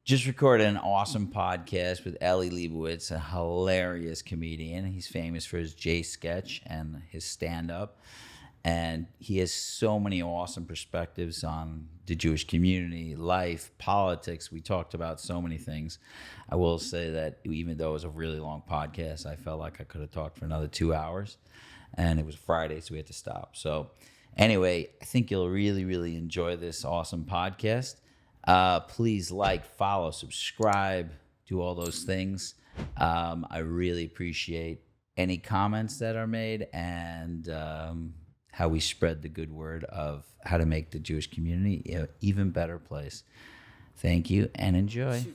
Just recorded an awesome podcast with Eli Lebowicz, a hilarious comedian. He's famous for his J sketch and his stand-up. And he has so many awesome perspectives on the Jewish community, life, politics. We talked about so many things. I will say that even though it was a really long podcast, I felt like I could have talked for another 2 hours. And it was Friday, so we had to stop. So anyway, I think you'll really, really enjoy this awesome podcast. Please like, follow, subscribe, do all those things. I really appreciate any comments that are made and how we spread the good word of how to make the Jewish community an even better place. Thank you and enjoy.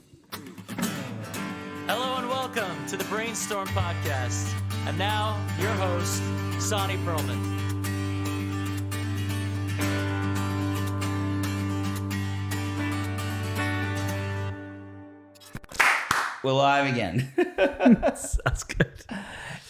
Hello and welcome to the Brainstorm podcast. And now, your host, Sonny Perlman. We're live again. That's good.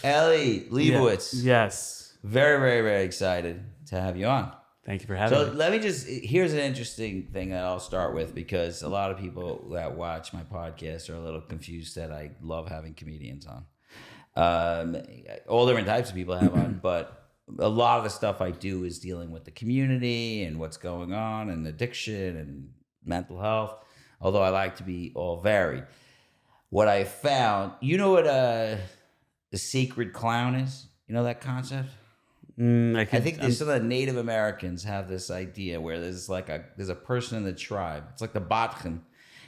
Eli Lebowicz. Yes. Very, very, very excited to have you on. Thank you for having me. So let me here's an interesting thing that I'll start with, because a lot of people that watch my podcast are a little confused that I love having comedians on. All different types of people I have on, but a lot of the stuff I do is dealing with the community and what's going on and addiction and mental health, although I like to be all varied. What I found, you know what the sacred clown is? You know that concept? I think some of the Native Americans have this idea where there's a person in the tribe. It's like the Batchen.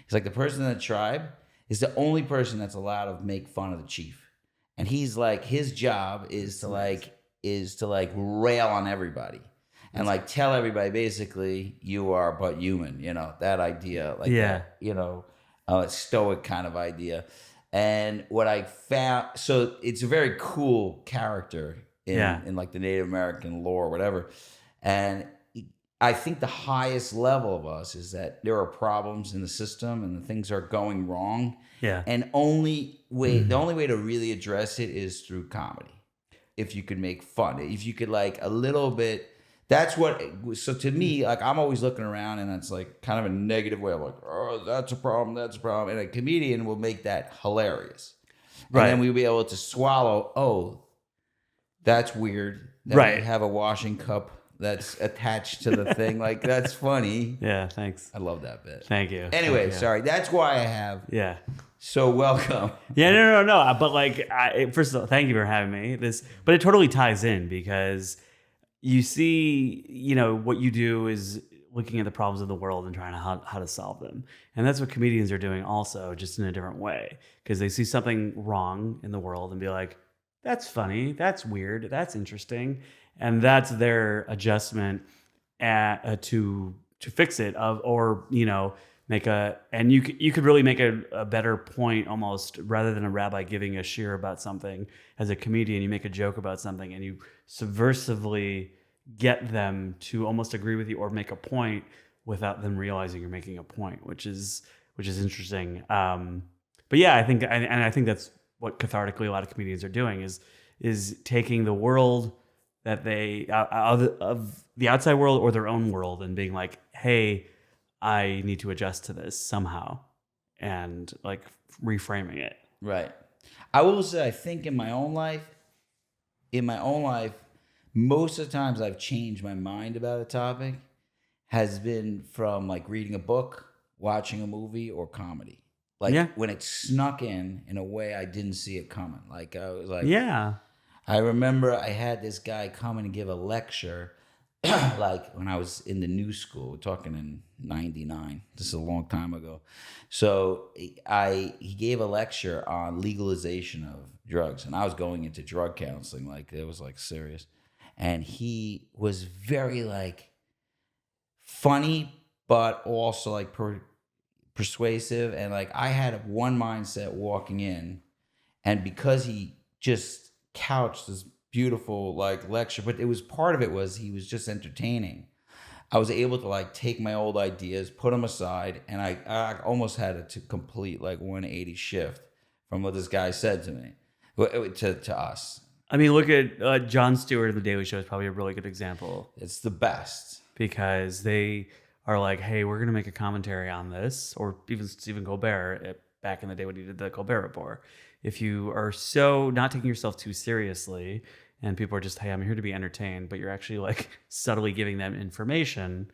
It's like the person in the tribe is the only person that's allowed to make fun of the chief, and he's like, his job is to rail on everybody and like tell everybody basically you are but human. You know that idea, that, you know, a stoic kind of idea. And what I found, so it's a very cool character in like the Native American lore or whatever. And I think the highest level of us is that there are problems in the system and the things are going wrong. Yeah. And the only way to really address it is through comedy. If you could make fun, if you could like a little bit, that's what, so to me, like I'm always looking around and it's like kind of a negative way of like, oh, that's a problem. And a comedian will make that hilarious. Right. And then we'll be able to swallow, oh, that's weird. That we have a washing cup that's attached to the thing. Like, that's funny. Yeah, thanks. I love that bit. Thank you. Anyway, sorry. That's why I have. Yeah. So welcome. Yeah, no. But like, first of all, thank you for having me. But it totally ties in because you see, you know, what you do is looking at the problems of the world and trying to how to solve them. And that's what comedians are doing also, just in a different way. Because they see something wrong in the world and be like, that's funny, that's weird, that's interesting. And that's their adjustment to fix it, or, you know, and you could really make a better point almost, rather than a rabbi giving a shiur about something. As a comedian, you make a joke about something and you subversively get them to almost agree with you or make a point without them realizing you're making a point, which is interesting. But yeah, I think that's what cathartically a lot of comedians are doing is taking the world that they of the outside world or their own world and being like, hey, I need to adjust to this somehow, and like reframing it. Right. I will say, I think in my own life, most of the times I've changed my mind about a topic has been from like reading a book, watching a movie, or comedy. Like when it snuck in a way I didn't see it coming. Like I was like, I remember I had this guy come and give a lecture, like when I was in the new school, we're talking in 99. This is a long time ago. So he gave a lecture on legalization of drugs, and I was going into drug counseling, like it was like serious. And he was very like funny, but also like persuasive, and like I had one mindset walking in, and because he just couched this beautiful like lecture, but it was part of it was he was just entertaining. I was able to like take my old ideas, put them aside, and I almost had to complete like 180 shift from what this guy said to me, to us. I mean, look at Jon Stewart of The Daily Show is probably a really good example. It's the best because they are like, hey, we're going to make a commentary on this, or even Stephen Colbert back in the day when he did the Colbert Report. If you are so not taking yourself too seriously and people are just, hey, I'm here to be entertained, but you're actually like subtly giving them information,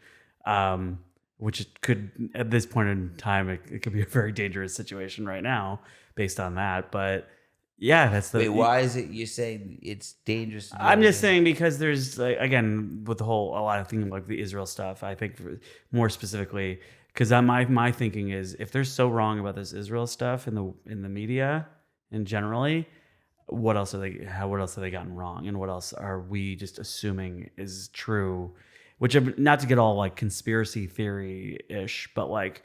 which it could, at this point in time, it could be a very dangerous situation right now based on that. But yeah, that's the. Wait, why is it you say it's dangerous? I'm just saying because there's like, again, with a lot of things like the Israel stuff. I think more specifically because my thinking is if they're so wrong about this Israel stuff in the media and generally, what else have they gotten wrong, and what else are we just assuming is true? Which, not to get all like conspiracy theory ish, but like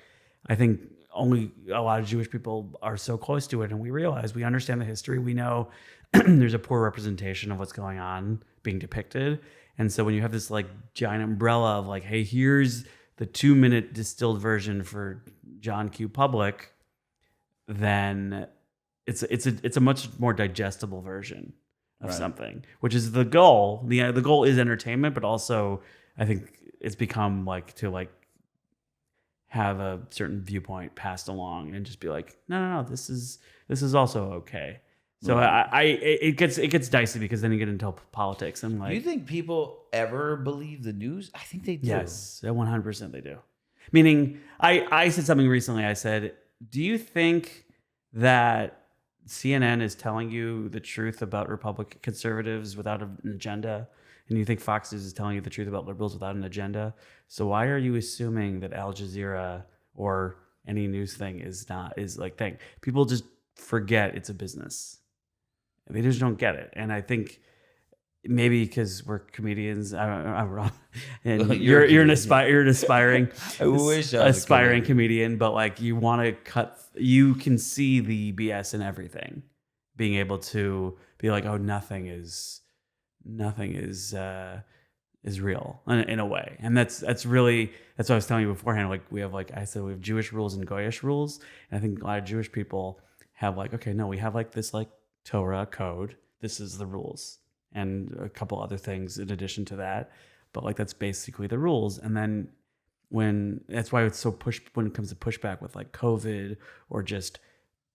I think only a lot of Jewish people are so close to it, and we understand the history. We know there's a poor representation of what's going on being depicted, and so when you have this like giant umbrella of like, hey, here's the 2-minute distilled version for John Q. Public, then it's a much more digestible version of something, which is the goal. The goal is entertainment, but also I think it's become like to like have a certain viewpoint passed along and just be like, no, this is also okay. So it gets dicey because then you get into politics and like. Do you think people ever believe the news? I think they do. Yes, 100% they do. Meaning, I said something recently. I said, do you think that CNN is telling you the truth about Republican conservatives without an agenda? And you think Fox News is telling you the truth about liberals without an agenda? So why are you assuming that Al Jazeera or any news thing is like thing? People just forget it's a business. They just don't get it. And I think maybe because we're comedians, I'm wrong. And you're an aspiring comedian, but like you want to you can see the BS in everything. Being able to be like, oh, nothing is real in a way. And that's what I was telling you beforehand. Like we have, like I said, we have Jewish rules and Goyish rules. And I think a lot of Jewish people have like, okay, no, we have like this like Torah code. This is the rules. And a couple other things in addition to that. But like that's basically the rules. And then that's why it's so when it comes to pushback with like COVID or just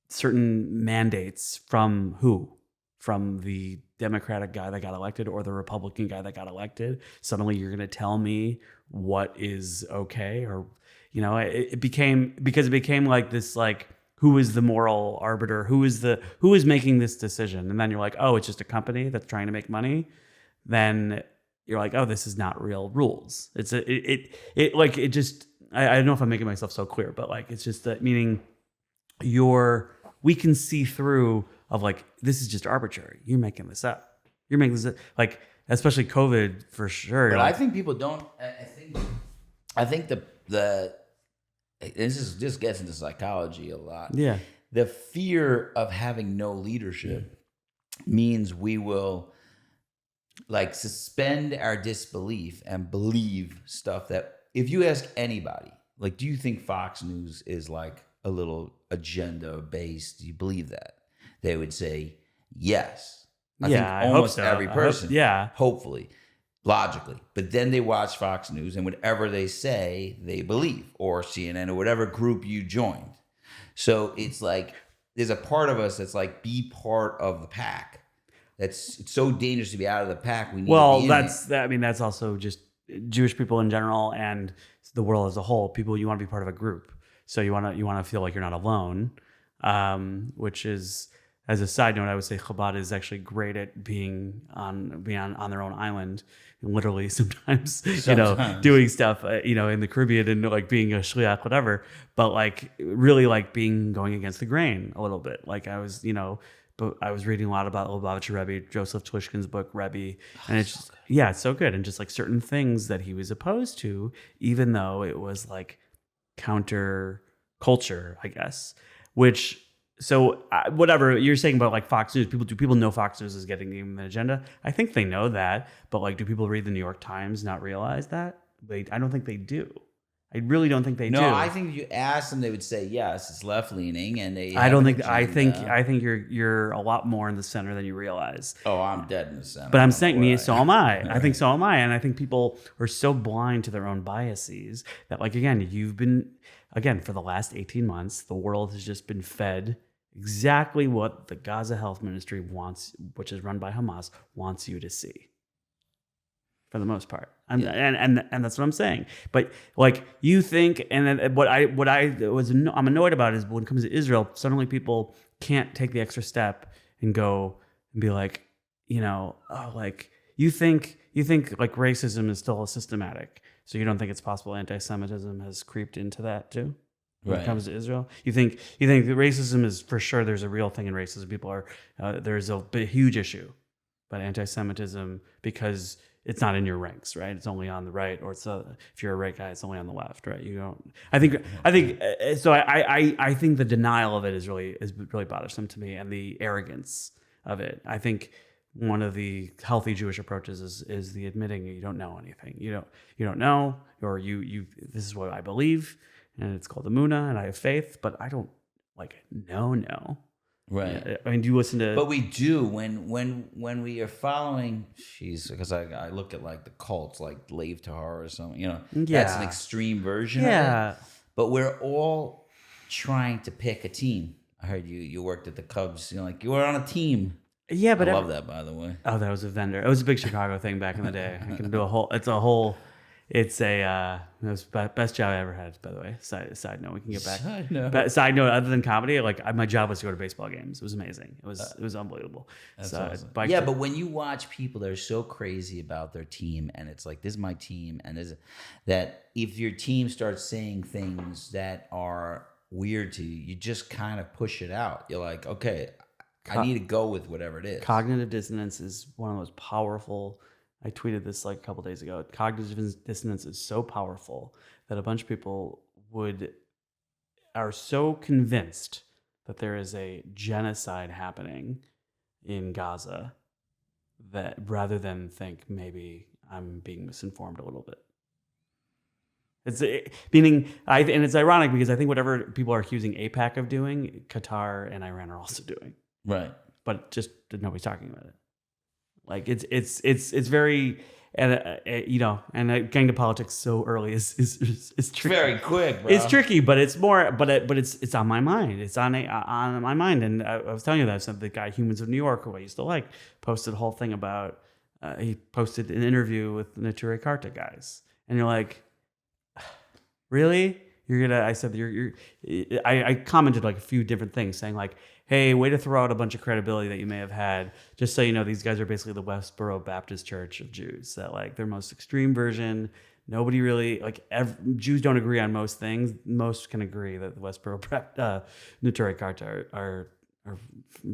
certain mandates from who? From the Democratic guy that got elected or the Republican guy that got elected. Suddenly you're going to tell me what is okay, or, you know, it became like this, like, who is the moral arbiter? Who is making this decision? And then you're like, oh, it's just a company that's trying to make money. Then you're like, oh, this is not real rules. I don't know if I'm making myself so clear, but like, it's just that meaning we can see through of like, this is just arbitrary. You're making this up. You're making this up. Like, especially COVID for sure. But like, I think people don't. I think this gets into psychology a lot. Yeah. The fear of having no leadership means we will like suspend our disbelief and believe stuff that if you ask anybody, like, do you think Fox News is like a little agenda based? Do you believe that? They would say yes. I think almost every person. Hopefully, logically. But then they watch Fox News and whatever they say, they believe, or CNN or whatever group you joined. So it's like there's a part of us that's like, be part of the pack. It's so dangerous to be out of the pack. We need to be in it. I mean, that's also just Jewish people in general and the world as a whole. People, you want to be part of a group, so you want to feel like you're not alone. Which is, as a side note, I would say Chabad is actually great at being on their own island, literally sometimes. You know, doing stuff, in the Caribbean and like being a shliach, whatever. But like really like going against the grain a little bit. Like I was reading a lot about Lubavitcher Rebbe, Joseph Tlishkin's book Rebbe, and it's just, it's so good. And just like certain things that he was opposed to, even though it was like counter culture, I guess. So whatever you're saying about like Fox News, do people know Fox News is getting an agenda? I think they know that, but like, do people read the New York Times not realize that? I don't think they do. I really don't think they do. No, I think if you ask them, they would say yes, it's left leaning, and they. I have don't an think. agenda. I think you're a lot more in the center than you realize. Oh, I'm dead in the center. But I'm I don't saying, know where so am I. I think so am I, and I think people are so blind to their own biases that, like, again, for the last 18 months, the world has just been fed exactly what the Gaza Health Ministry wants, which is run by Hamas, wants you to see. For the most part, and that's what I'm saying. But like you think, and then I'm annoyed about is when it comes to Israel, suddenly people can't take the extra step and go and be like, like you think like racism is still systematic, so you don't think it's possible anti-Semitism has creeped into that too. When it comes to Israel, you think that racism is for sure. There's a real thing in racism. People are there's a huge issue, but anti-Semitism because it's not in your ranks, right? It's only on the right, or if you're a right guy, it's only on the left, right? You don't. I think so. I think the denial of it is really bothersome to me, and the arrogance of it. I think one of the healthy Jewish approaches is the admitting you don't know anything. You don't know, or you. This is what I believe, and it's called emunah, and I have faith, but I don't know. Right. I mean, do you listen to? But we do when we are following. Because I look at like the cults, like Lave Tahar or something. That's an extreme version of it. But we're all trying to pick a team. I heard you worked at the Cubs. You were on a team. Yeah, but I love that, by the way. Oh, that was a vendor. It was a big Chicago thing back in the day. I can do a whole. It was best job I ever had, by the way. Side note, we can get back. Side note, other than comedy, my job was to go to baseball games. It was amazing. It was unbelievable. That's awesome. But when you watch people that are so crazy about their team, and it's like, this is my team, and that if your team starts saying things that are weird to you, you just kind of push it out. You're like, okay, I need to go with whatever it is. Cognitive dissonance is one of the most powerful. I tweeted this a couple days ago. Cognitive dissonance is so powerful that a bunch of people are so convinced that there is a genocide happening in Gaza that rather than think maybe I'm being misinformed a little bit. And it's ironic because I think whatever people are accusing AIPAC of doing, Qatar and Iran are also doing. Right. But just nobody's talking about it. Like it's very, and getting to politics so early is tricky. Very quick, bro. It's tricky, but it's more, but it's on my mind. It's on my mind. And I was telling you that the guy Humans of New York, who I used to like, posted a whole thing about. He posted an interview with the Neturei Karta guys, and you're like, really? I said I commented like a few different things saying like, hey, way to throw out a bunch of credibility that you may have had. Just so you know, these guys are basically the Westboro Baptist Church of Jews. That like their most extreme version. Nobody really Jews don't agree on most things. Most can agree that the Westboro Neturei Karta are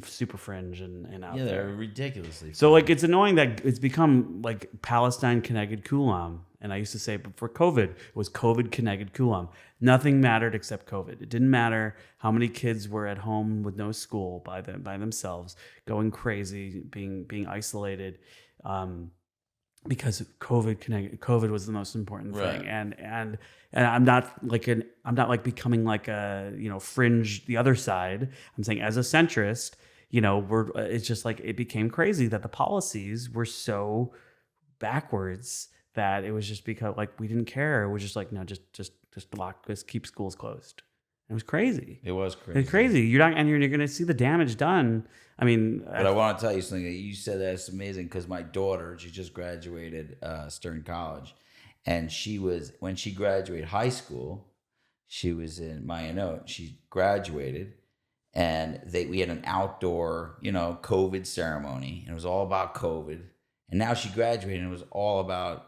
super fringe and out there. Yeah, they're ridiculously. So like it's annoying that it's become like Palestine connected Kulam. And I used to say before COVID, it was COVID connected Kulam. Nothing mattered except COVID. It didn't matter how many kids were at home with no school by themselves, going crazy, being isolated, because COVID was the most important thing. Right. And I'm not becoming like a fringe the other side. I'm saying as a centrist, it's just like it became crazy that the policies were so backwards that it was just because like we didn't care. It was just like, no, just keep schools closed. It was crazy. It was crazy. It's crazy. You're going to see the damage done. I mean, but I want to tell you something. You said that's amazing because my daughter, she just graduated Stern College, and when she graduated high school, she was in Mayanot. She graduated, and we had an outdoor, COVID ceremony, and it was all about COVID. And now she graduated, and it was all about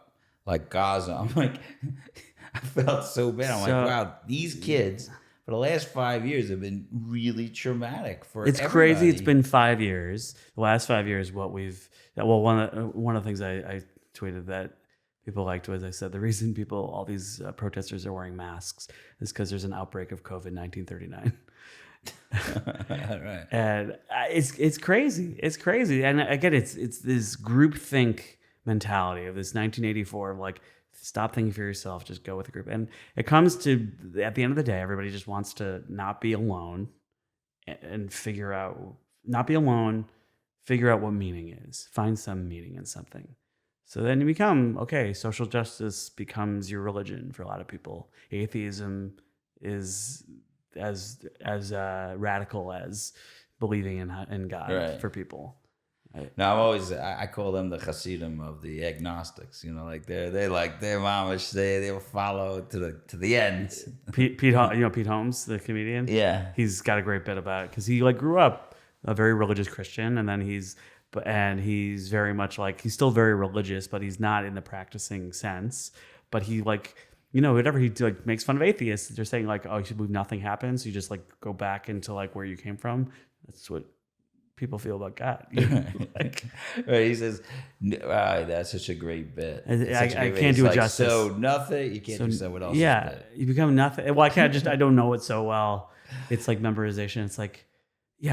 like Gaza. I'm like, I felt so bad. I'm like, wow, these kids for the last 5 years have been really traumatic for It's everybody. Crazy. It's been 5 years. The last 5 years, one of the things I tweeted that people liked was I said the reason all these protesters are wearing masks is because there's an outbreak of COVID 1939. Right. And it's crazy. It's crazy. And again, it's this groupthink mentality of this 1984 of like Stop thinking for yourself. Just go with the group. And it comes to, at the end of the day, everybody just wants to not be alone and figure out, not be alone, figure out what meaning is. Find some meaning in something. So then you become, okay, social justice becomes your religion for a lot of people. Atheism is as radical as believing in God for people. Now I'm always, I call them the Hasidim of the agnostics. You know, like they like their mamish, they will follow to the end. Pete Holmes, the comedian. Yeah, he's got a great bit about it because he like grew up a very religious Christian, and then he's very much like, he's still very religious, but he's not in the practicing sense. But he like, whatever he like makes fun of atheists. They're saying like, oh, you should believe nothing happens. You just like go back into like where you came from. That's what people feel about God. Like, right, he says, that's such a great bit. I can't do it justice. So nothing, you can't do someone else's bit. You become nothing. Well, I don't know it so well. It's like memorization. It's like,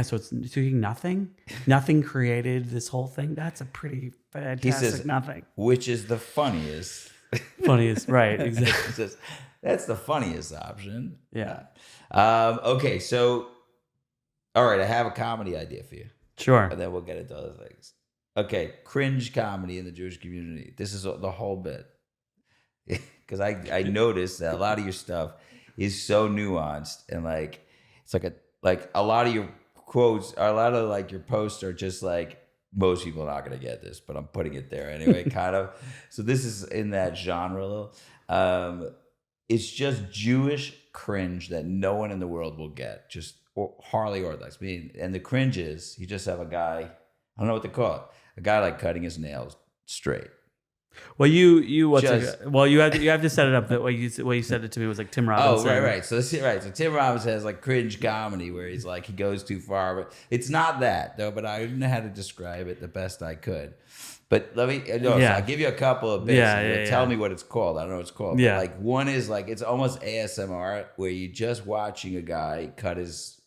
so it's doing nothing. Nothing created this whole thing. That's a pretty fantastic he says, nothing. Which is the funniest. Funniest, right, exactly. That's the funniest option. Yeah. Okay, so, all right, I have a comedy idea for you. Sure. And then we'll get into other things. Okay, cringe comedy in the Jewish community. This is the whole bit. Because I noticed that a lot of your stuff is so nuanced, and like, it's like a lot of your quotes, or a lot of like your posts are just like, most people are not going to get this, but I'm putting it there anyway, kind of. So this is in that genre, though. It's just Jewish cringe that no one in the world will get. Just hardly Orthodox. And the cringe is, you just have a guy, I don't know what to call it, a guy like cutting his nails straight. Well, you have to set it up. That way you said it to me was like Tim Robinson. Oh, right. So Tim Robinson has like cringe comedy where he's like, he goes too far, but it's not that though. But I didn't know how to describe it the best I could. But let me, so I'll give you a couple of bits. Tell me what it's called. I don't know what it's called. Yeah. But like one is like, it's almost ASMR where you're just watching a guy cut his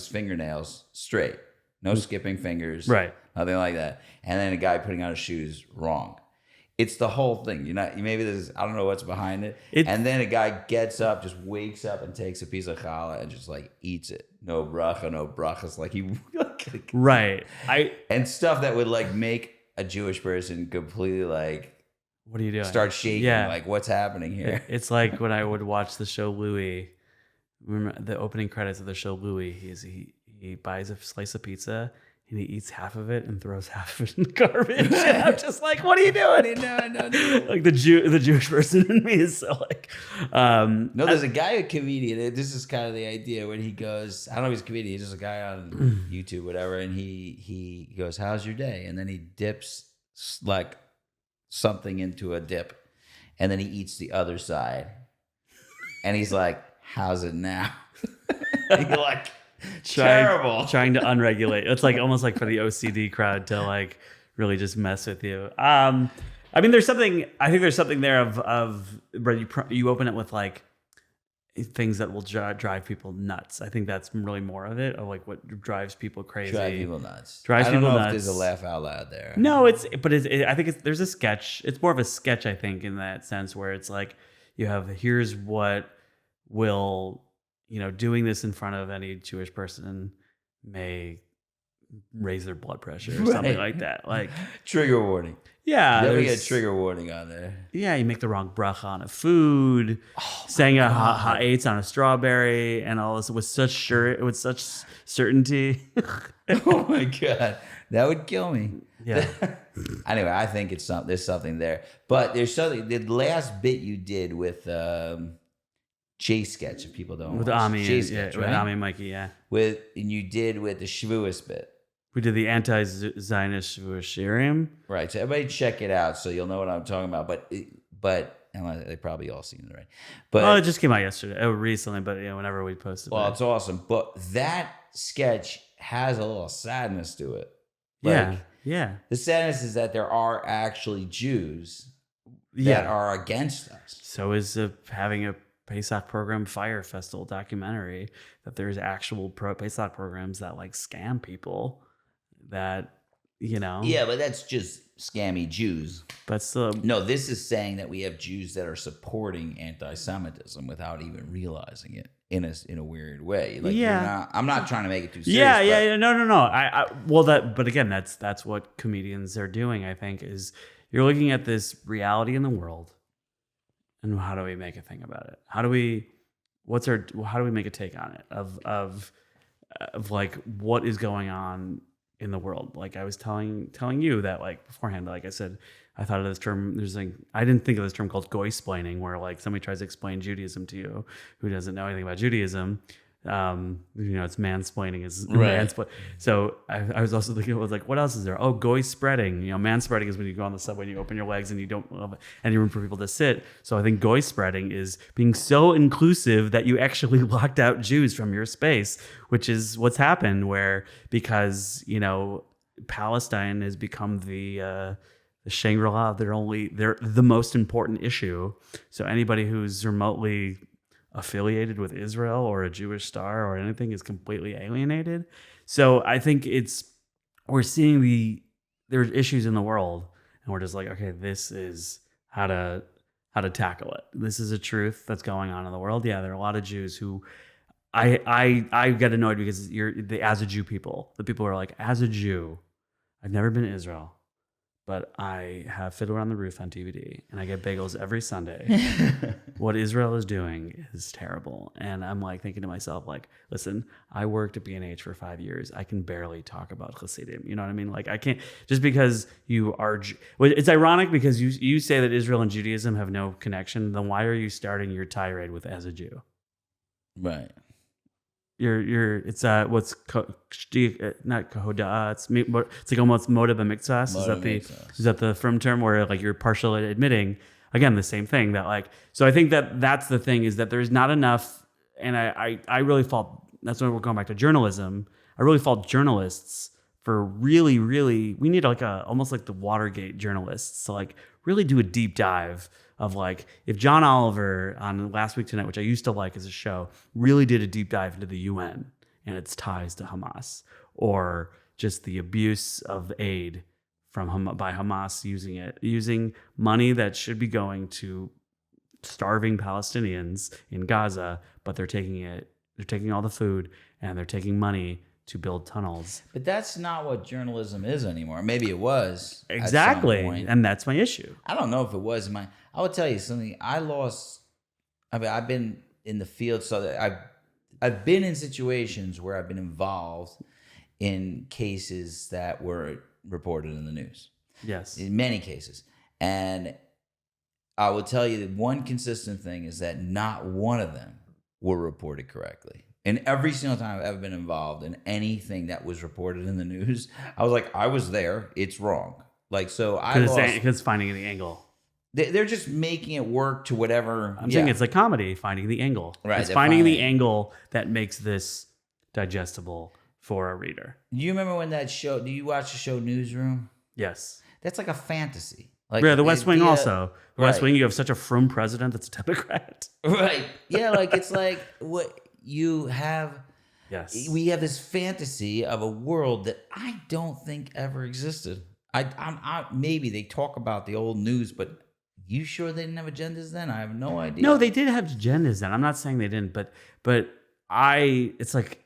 fingernails straight, no skipping fingers, right? Nothing like that. And then a guy putting on his shoes wrong. It's the whole thing. Maybe there's, I don't know what's behind it. And then a guy gets up, just wakes up and takes a piece of challah and just like eats it. No bracha, no brachas. Like he, right. And stuff that would like make a Jewish person completely like, what are you doing? Start shaking. Yeah. Like, what's happening here? It's like when I would watch the show Louis. Remember the opening credits of the show Louis? He buys a slice of pizza. And he eats half of it and throws half of it in the garbage. And I'm just like, what are you doing? No. Like the Jewish person in me is so like. No, there's a guy, a comedian. This is kind of the idea when he goes, I don't know if he's a comedian. He's just a guy on YouTube, whatever. And he goes, how's your day? And then he dips like something into a dip. And then he eats the other side. And he's like, how's it now? And you're like, terrible. Trying to unregulate. It's like almost like for the OCD crowd to like really just mess with you. I mean, there's something there of you open it with like things that will drive people nuts. I think that's really more of it, of like what drives people crazy. Drive people nuts. I don't know if there's a laugh out loud there. No, I think there's a sketch. It's more of a sketch, I think, in that sense where it's like you have, here's what will, doing this in front of any Jewish person may raise their blood pressure or something like that. Like trigger warning. Yeah. Never get a trigger warning on there. Yeah, you make the wrong bracha on a food, saying a ha'etz on a strawberry, and all this with such certainty. Oh my God. That would kill me. Yeah. Anyway, I think there's something there. But there's something, the last bit you did with Jay sketch, if people don't with watch. Ami, Jay sketch, right? With Ami and Mikey, yeah. And you did with the Shavuos bit. We did the anti-Zionist Shavuos Shirim. Right. So everybody check it out so you'll know what I'm talking about. But they probably all seen it, right? But it just came out yesterday, recently, but whenever we posted it. Well, it's awesome. But that sketch has a little sadness to it. Yeah. The sadness is that there are actually Jews that are against us. So is having a Pesach program Fire Festival documentary, that there's actual Pesach programs that like scam people that Yeah, but that's just scammy Jews. But still, No, this is saying that we have Jews that are supporting anti-Semitism without even realizing it in a weird way. Like, I'm not trying to make it too serious. Yeah. No. But again, that's what comedians are doing. I think is you're looking at this reality in the world, and how do we make a thing about it? How do we make a take on it of like what is going on in the world? Like I was telling you that like beforehand, like I said, I thought of this term. I didn't think of this term called goy-splaining, where like somebody tries to explain Judaism to you who doesn't know anything about Judaism. It's mansplaining is right. So I was also thinking, like, what else is there? Oh, goy spreading. Man spreading is when you go on the subway and you open your legs and you don't have any room for people to sit. So I think goy spreading is being so inclusive that you actually locked out Jews from your space, which is what's happened. Because Palestine has become the Shangri-La. They're the most important issue. So anybody who's remotely affiliated with Israel or a Jewish star or anything is completely alienated. So I think we're seeing there's issues in the world, and we're just like, okay, this is how to tackle it. This is a truth that's going on in the world. Yeah, there are a lot of Jews who I get annoyed because you're the as a Jew people. The people who are like, as a Jew, I've never been to Israel, but I have Fiddler on the Roof on DVD, and I get bagels every Sunday. What Israel is doing is terrible. And I'm like thinking to myself, like, listen, I worked at B&H for 5 years. I can barely talk about Hasidim. You know what I mean? Like, I can't, just because you are, it's ironic because you say that Israel and Judaism have no connection. Then why are you starting your tirade with as a Jew? Right. It's not kahoda. It's like almost moda b'miktsas. Is that the firm term where like you're partially admitting again the same thing that like? So I think that's the thing is that there's not enough, and I really fault. That's when we're going back to journalism. I really fault journalists for really we need like almost like the Watergate journalists to like really do a deep dive of like if John Oliver on Last Week Tonight, which I used to like as a show, really did a deep dive into the UN and its ties to Hamas, or just the abuse of aid by Hamas using money that should be going to starving Palestinians in Gaza, but they're taking all the food and they're taking money to build tunnels. But that's not what journalism is anymore. Maybe it was. Exactly. And that's my issue. I don't know if it was. I will tell you something. I've been in the field, so that I've been in situations where I've been involved in cases that were reported in the news. Yes. In many cases. And I will tell you that one consistent thing is that not one of them were reported correctly. And every single time I've ever been involved in anything that was reported in the news, I was like, I was there. It's wrong. Like, so because finding the angle. They're just making it work to whatever. I'm saying it's like comedy, finding the angle. Right. It's finding the angle that makes this digestible for a reader. Do you remember when that show, do you watch the show Newsroom? Yes. That's like a fantasy. Like, yeah, the West Wing also. The West Wing, you have such a frum president that's a Democrat. Right. Yeah, like it's like what you have. Yes. We have this fantasy of a world that I don't think ever existed. Maybe they talk about the old news, but you sure they didn't have agendas then? I have no idea. No, they did have agendas then. I'm not saying they didn't, but it's like,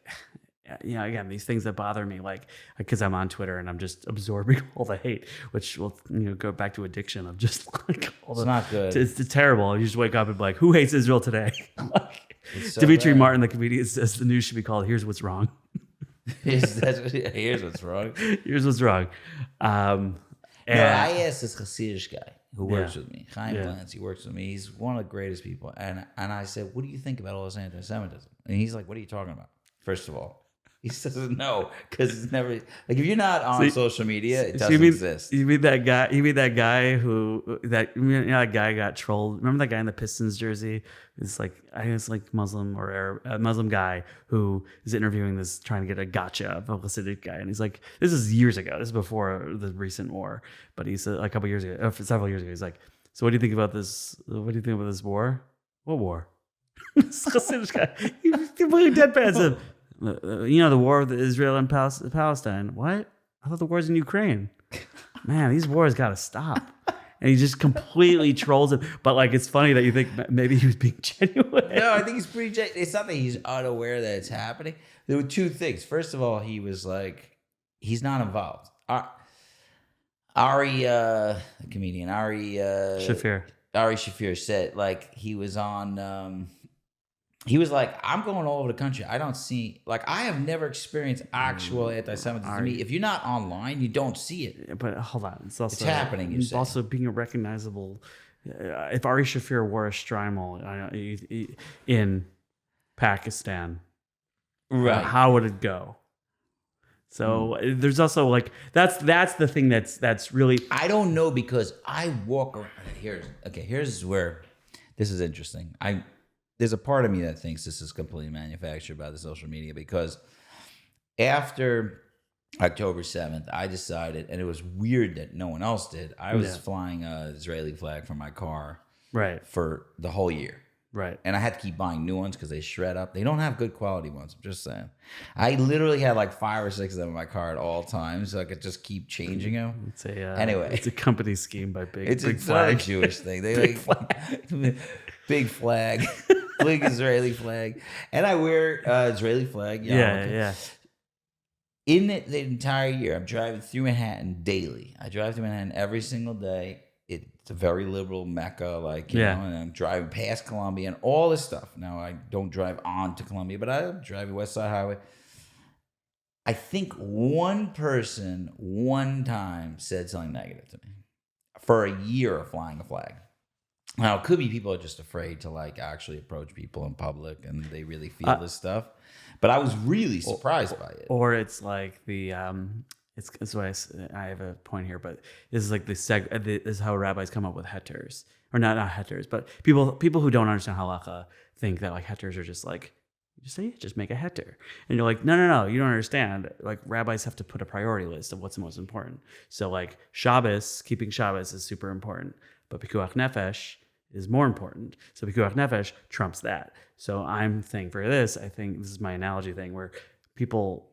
again, these things that bother me, like, because I'm on Twitter and I'm just absorbing all the hate, which will, go back to addiction of just like all the. It's not good. It's terrible. You just wake up and be like, who hates Israel today? So Dimitri bad. Martin, the comedian, says the news should be called "Here's What's Wrong." Here's what's wrong. Here's what's wrong. I asked this Hasidic guy who works with me, Chaim Yeah. Glantz. He works with me. He's one of the greatest people. And I said, what do you think about all this anti-Semitism? And he's like, what are you talking about? First of all, he doesn't know because it's never like if you're not on social media, it doesn't exist. You mean that guy? You mean that guy that guy got trolled? Remember that guy in the Pistons jersey? It's like I think it's like Muslim or Arab, a Muslim guy who is interviewing this, trying to get a gotcha of a Hasidic guy, and he's like, this is years ago. This is before the recent war, but he said a couple years ago, several years ago, he's like, so what do you think about this? What do you think about this war? What war? This Hasidic guy, he completely deadpans him. The war with Israel and Palestine. What? I thought the war's in Ukraine. Man, these wars got to stop. And he just completely trolls him. But like, it's funny that you think maybe he was being genuine. No, I think he's pretty. It's not that he's unaware that it's happening. There were two things. First of all, he was like, he's not involved. Ari, the comedian Ari Shafir said like he was on. He was like, I'm going all over the country. I don't see, like, I have never experienced actual anti-Semitism. If you're not online, you don't see it. But hold on. It's happening, you It's say. also being a recognizable. If Ari Shafir wore a shtreimel in Pakistan, right? How would it go? So there's also like, that's the thing that's really. I don't know because I walk around. Here's where this is interesting. There's a part of me that thinks this is completely manufactured by the social media because after October 7th, I decided, and it was weird that no one else did, I was flying an Israeli flag from my car for the whole year. Right. And I had to keep buying new ones because they shred up. They don't have good quality ones. I'm just saying. I literally had like 5 or 6 of them in my car at all times, so I could just keep changing them. Anyway, it's a company scheme by Big Flag. It's a Jewish thing. They big flag. Big flag. Big Israeli flag. And I wear Israeli flag. Yeah. In the entire year, I'm driving through Manhattan daily. I drive through Manhattan every single day. It's a very liberal Mecca, like, you know, and I'm driving past Columbia and all this stuff. Now, I don't drive on to Columbia, but I'm driving West Side Highway. I think one person, one time, said something negative to me for a year of flying a flag. Now, it could be people are just afraid to, like, actually approach people in public and they really feel this stuff. But I was really surprised by it. Or it's like the... It's what I have a point here, but this is like this is how rabbis come up with heters, or not heters, but people who don't understand halakha think that like heters are just like, just make a heter, and you're like, no, you don't understand. Like rabbis have to put a priority list of what's the most important. So like Shabbos, keeping Shabbos is super important, but pikuach nefesh is more important. So pikuach nefesh trumps that. So I'm saying for this, I think this is my analogy thing where people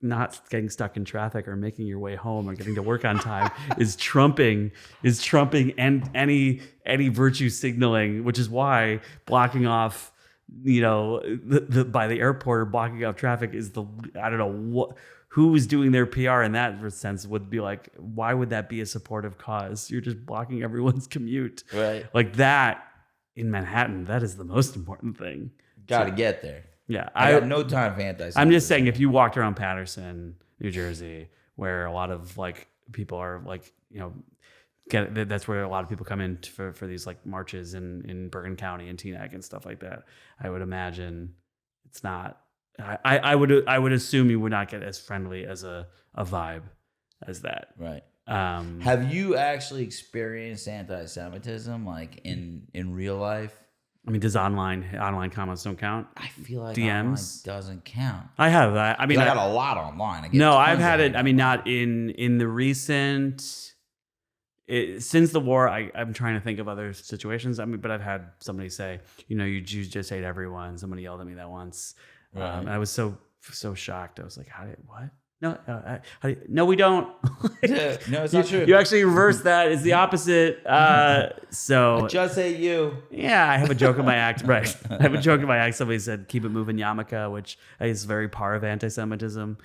not getting stuck in traffic or making your way home or getting to work on time is trumping and any virtue signaling, which is why blocking off, you know, by the airport or blocking off traffic is I don't know who's doing their PR in that sense would be like, why would that be a supportive cause? You're just blocking everyone's commute. Right. Like that in Manhattan, that is the most important thing. Got to get there. Yeah, I got no time for anti-Semitism. I'm just saying, if you walked around Patterson, New Jersey, where a lot of like people are like, you know, that's where a lot of people come in for these like marches in Bergen County and Teaneck and stuff like that. I would imagine it's not. I would assume you would not get as friendly as a vibe as that. Right. Have you actually experienced anti-Semitism like in real life? I mean, does online comments don't count? I feel like DMs online doesn't count. I have. I mean, I got a lot online. I've had it. I mean, not in the recent. Since the war, I'm trying to think of other situations. I mean, but I've had somebody say, you know, you Jews just hate everyone. Somebody yelled at me that once, and I was so shocked. I was like, what? No, no, we don't. No, it's not true. You actually reverse that. It's the opposite. So I just hate you. Yeah, I have a joke in my act. Right. I have a joke in my act. Somebody said, keep it moving yarmulke, which is very part of anti-Semitism.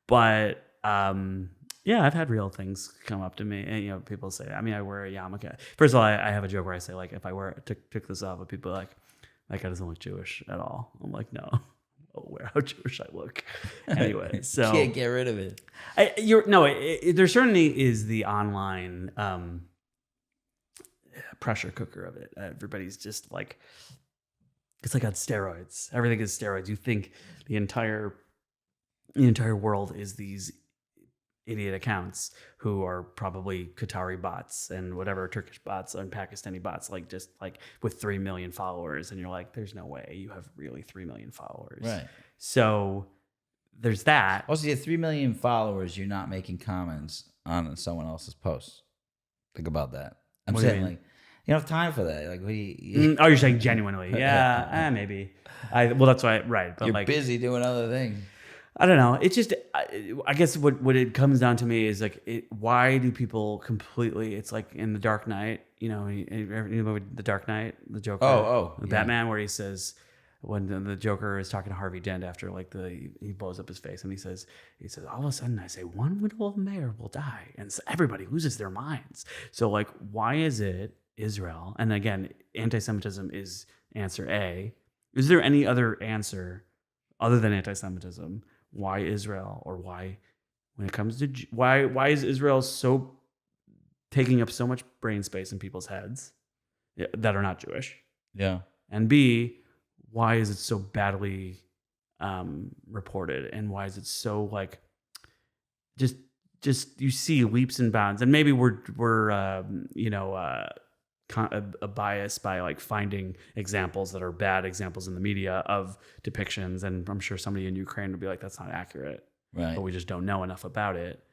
But yeah, I've had real things come up to me. And, you know, people say, I mean, I wear a yarmulke. First of all, I have a joke where I say, like, if I took this off, but people are like, that guy doesn't look Jewish at all. I'm like, no. Aware how Jewish I look. Anyway, so can't get rid of it. There certainly is the online pressure cooker of it. Everybody's just like, it's like on steroids. Everything is steroids. You think the entire world is these idiot accounts who are probably Qatari bots and whatever Turkish bots and Pakistani bots, like just like with 3 million followers, and you're like, there's no way you have really 3 million followers. Right. So there's that. Also, you have 3 million followers. You're not making comments on someone else's posts. Think about that. I'm saying, like, you don't have time for that. Like, what do you? Oh, you're saying genuinely? Yeah, maybe. Well, that's why, right? But you're like, busy doing other things. I don't know. It's just, I guess what it comes down to me is like, why do people completely, it's like in The Dark Knight, you know The Dark Knight, the Joker, Batman, where he says, when the Joker is talking to Harvey Dent after like he blows up his face, and he says, all of a sudden I say, one widow mayor will die, and so everybody loses their minds. So like, why is it Israel? And again, anti-Semitism is answer A. Is there any other answer other than anti-Semitism? Why Israel, or why, when it comes to why is Israel so taking up so much brain space in people's heads that are not Jewish? Yeah. And B, why is it so badly reported, and why is it so like just you see leaps and bounds? And maybe we're biased by like finding examples that are bad examples in the media of depictions, and I'm sure somebody in Ukraine would be like, that's not accurate, right? But we just don't know enough about it.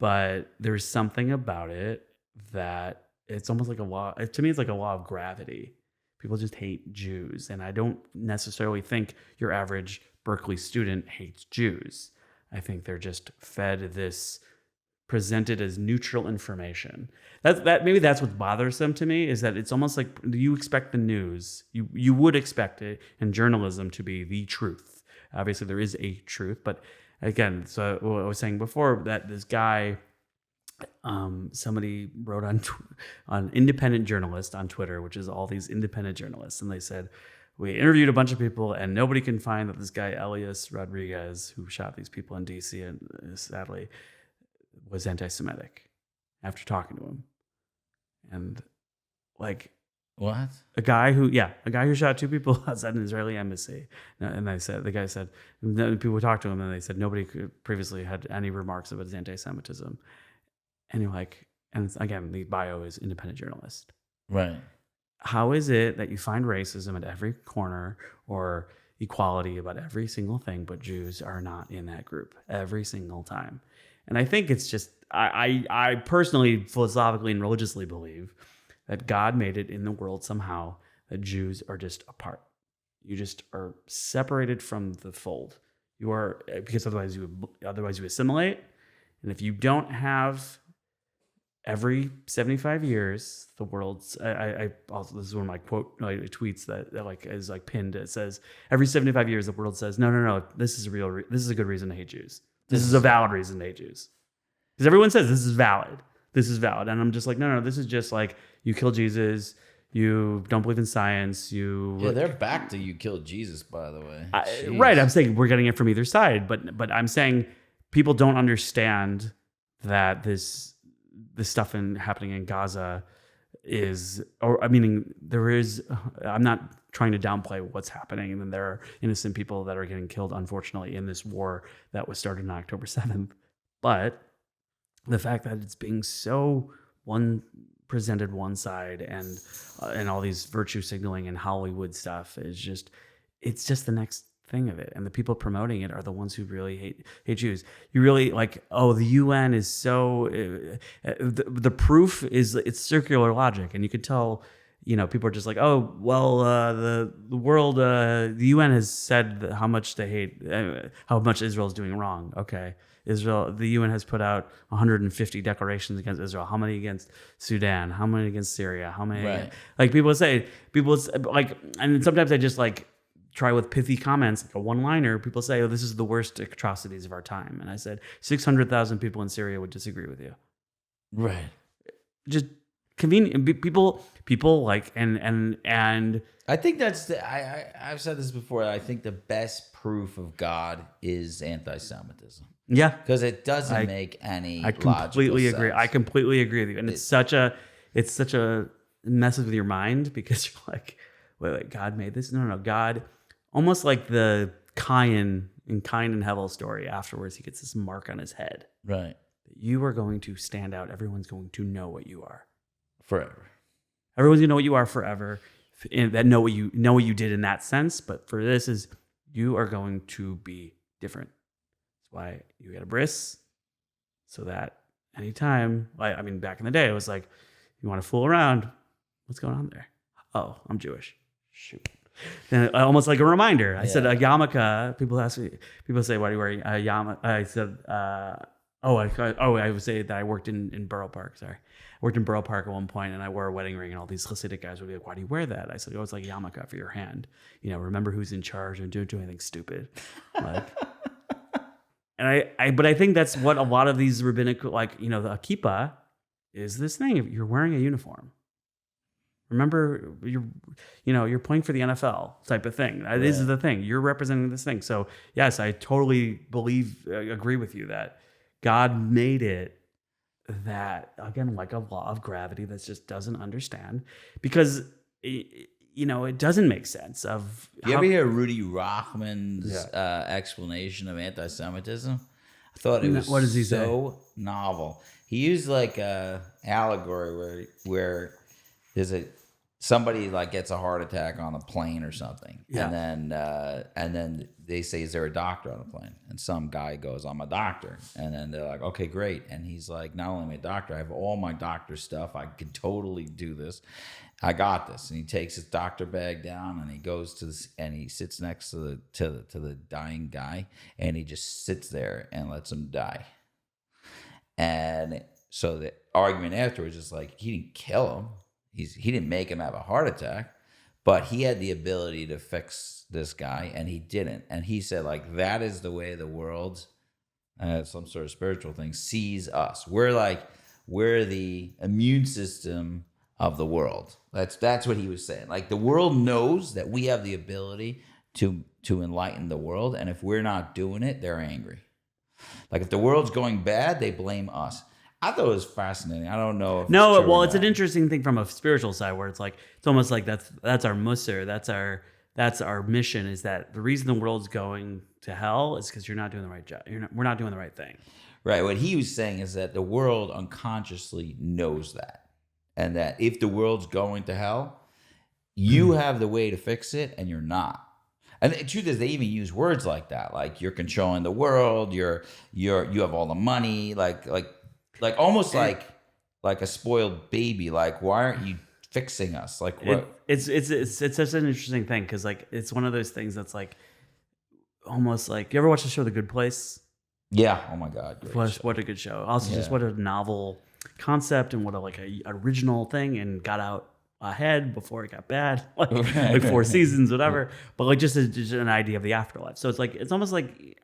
But there's something about it that it's almost like a law. To me, it's like a law of gravity. People just hate Jews, and I don't necessarily think your average Berkeley student hates Jews. I think they're just fed this, presented as neutral information. That maybe that's what's bothersome to me, is that it's almost like you expect the news, you would expect it in journalism to be the truth. Obviously there is a truth, but again, so what I was saying before, that this guy, somebody wrote on independent journalist on Twitter, which is all these independent journalists, and they said, we interviewed a bunch of people and nobody can find that this guy Elias Rodriguez, who shot these people in DC and sadly was anti-Semitic, after talking to him. And like, what? A guy who shot two people outside an Israeli embassy. And the guy said, people talked to him and they said nobody previously had any remarks about his anti-Semitism. And you're like, and again, the bio is independent journalist. Right. How is it that you find racism at every corner, or equality about every single thing, but Jews are not in that group every single time? And I think it's just, I personally, philosophically and religiously believe that God made it in the world somehow that Jews are just apart. You just are separated from the fold. You are, because otherwise you assimilate. And if you don't have, every 75 years, the world's, I also, this is one of my tweets that like is like pinned. It says, every 75 years, the world says, no, this is a good reason to hate Jews. This is a valid reason to hate Jews. Because everyone says this is valid. This is valid. And I'm just like, no, this is just like, you kill Jesus, you don't believe in science, they're back to you killed Jesus, by the way. Right, I'm saying we're getting it from either side, but I'm saying people don't understand that this stuff happening in Gaza I'm not trying to downplay what's happening, and then there are innocent people that are getting killed, unfortunately, in this war that was started on October 7th. But the fact that it's being so presented one side, and all these virtue signaling and Hollywood stuff is just, it's just the next thing of it. And the people promoting it are the ones who really hate Jews. You really like, the UN is so, the proof is, it's circular logic. And you could tell, people are just like, the world, the UN has said how much they hate, how much Israel is doing wrong. Okay. The UN has put out 150 declarations against Israel. How many against Sudan? How many against Syria? How many? Right. Like and sometimes I just like try with pithy comments, like a one-liner. People say, this is the worst atrocities of our time. And I said, 600,000 people in Syria would disagree with you. Right. Just convenient. People like, and I think that's I've said this before. I think the best proof of God is anti-Semitism. Yeah, because it doesn't make any. I completely agree. Sense. I completely agree with you, and it's such a messes with your mind, because you're like, wait, God made this? No, God, almost like the Cain and Hevel story. Afterwards, he gets this mark on his head. Right. You are going to stand out. Everyone's going to know what you are forever. Everyone's gonna know what you are forever, and that know what you did in that sense. But for this, is you are going to be different. That's why you get a bris, so that anytime, back in the day, it was like, you want to fool around, what's going on there? Oh, I'm Jewish. Shoot. And almost like a reminder. I said a yarmulke. People say, why do you wear a yarmulke? I said, I would say that I worked in Borough Park. Sorry. I worked in Borough Park at one point, and I wore a wedding ring, and all these Hasidic guys would be like, why do you wear that? I said, it's like a yarmulke for your hand. Remember who's in charge and don't do anything stupid. Like, but I think that's what a lot of these rabbinic, like, the kippah is this thing. You're wearing a uniform. Remember, you're playing for the NFL type of thing. This is the thing. You're representing this thing. So yes, I totally agree with you that God made it that, again, like a law of gravity that just doesn't understand, because it doesn't make sense. You ever hear Rudy Rochman's explanation of anti-Semitism? I thought it was what does he so novel. He used like a allegory where there's somebody like gets a heart attack on a plane or something, and then they say, "Is there a doctor on the plane?" And some guy goes, "I'm a doctor," and then they're like, "Okay, great." And he's like, "Not only am I a doctor, I have all my doctor stuff. I could totally do this. I got this." And he takes his doctor bag down and he goes to this, and he sits next to the dying guy, and he just sits there and lets him die. And so the argument afterwards is like, he didn't kill him. He didn't make him have a heart attack, but he had the ability to fix this guy, and he didn't. And he said, like, that is the way the world, some sort of spiritual thing, sees us. We're the immune system of the world. That's what he was saying. Like, the world knows that we have the ability to enlighten the world, and if we're not doing it, they're angry. Like, if the world's going bad, they blame us. I thought it was fascinating. I don't know if it's an interesting thing from a spiritual side, where it's like, it's almost like that's our musar, that's our mission, is that the reason the world's going to hell is because you're not doing the right job. We're not doing the right thing. Right. What he was saying is that the world unconsciously knows that, and that if the world's going to hell, you have the way to fix it, and you're not. And the truth is, they even use words like that, like you're controlling the world, you have all the money, like almost like a spoiled baby. Like, why aren't you fixing us? Like, what? It's such an interesting thing, because like it's one of those things that's like almost like, you ever watch the show The Good Place? Yeah. Oh my God. What a good show. Also, just what a novel concept, and what a original thing, and got out ahead before it got bad, like 4 seasons, whatever. But like just an idea of the afterlife. So it's almost like,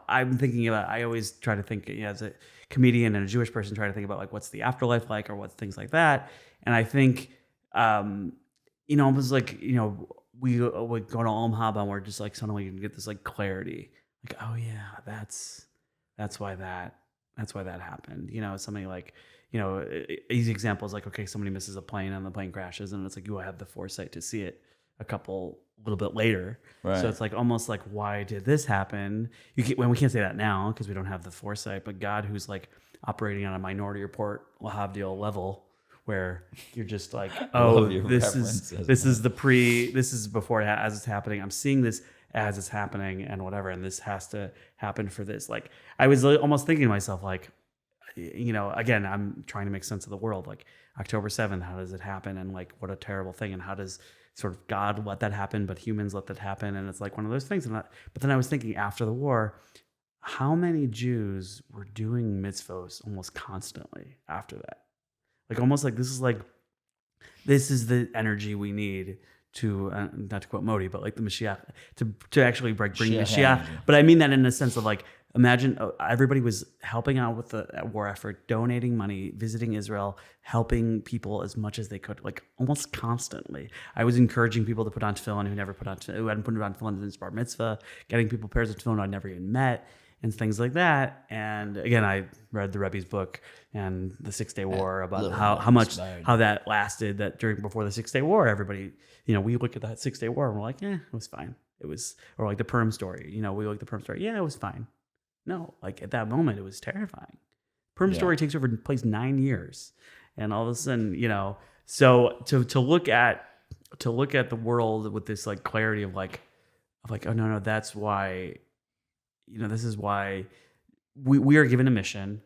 I'm thinking about, I always try to think, as a comedian and a Jewish person, try to think about like, what's the afterlife like, or what's things like that. And I think, almost like, we go to Om Haba, and we're just like, suddenly you can get this like clarity, like, oh yeah, that's why that happened. Something like, easy example is like, okay, somebody misses a plane and the plane crashes, and it's like, you have the foresight to see it a little bit later. Right. So it's like, almost like, why did this happen? We can't say that now because we don't have the foresight, but God, who's like operating on a Minority Report Lahavdil level, where you're just like, oh, this is before, as it's happening. I'm seeing this as it's happening and whatever, and this has to happen for this. Like, I was almost thinking to myself, like, again, I'm trying to make sense of the world. Like, October 7th, how does it happen? And like, what a terrible thing. And how does sort of God let that happen, but humans let that happen? And it's like one of those things. But then I was thinking, after the war, how many Jews were doing mitzvos almost constantly after that? Like, almost like this is the energy we need to, not to quote Modi, but like the Mashiach, to actually bring Mashiach. But I mean that in a sense of like, imagine everybody was helping out with the war effort, donating money, visiting Israel, helping people as much as they could, like almost constantly. I was encouraging people to put on tefillin who hadn't put on tefillin since bar mitzvah, getting people pairs of tefillin I'd never even met, and things like that. And again, I read the Rebbe's book and the 6-Day War, about how that lasted, before the 6-Day War, everybody, we look at that 6-Day War and we're like, it was fine. It was, or like the Purim story, we look at the Purim story. Yeah, it was fine. No, like at that moment, it was terrifying. Purim story takes over place 9 years. And all of a sudden, so to look at the world with this like clarity of like, oh no, that's why, this is why we are given a mission.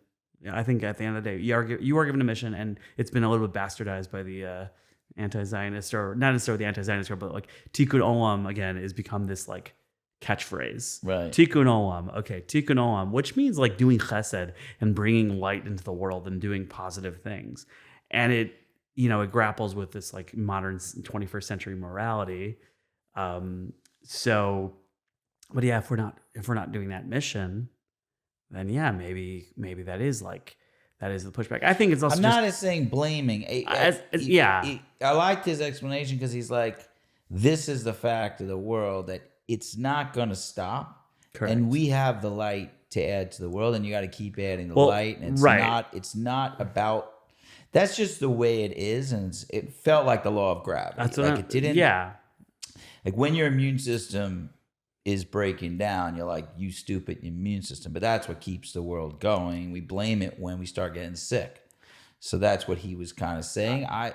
I think at the end of the day, you are given a mission, and it's been a little bit bastardized by the anti-Zionist, or not necessarily the anti-Zionist, but like Tikkun Olam again has become this like catchphrase. Right. Tikkun Olam. Okay, Tikkun Olam, which means like doing chesed and bringing light into the world and doing positive things. And it, it grapples with this like modern 21st century morality. So, but yeah, if we're not doing that mission, then yeah, maybe that is the pushback. I think it's also I'm not saying blaming. I liked his explanation because he's like, this is the fact of the world that it's not going to stop. Correct. And we have the light to add to the world, and you got to keep adding the light. And it's not about, that's just the way it is. And it felt like the law of gravity. That's like what it didn't. Yeah. Like when your immune system is breaking down, you're like, you stupid immune system. But that's what keeps the world going. We blame it when we start getting sick. So that's what he was kind of saying. I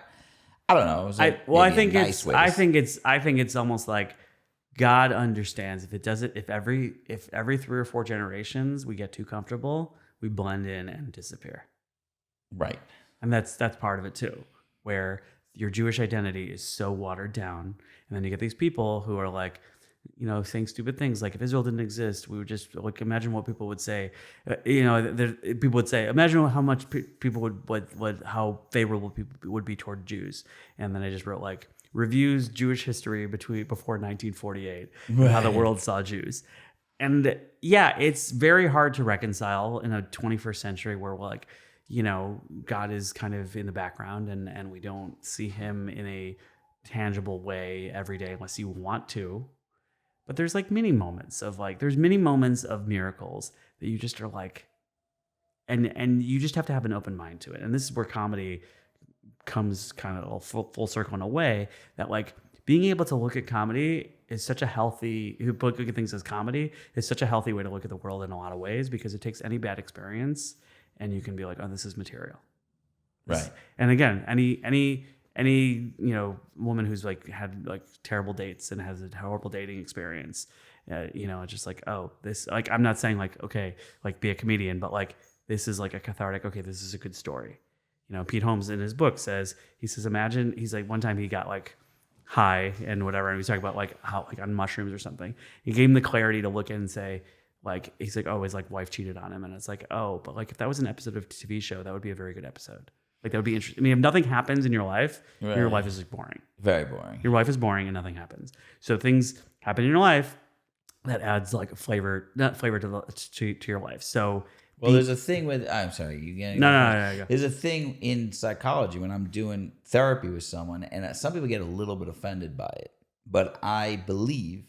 don't know. I think it's almost like God understands if every 3 or 4 generations we get too comfortable, we blend in and disappear. Right. And that's part of it too, where your Jewish identity is so watered down, and then you get these people who are like, saying stupid things like, if Israel didn't exist, we would just like, imagine what people would say. People would say, imagine how much people would how favorable people would be toward Jews. And then I just wrote like, reviews Jewish history before 1948, right. How the world saw Jews. And yeah, it's very hard to reconcile in a 21st century where we're like, God is kind of in the background and we don't see him in a tangible way every day unless you want to. But there's like mini moments of miracles that you just are like, and you just have to have an open mind to it. And this is where comedy comes kind of full circle in a way that like being able to look at comedy is such a healthy, look at things as comedy is such a healthy way to look at the world in a lot of ways, because it takes any bad experience and you can be like, oh, this is material. Right. And again, any woman who's like had like terrible dates and has a horrible dating experience, it's just like, oh, this, like, I'm not saying like, okay, like be a comedian, but like, this is like a cathartic, okay, this is a good story. Pete Holmes in his book says, imagine, he's like, one time he got like high and whatever, and he was talking about like how like on mushrooms or something. He gave him the clarity to look in and say, like, he's like, oh, his like wife cheated on him. And it's like, oh, but like if that was an episode of a TV show, that would be a very good episode. Like that would be interesting. I mean, if nothing happens in your life, right. Your life is like boring. Very boring. Your life is boring and nothing happens. So things happen in your life that adds like flavor to your life. So well, there's a thing with, I'm sorry, you getting no. There's a thing in psychology when I'm doing therapy with someone, and some people get a little bit offended by it, but I believe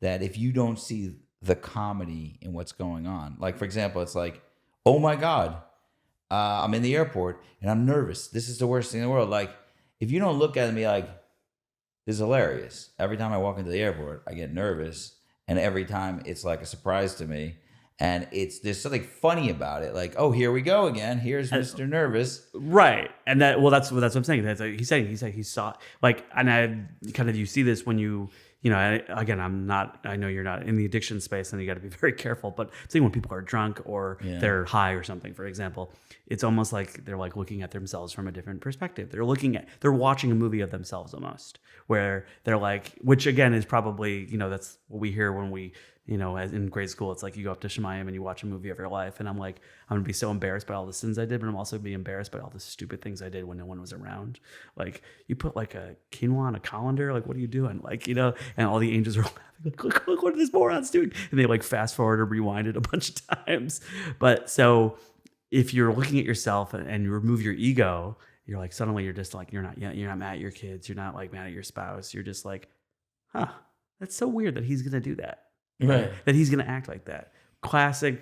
that if you don't see the comedy in what's going on, like for example, it's like, oh my God, I'm in the airport and I'm nervous. This is the worst thing in the world. Like, if you don't look at me like, this is hilarious. Every time I walk into the airport, I get nervous, and every time it's like a surprise to me. And there's something funny about it, like, oh, here we go again. Here's Mr. Nervous, right? And that's what I'm saying. That's like, he said he saw like, and I kind of, you see this when again, I know you're not in the addiction space, and you got to be very careful. But seeing when people are drunk or they're high or something, for example, it's almost like they're like looking at themselves from a different perspective. They're watching a movie of themselves almost, where they're like, which again is probably that's what we hear when we. As in grade school, it's like you go up to Shemayim and you watch a movie of your life. And I'm like, I'm going to be so embarrassed by all the sins I did, but I'm also be embarrassed by all the stupid things I did when no one was around. Like, you put like a quinoa on a colander, like, what are you doing? Like, and all the angels are laughing, like, look what are these morons doing? And they like fast forward or rewind it a bunch of times. But so if you're looking at yourself and you remove your ego, you're like, suddenly you're just like, you're not mad at your kids. You're not like mad at your spouse. You're just like, huh, that's so weird that he's going to do that. Right. That he's going to act like that. Classic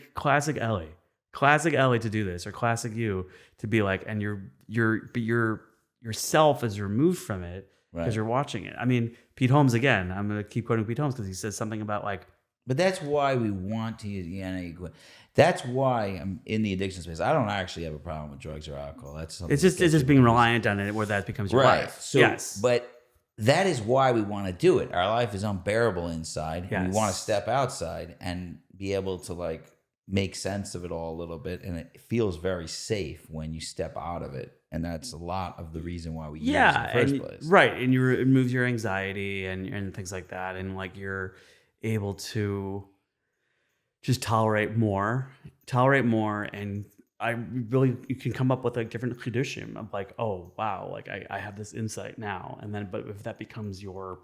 Ellie. Classic Ellie to do this, or classic you to be like, and yourself is removed from it because you're watching it. I mean, Pete Holmes, again, I'm going to keep quoting Pete Holmes because he says something about like, but that's why we want to use That's why I'm in the addiction space. I don't actually have a problem with drugs or alcohol. It's just being reliant on it, where that becomes your life. So, yes. But that is why we want to do it. Our life is unbearable inside. Yes. And we want to step outside and be able to like make sense of it all a little bit, and it feels very safe when you step out of it. And that's a lot of the reason why we use it in the first place. Right. And it removes your anxiety and things like that. And like you're able to just tolerate more. And you can come up with like different chiddushim of like, oh, wow, like I have this insight now. And then, but if that becomes your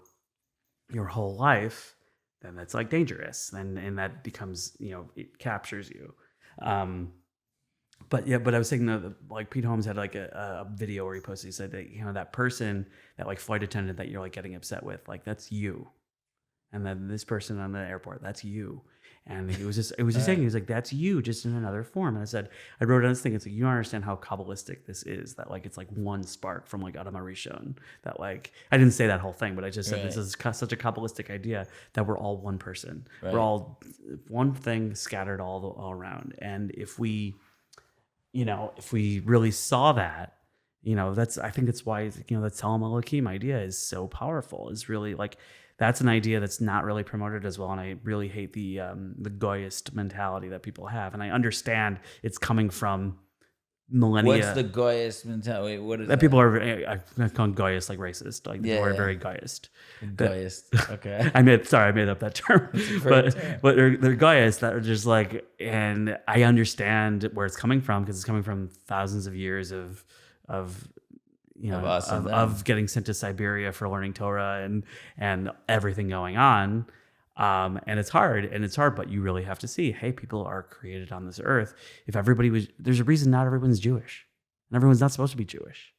whole life, then that's like dangerous. And that becomes, it captures you. But I was thinking that like Pete Holmes had like a video where he posted, he said that, that person, that like flight attendant that you're like getting upset with, like that's you. And then this person on the airport, that's you. And it was just saying, he was like, that's you, just in another form. And I wrote down this thing. It's like, you don't understand how Kabbalistic this is, that like, it's like one spark from like Adam Arishon, that like, I didn't say that whole thing, but I just said, this is such a Kabbalistic idea that we're all one person. Right. We're all one thing scattered all around. And if we really saw that, I think that's why, the Tzelem Elohim idea is so powerful. Is really like, that's an idea that's not really promoted as well. And I really hate the Goyist mentality that people have. And I understand it's coming from millennia. What's the Goyist mentality? What is that? People are, I'm calling Goyist like racist. Like people are very Goyist. Goyist. Okay. I made up that term. But they're Goyist that are just like, and I understand where it's coming from, because it's coming from thousands of years of getting sent to Siberia for learning Torah and everything going on. And it's hard, but you really have to see, hey, people are created on this earth. If there's a reason not everyone's Jewish, and everyone's not supposed to be Jewish.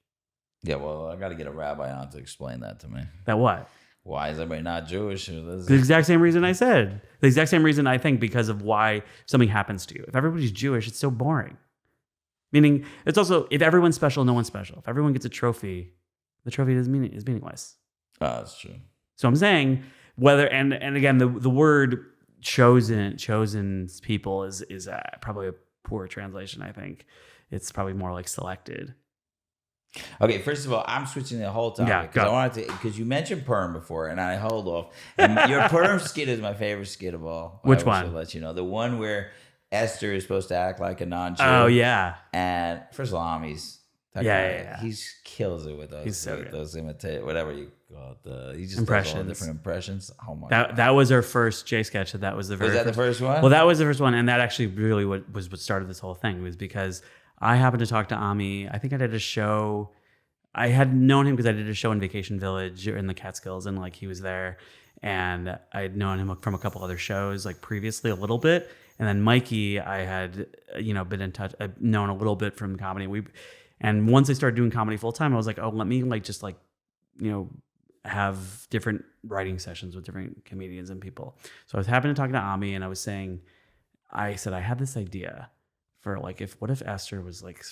Yeah, well, I got to get a rabbi on to explain that to me. That what? Why is everybody not Jewish? The exact same reason I said. The exact same reason I think, because of why something happens to you. If everybody's Jewish, it's so boring. Meaning, it's also, if everyone's special, no one's special. If everyone gets a trophy, the trophy is meaningless. Oh, that's true. So I'm saying, whether, and again, the word chosen people is probably a poor translation, I think. It's probably more like selected. Okay, first of all, I'm switching the whole topic because you mentioned Purim before, and I hold off. And your Purim skit is my favorite skit of all. Which one? I'll let you know. The one where Esther is supposed to act like a non-Jew. Oh, yeah. And first of all, he kills it with those. He's so good. Those imitate whatever you call it. He just does all different impressions. Oh my God. That was our first J sketch. That was the first one? Well, that was the first one, and that actually really was what started this whole thing, was because I happened to talk to Ami. I think I did a show. I had known him because I did a show in Vacation Village in the Catskills, and like he was there, and I had known him from a couple other shows like previously a little bit. And then Mikey, I had, been in touch, I've known a little bit from comedy. And once I started doing comedy full time, I was like, oh, let me have different writing sessions with different comedians and people. So I was happening to talk to Ami, and I said, I have this idea for like, what if Esther was like,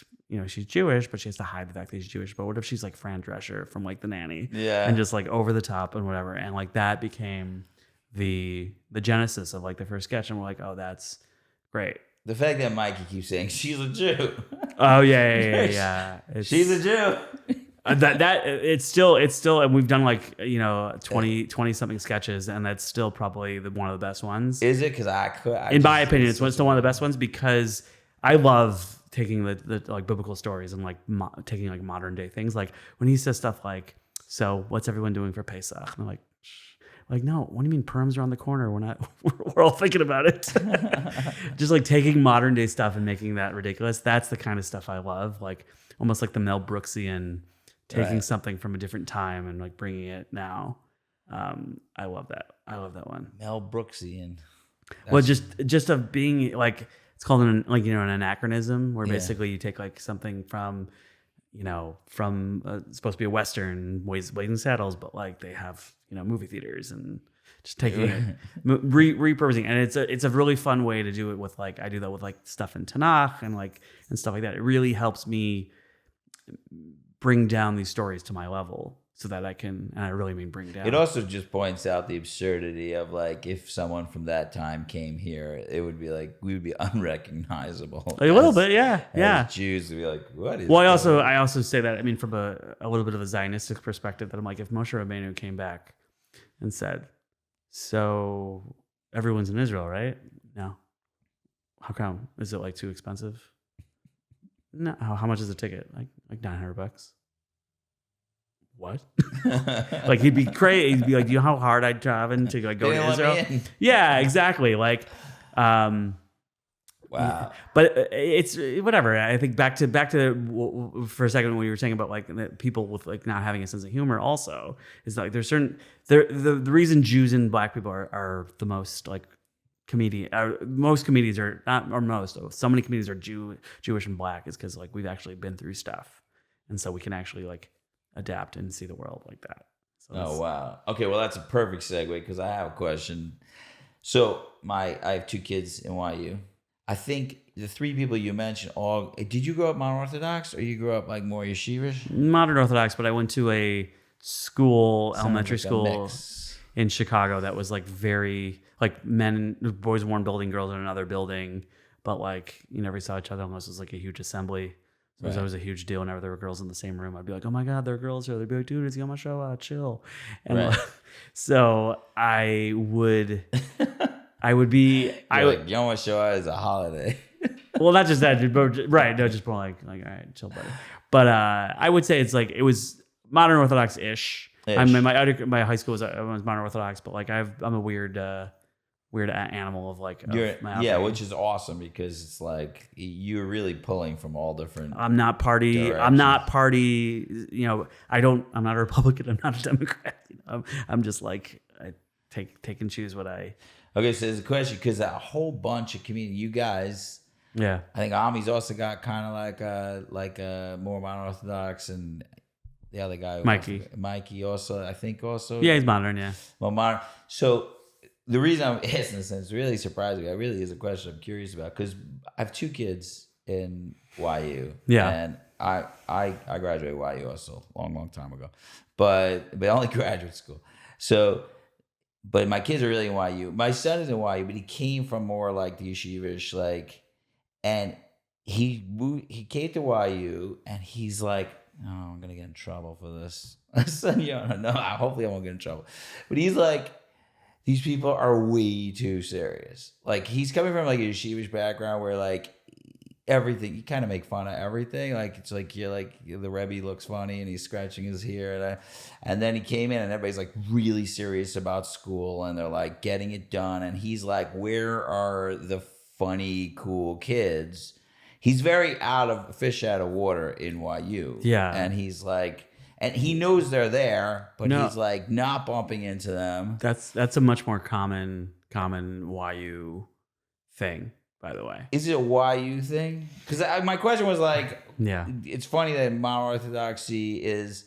she's Jewish, but she has to hide the fact that she's Jewish. But what if she's like Fran Drescher from like The Nanny? Yeah. And just like over the top and whatever. And like that became the genesis of like the first sketch, and we're like, oh, that's great. The fact that Mikey keeps saying she's a Jew. Oh yeah. She's a Jew. It's still, and we've done like 20 something sketches, and that's still probably one of the best ones. Is it? Because in my opinion, it's still one of the best ones, because I love taking the like biblical stories and like taking like modern day things. Like when he says stuff like, "So what's everyone doing for Pesach?" And I'm like, no, what do you mean Purim's around the corner? We're all thinking about it. Just like taking modern day stuff and making that ridiculous. That's the kind of stuff I love. Like almost like the Mel Brooksian, taking something from a different time and like bringing it now. I love that. I love that one. Mel Brooksian. Well, just of being like, it's called an anachronism, where basically you take like something from supposed to be a Western, Blazing Saddles, but like they have, movie theaters, and just taking it, repurposing. And it's a really fun way to do it with like, I do that with like stuff in Tanakh and stuff like that. It really helps me bring down these stories to my level, so that I can, and I really mean bring down. It also just points out the absurdity of like, if someone from that time came here, it would be like, we would be unrecognizable. A little bit, yeah. As Jews would be like, what is? Well, I also say that, I mean, from a little bit of a Zionistic perspective, that I'm like, if Moshe Rabbeinu came back and said, so everyone's in Israel, right? No. How come? Is it like too expensive? No. How much is a ticket? Like $900. What? Like he'd be crazy. He'd be like, you know how hard I'd driving to like go to Israel? Yeah, exactly. Like, wow. But it's whatever. I think back to for a second when you were saying about like people with like not having a sense of humor. Also, is like there's certain the reason Jews and Black people are the most like most comedians are not, or most, so many comedians are Jewish and Black is because like we've actually been through stuff, and so we can actually like adapt and see the world like that. So oh wow. Okay, well that's a perfect segue because I have a question. So I have 2 kids in YU. I think the 3 people you mentioned all. Did you grow up modern Orthodox or you grew up like more yeshivish? Modern Orthodox, but I went to a school, elementary school in Chicago that was like very like boys in one building, girls in another building, but like you never saw each other unless it was like a huge assembly. So it was always a huge deal whenever there were girls in the same room. I'd be like, oh my God, there are girls here. They'd be like, dude, is he on my show? Chill. And so I would be. Like Yom HaShoah is a holiday. Well, not just that, but right? No, just more like all right, chill, buddy. But I would say it's like it was modern Orthodox-ish. I mean, my high school was modern Orthodox, but like I'm a weird animal of like which is awesome because it's like you're really pulling from all different. I'm not party. Directions. I'm not party. You know, I'm not a Republican. I'm not a Democrat. You know, I'm just like I take and choose what I. Okay, so there's a question because a whole bunch of comedians, you guys. Yeah, I think Ami's also got kind of like a more modern Orthodox, and the other guy, Mikey also, I think also. Yeah, he's modern. Yeah, well, modern. So the reason I'm asking this, and it's really surprising me, it really is a question I'm curious about because I have 2 kids in YU. Yeah, and I graduated YU also long time ago, but only graduate school. So. But my kids are really in YU. My son is in YU, but he came from more like the yeshivish, like, and he came to YU, and he's like, "Oh, I'm gonna get in trouble for this." I said, no, hopefully I won't get in trouble. But he's like, these people are way too serious. Like he's coming from like a yeshivish background where like everything you kind of make fun of everything. Like it's like you're like the Rebbe looks funny and he's scratching his hair, and then he came in and everybody's like really serious about school and they're like getting it done, and he's like, where are the funny cool kids? He's very fish out of water in YU. Yeah, and he's like. And he knows they're there, but he's like not bumping into them. That's a much more common YU thing, by the way. Is it a YU thing? Because my question was like, it's funny that modern Orthodoxy is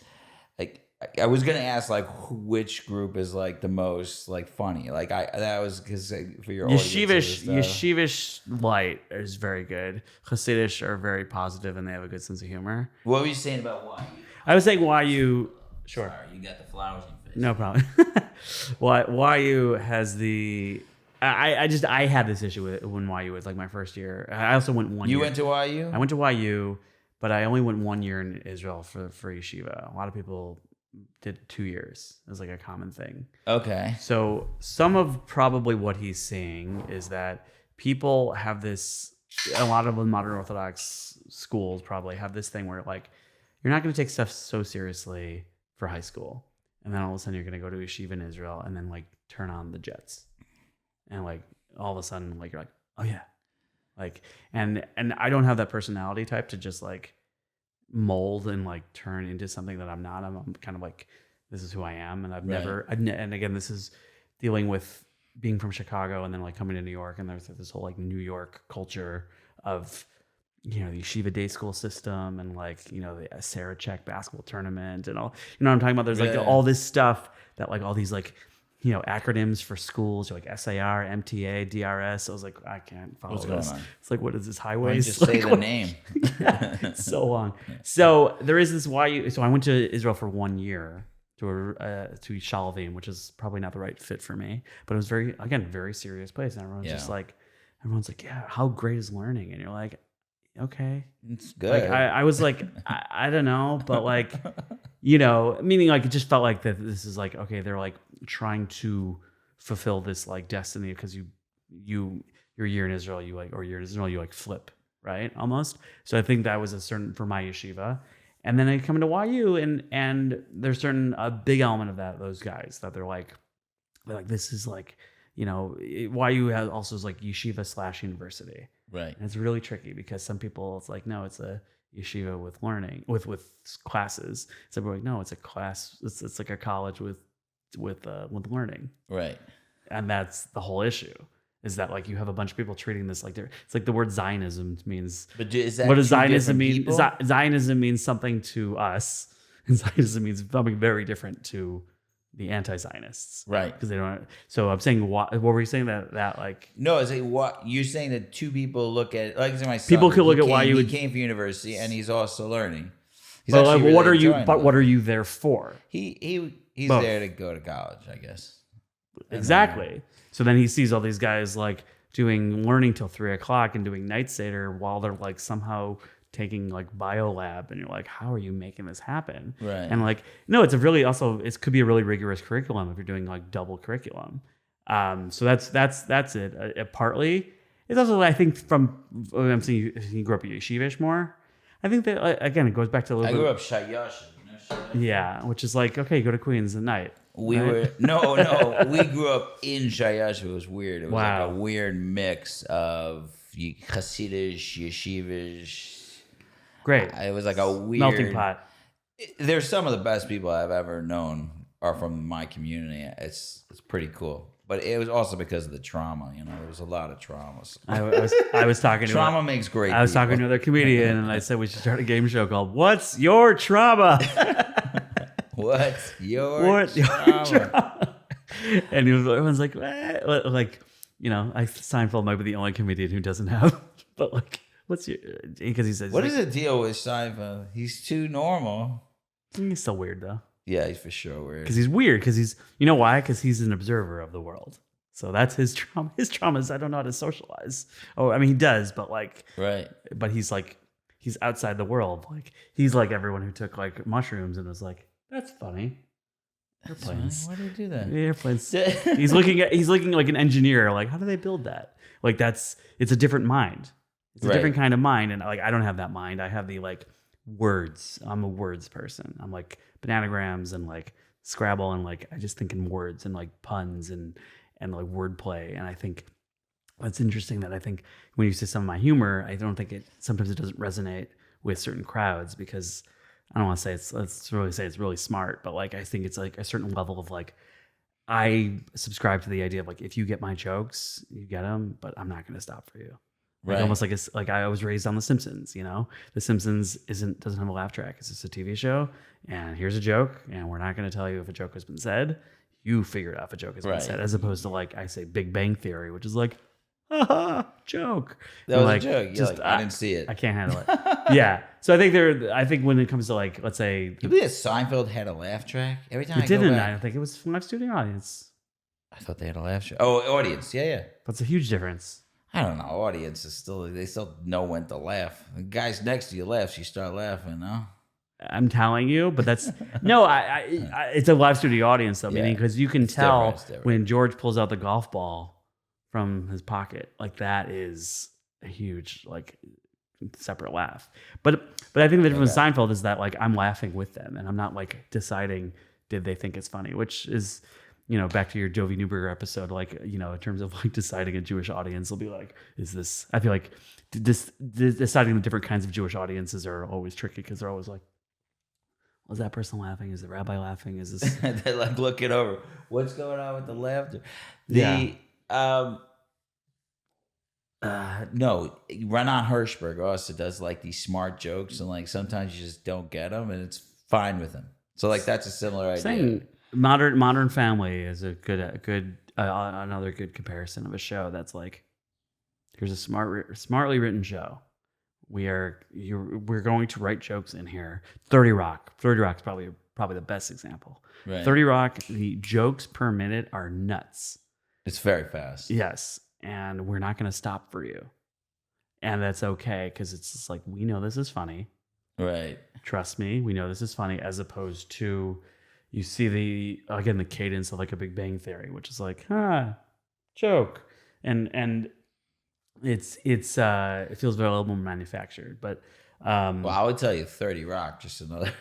like. I was gonna ask like which group is like the most like funny. Like that was because for your Yeshivish light is very good. Hasidish are very positive and they have a good sense of humor. What were you saying about YU? I was saying YU. Sure. Sorry, you got the flowers in your face. No problem. YU has the. I had this issue with when YU was like my first year. I also went 1 year. You went to YU? I went to YU, but I only went 1 year in Israel for yeshiva. A lot of people did 2 years. It was like a common thing. Okay. So some of probably what he's saying is that people have this. A lot of the modern Orthodox schools probably have this thing where like. You're not going to take stuff so seriously for high school. And then all of a sudden you're going to go to yeshiva in Israel and then like turn on the jets. And like all of a sudden like you're like, oh yeah. Like, and I don't have that personality type to just like mold and like turn into something that I'm not. I'm kind of like, this is who I am. And and again, this is dealing with being from Chicago and then like coming to New York. And there's this whole like New York culture of, the yeshiva day school system and like, the Sarachek basketball tournament and all, what I'm talking about? There's like all this stuff that like all these like, acronyms for schools, like SAR, MTA, DRS. I was like, I can't follow this. Going on? It's like, what is this highway? Just say the name. It's so long. So there is this YU. So I went to Israel for 1 year to Shalvim, which is probably not the right fit for me, but it was very serious place. And everyone's just like, yeah, how great is learning? And you're like, okay, it's good. Like I was like, I don't know, but like, meaning like it just felt like that. This is like, okay, they're like trying to fulfill this like destiny because you you're a year in Israel, you flip, right? Almost. So I think that was a certain for my yeshiva. And then I come into YU and there's a big element of those guys that they're like, this is like, YU has also is like yeshiva / university. Right. And it's really tricky because some people, it's like, no, it's a yeshiva with learning, with classes. So we're like, no, it's a class. It's like a college with learning. Right. And that's the whole issue. Is that like you have a bunch of people treating this like it's like the word Zionism means. But is that what does Zionism mean? People? Zionism means something to us, and Zionism means something very different to the anti-Zionists, right? Because they don't. So I'm saying, what were you saying that like? No, it's like what you're saying that two people look at my son. People could look at why you he came from university and he's also learning. He's but like, really what are you? enjoying But life. what are you there for? He's Both. there to go to college, I guess. Exactly. So then he sees all these guys like doing learning till 3:00 and doing night seder while they're like somehow taking like biolab, and you're like, how are you making this happen? Right. And like, no, it's a really also it could be a really rigorous curriculum if you're doing like double curriculum. So that's it. Partly, it's also I think from I'm saying you grew up at yeshivish more. I think that again it goes back to a little I bit. grew up shayash. Yeah, which is like okay, go to Queens at night. We right? were we grew up in Shayash. It was weird. It was like a weird mix of Hasidish, yeshivish. Great. It was like a weird melting pot. There's some of the best people I've ever known are from my community. It's pretty cool. But it was also because of the trauma. There was a lot of traumas. I was talking to trauma makes great. I was people. talking to another comedian, and I said we should start a game show called "What's Your Trauma." What's your trauma? And everyone's like, like, Seinfeld might be the only comedian who doesn't have, but like, what's your? Because he says, what is the deal with Seinfeld? He's too normal. He's still weird though. Yeah, he's for sure weird. Because he's weird. Because he's, you know why? Because he's an observer of the world. So that's his trauma. His trauma is I don't know how to socialize. Oh, I mean he does, but like, right. But he's like, he's outside the world. Like he's like everyone who took like mushrooms and was like, that's funny. Airplanes. Why do you do that? The airplanes. he's looking like an engineer. Like, how do they build that? Like it's a different mind. It's a different kind of mind. And like, I don't have that mind. I have the like words. I'm a words person. I'm like bananagrams and like Scrabble and like, I just think in words and like puns and like wordplay. And I think it's interesting that I think when you say some of my humor, I don't think sometimes it doesn't resonate with certain crowds because I don't want to say let's really say it's really smart, but like I think it's like a certain level of like I subscribe to the idea of like if you get my jokes, you get them, but I'm not going to stop for you. Like almost like it's like I was raised on The Simpsons. The Simpsons doesn't have a laugh track. It's just a TV show, and here's a joke, and we're not going to tell you if a joke has been said. You figure it out if a joke has been said, as opposed to like I say Big Bang Theory, which is like joke. That was like, a joke. Just I didn't see it. I can't handle it. Yeah. So I think when it comes to like, let's say, you believe that Seinfeld had a laugh track every time? It didn't. I don't think it was from my studio audience. I thought they had a laugh track. Oh, audience. Yeah. That's a huge difference. I don't know. Audience is they still know when to laugh. The guys next to you laughs, you start laughing. No. I'm telling you, but that's no. It's a live studio audience though, meaning because you can tell when George pulls out the golf ball from his pocket, like that is a huge like separate laugh. But I think the difference with Seinfeld is that like I'm laughing with them, and I'm not like deciding did they think it's funny, which is back to your Jovi Newberger episode, like in terms of like deciding a Jewish audience will be like, is this? I feel like deciding the different kinds of Jewish audiences are always tricky because they're always like, was that person laughing? Is the rabbi laughing? Is this? They like look it over. What's going on with the laughter? No, Renan Hirschberg also does like these smart jokes, and like sometimes you just don't get them, and it's fine with him. So like that's a similar idea. Modern Family is a good another good comparison of a show that's like, here's a smartly written show. We're going to write jokes in here. 30 Rock is probably the best example. Right. 30 Rock, the jokes per minute are nuts. It's very fast. Yes, and we're not going to stop for you, and that's okay because it's just like we know this is funny. Right. Trust me, we know this is funny. As opposed to, you see the cadence of like a Big Bang Theory, which is like joke, and it feels very a little more manufactured. But Well, I would tell you 30 Rock, just another.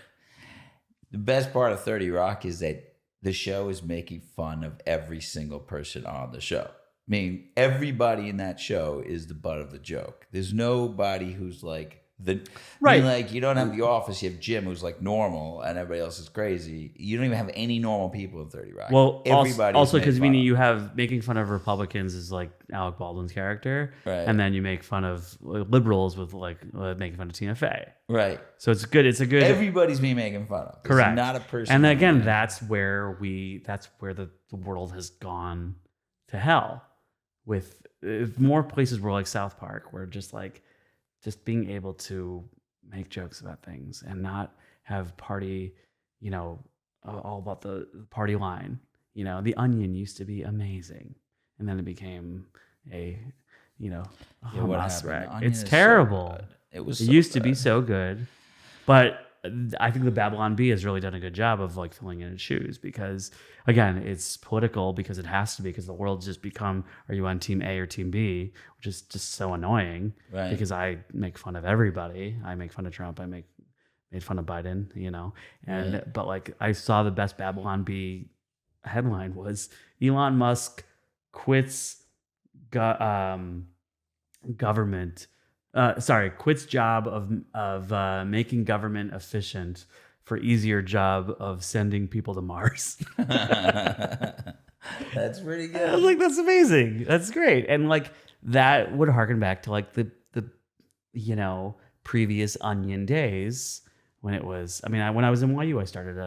The best part of 30 Rock is that the show is making fun of every single person on the show. I mean, everybody in that show is the butt of the joke. There's nobody who's like Right. I mean, like, you don't have The Office. You have Jim, who's like normal, and everybody else is crazy. You don't even have any normal people in 30 Rock. Well, everybody also because you have making fun of Republicans is like Alec Baldwin's character, Right. and then you make fun of liberals with like making fun of Tina Fey. Right. So it's good. It's a good. Everybody's being making fun of. There's Correct. not a person. And again, that's where the world has gone to hell with more places where like South Park, where just being able to make jokes about things and not have party, all about the party line. The Onion used to be amazing, and then it became a Hamas wreck. It's terrible. It used to be so good, but I think the Babylon Bee has really done a good job of like filling in its shoes, because again, it's political because it has to be, because the world's just become, are you on team A or team B, which is just so annoying. Right. Because I make fun of everybody. I make fun of Trump. I made fun of Biden, and Right. but like I saw the best Babylon Bee headline was Elon Musk quits government. Quits job of making government efficient for easier job of sending people to Mars. That's pretty good. I was like, that's amazing. That's great. And like that would harken back to like the previous Onion days when it was. I mean, when I was in YU, I started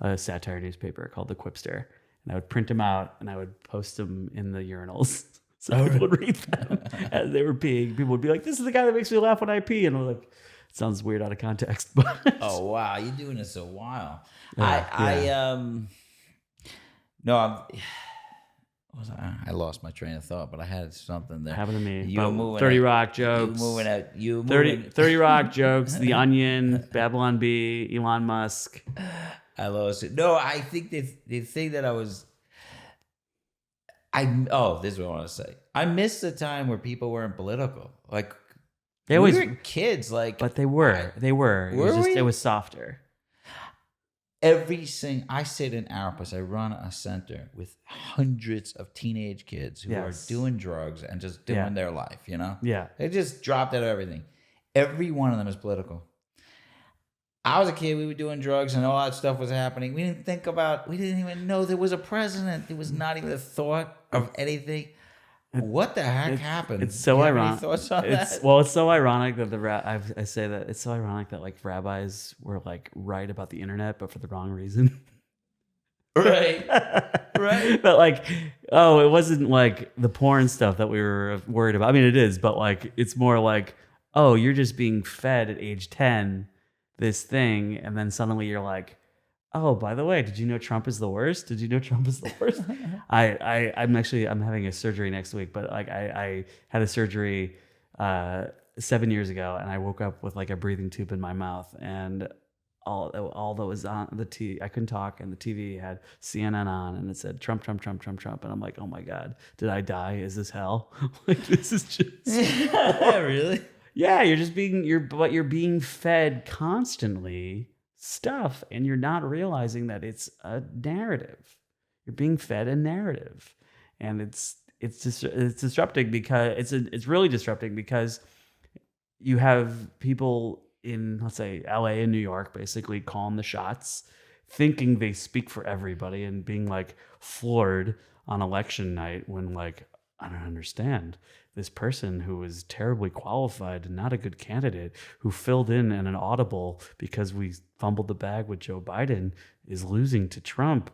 a satire newspaper called The Quipster, and I would print them out and I would post them in the urinals. So people would read them as they were peeing. People would be like, "This is the guy that makes me laugh when I pee," and I'm like, "It sounds weird out of context." But Oh wow, you're doing this a while. Yeah, I lost my train of thought, but I had something there. happened to me. You were moving 30 at- Rock jokes. You were moving. 30 Rock jokes. The Onion, Babylon Bee, Elon Musk. I lost it. No, I think the thing that this is what I want to say. I missed the time where people weren't political. Like They we always, were kids. Like, but they were. It was we? it was softer. I sit in Arpus. I run a center with hundreds of teenage kids who are doing drugs and just doing their life. Yeah. They just dropped out of everything. Every one of them is political. I was a kid. We were doing drugs and all that stuff was happening. We didn't even know there was a president. There was not even a thought of anything. What the heck happened? It's so Do you have ironic. any thoughts on that? Well, it's so ironic that I say that it's so ironic that like rabbis were like right about the internet, but for the wrong reason. Right. Right. But like, it wasn't like the porn stuff that we were worried about. I mean, it is, but like, it's more like, you're just being fed at age 10 this thing, and then suddenly you're like, oh, by the way, did you know Trump is the worst? Did you know Trump is the worst? I'm having a surgery next week, but like I had a surgery 7 years ago, and I woke up with like a breathing tube in my mouth, and all that was on the TV, I couldn't talk, and the TV had CNN on, and it said Trump, Trump, Trump, Trump, Trump, and I'm like, oh my God, did I die? Is this hell? Like this is just Really? Yeah, you're being fed constantly stuff, and you're not realizing that it's a narrative. You're being fed a narrative, and it's disrupting because it's really disrupting because you have people in, let's say, LA and New York basically calling the shots, thinking they speak for everybody, and being like floored on election night when like, I don't understand. This person who was terribly qualified and not a good candidate, who filled in an audible because we fumbled the bag with Joe Biden, is losing to Trump.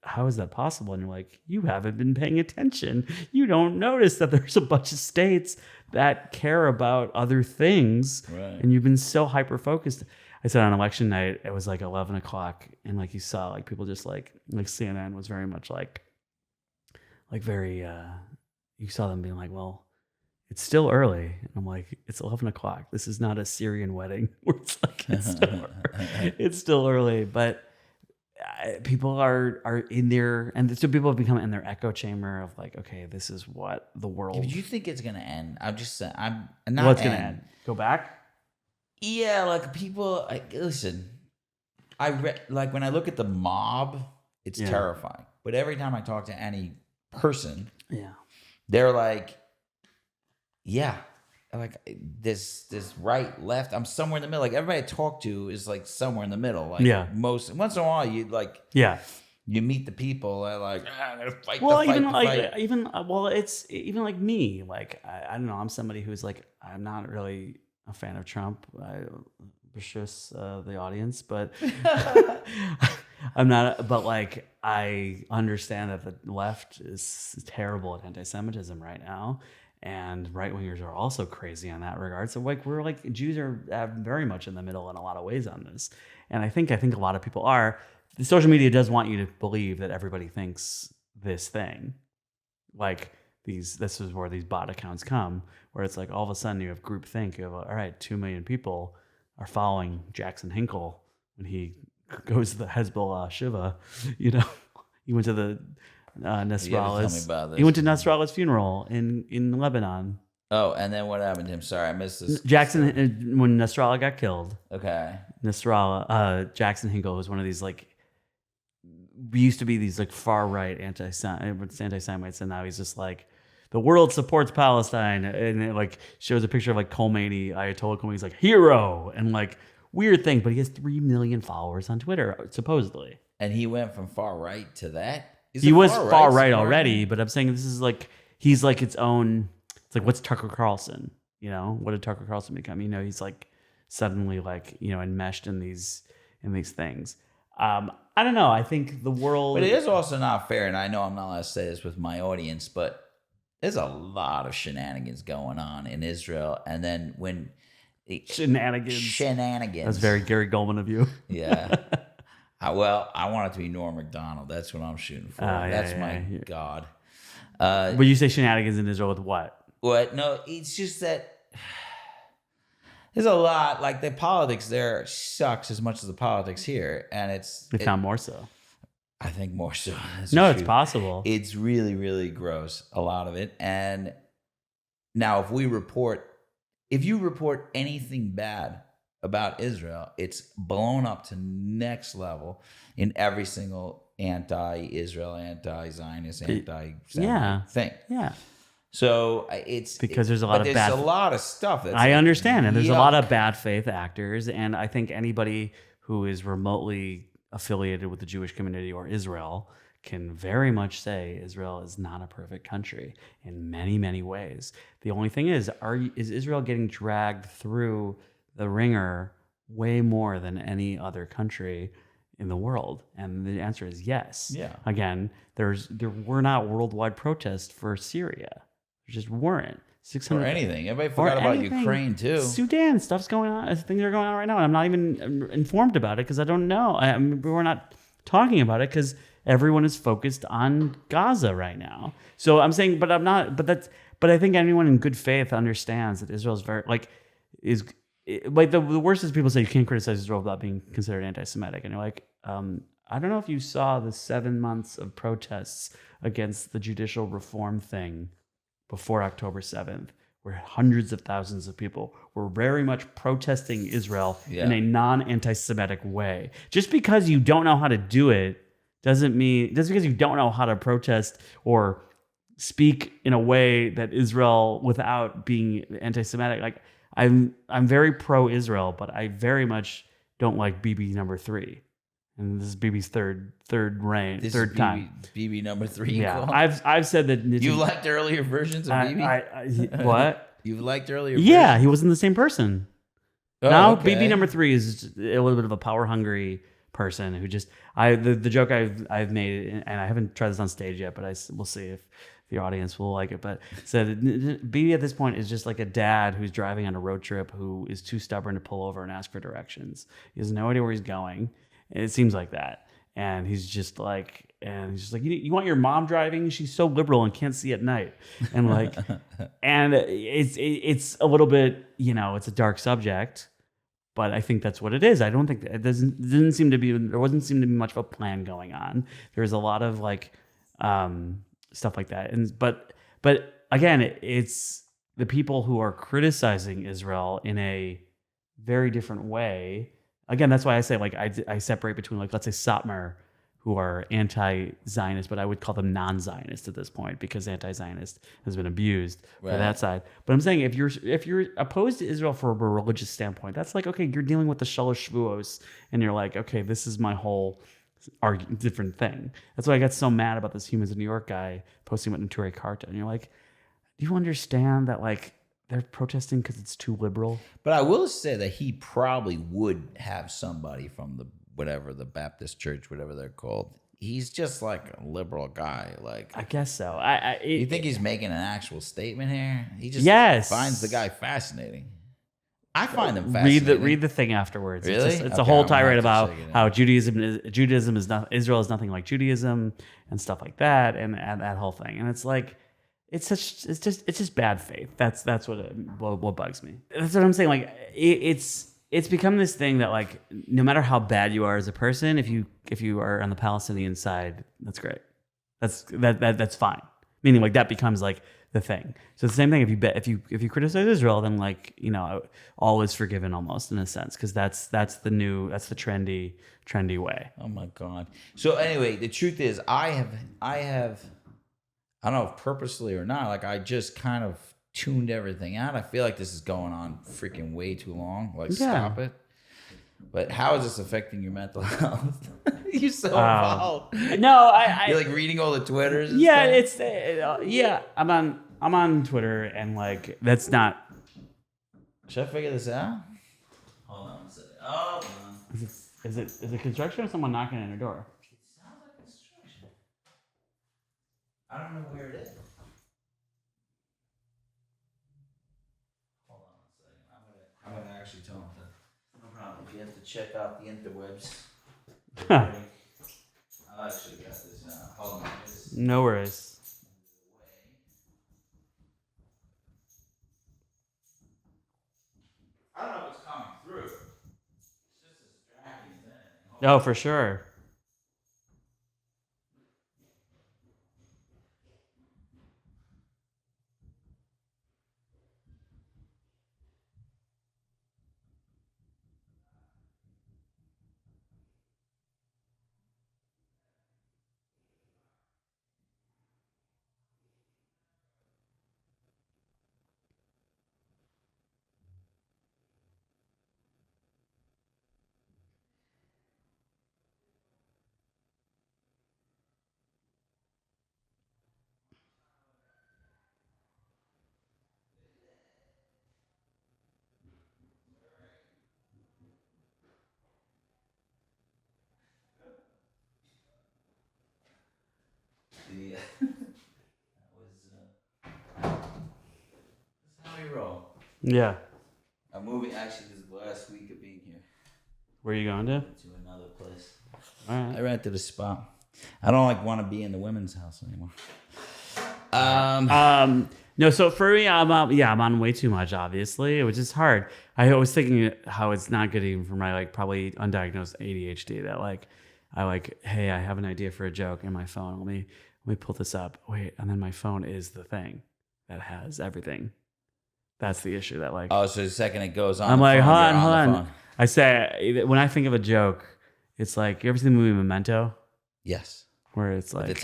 How is that possible? And you're like, you haven't been paying attention. You don't notice that there's a bunch of states that care about other things. Right. And you've been so hyper-focused. I said on election night, it was like 11 o'clock. And like you saw, like people just like CNN was very much like very, you saw them being like, well, it's still early. And I'm like, it's 11 o'clock. This is not a Syrian wedding where it's like, it's still early. But people are in there, and so people have become in their echo chamber of like, okay, this is what the world. Do you think it's gonna end? I'm not. What's gonna end? Go back? Yeah, like people. Listen, like when I look at the mob, it's terrifying. But every time I talk to any person, they're like, yeah. Like this right, left. I'm somewhere in the middle. Like everybody I talk to is like somewhere in the middle. Like once in a while you like you meet the people that are like I'm gonna fight. Well, it's even like me. Like I don't know. I'm somebody who's like I'm not really a fan of Trump. I beshush the audience, but I'm not. But like I understand that the left is terrible at anti-Semitism right now. And right-wingers are also crazy in that regard. So like we're like Jews are very much in the middle in a lot of ways on this. And I think a lot of people are. The social media does want you to believe that everybody thinks this thing. Like this is where these bot accounts come, where it's like all of a sudden you have groupthink. You have all right, 2 million people are following Jackson Hinkle when he goes to the Hezbollah Shiva. You know, he went to the Nasrallah's. He went to Nasrallah's funeral in Lebanon. Oh, and then what happened to him? Sorry, I missed this. Jackson, when Nasrallah got killed. Okay. Nasrallah, Jackson Hinkle was one of these like, we used to be these like far right anti-Semites, and now he's just like, the world supports Palestine, and it like shows a picture of like Khomeini, Ayatollah Khomeini's like hero, and like weird thing, but he has 3 million followers on Twitter supposedly. And he went from far right to that. He was far right already, but I'm saying this is like he's like its own. It's like what's Tucker Carlson? You know, what did Tucker Carlson become? You know, he's like suddenly like enmeshed in these things. I don't know. I think the world. But it is also not fair, and I know I'm not allowed to say this with my audience, but there's a lot of shenanigans going on in Israel, and then when shenanigans. That's very Gary Goldman of you. Yeah. Well, I want it to be Norm Macdonald. That's what I'm shooting for. That's my God. But you say shenanigans in Israel with what? What? No, it's just that there's a lot. Like the politics there sucks as much as the politics here, and it's not more so. I think more so. It's possible. It's really, really gross. A lot of it. And now, if you report anything bad about Israel, it's blown up to next level in every single anti-Israel, anti-Zionist, anti-Semite thing. Yeah. So it's because there's a lot of stuff. That's I understand, and there's a lot of bad faith actors, and I think anybody who is remotely affiliated with the Jewish community or Israel can very much say Israel is not a perfect country in many, many ways. The only thing is Israel getting dragged through the ringer way more than any other country in the world? And the answer is yes. Yeah. Again, there were not worldwide protests for Syria. There just weren't. 600 or anything. Everybody forgot about Ukraine too. Sudan, stuff's going on. Things are going on right now, and I'm not even informed about it because I don't know. We're not talking about it because everyone is focused on Gaza right now. So I'm saying, but I'm not. But I think anyone in good faith understands that Israel is very the worst is people say you can't criticize Israel without being considered anti-Semitic, and you're like, I don't know if you saw the 7 months of protests against the judicial reform thing before October 7th, where hundreds of thousands of people were very much protesting Israel in a non-anti-Semitic way. Just because you don't know how to do it doesn't mean, just because you don't know how to protest or speak in a way that Israel without being anti-Semitic, like I'm very pro-Israel, but I very much don't like BB number 3. And this is BB's third time. BB number 3. Yeah, I've said that you liked earlier versions of BB. What? You liked earlier? Yeah, versions? He wasn't the same person. Now BB number 3 is a little bit of a power hungry person who just the joke I've made, and I haven't tried this on stage yet, but we'll see if the audience will like it. But said BB at this point is just like a dad who's driving on a road trip who is too stubborn to pull over and ask for directions. He has no idea where he's going. It seems like that. And he's just like, you want your mom driving? She's so liberal and can't see at night. And and it's a little bit, it's a dark subject, But I think that's what it is. I don't think it didn't seem to be, there wasn't seem to be much of a plan going on. There was a lot of like stuff like that. But again, it's the people who are criticizing Israel in a very different way. Again, that's why I say like I separate between like, let's say Satmar, who are anti-Zionist, but I would call them non-Zionist at this point because anti-Zionist has been abused for that side. But I'm saying if you're opposed to Israel from a religious standpoint, that's like, okay, you're dealing with the Shalosh Shavuos, and you're like, okay, this is my whole different thing. That's why I got so mad about this Humans of New York guy posting about Neturei Karta, and you're like, do you understand that like they're protesting because it's too liberal? But I will say that he probably would have somebody from the Baptist church, whatever they're called. He's just like a liberal guy. Like, I guess so. You think he's making an actual statement here? He just finds the guy fascinating. I find him fascinating. Read the thing afterwards. Really? It's a whole tirade about how Judaism is not, Israel is nothing like Judaism and stuff like that, and that whole thing. And it's like, it's just bad faith. That's what bugs me. That's what I'm saying. Like it's become this thing that like no matter how bad you are as a person, if you are on the Palestinian side, that's great. That's fine. Meaning like that becomes like the thing. So the same thing if you criticize Israel, then like, you know, all is forgiven almost in a sense, because that's the trendy way. Oh my God. So anyway, the truth is I have I don't know if purposely or not, like I just kind of tuned everything out. I feel like this is going on freaking way too long. Like, stop it. But how is this affecting your mental health? You're so involved. No, you're like reading all the Twitters. And stuff? I'm on Twitter, and like that's not. Should I figure this out? Hold on a second. Oh. Is it construction or someone knocking on your door? It sounds like construction. I don't know where it is. Hold on a second. I'm gonna actually tell him that. No problem. If you have to check out the interwebs. I actually got this now. Hold on. No worries. I don't know what's coming through. It's just as distracting as anything. No, for sure. That's how we roll. Yeah. I'm moving. Actually, this is the last week of being here. Where are you going to? To another place. All right. I rented a spot. I don't want to be in the women's house anymore. No, so for me, I'm on way too much, obviously, which is hard. I was thinking how it's not good even for my like probably undiagnosed ADHD that like I like, hey, I have an idea for a joke in my phone. Let me pull this up. Wait, and then my phone is the thing that has everything. That's the issue that like. Oh, so the second it goes on, I'm like, hold on. on. I say when I think of a joke, it's like, you ever seen the movie Memento? Yes. Where it's like with the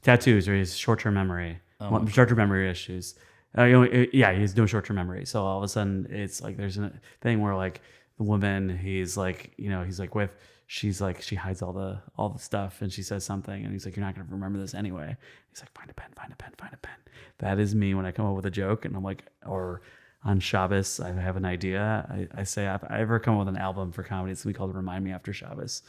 tattoos, or his short-term memory, short-term memory issues. He has no short-term memory. So all of a sudden, it's like there's a thing where like the woman, he's like with. She's like, she hides all the stuff, and she says something, and he's like, you're not gonna remember this anyway. He's like, find a pen. That is me when I come up with a joke, and I'm like, or on Shabbos, I have an idea. I say, if I ever come up with an album for comedy, it's gonna be called Remind Me After Shabbos,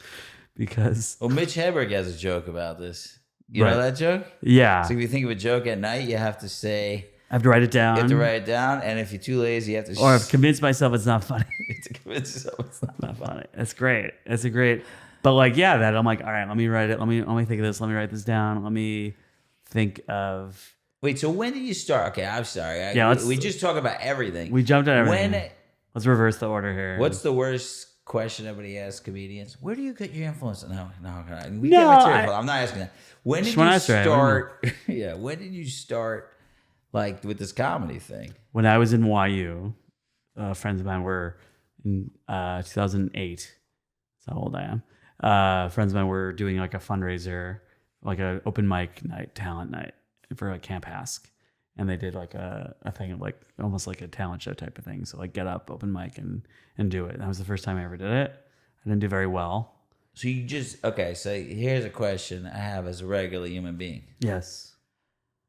because. Well, Mitch Hedberg has a joke about this. You know that joke? Yeah. So if you think of a joke at night, you have to say. I have to write it down. You have to write it down, and if you're too lazy, you have to. Or I've convinced myself it's not funny. to convince yourself it's not funny. That's great. That's a great. But like, yeah, that I'm like, all right, let me write it. Let me think of this. Let me write this down. Let me think of. Wait, so when did you start? Okay, I'm sorry. Yeah, we just talk about everything. We jumped at everything. Let's reverse the order here. What's the worst question everybody asks comedians? Where do you get your influence? No. We No, get material. I'm not asking that. When did you start? Yeah. When did you start like with this comedy thing? When I was in YU, friends of mine were in 2008. That's how old I am. Friends of mine were doing like a fundraiser, like an open mic night, talent night for like Camp Hask. And they did like a thing of like almost like a talent show type of thing. So like get up, open mic and do it. That was the first time I ever did it. I didn't do very well. So you just, okay, so here's a question I have as a regular human being. Yes.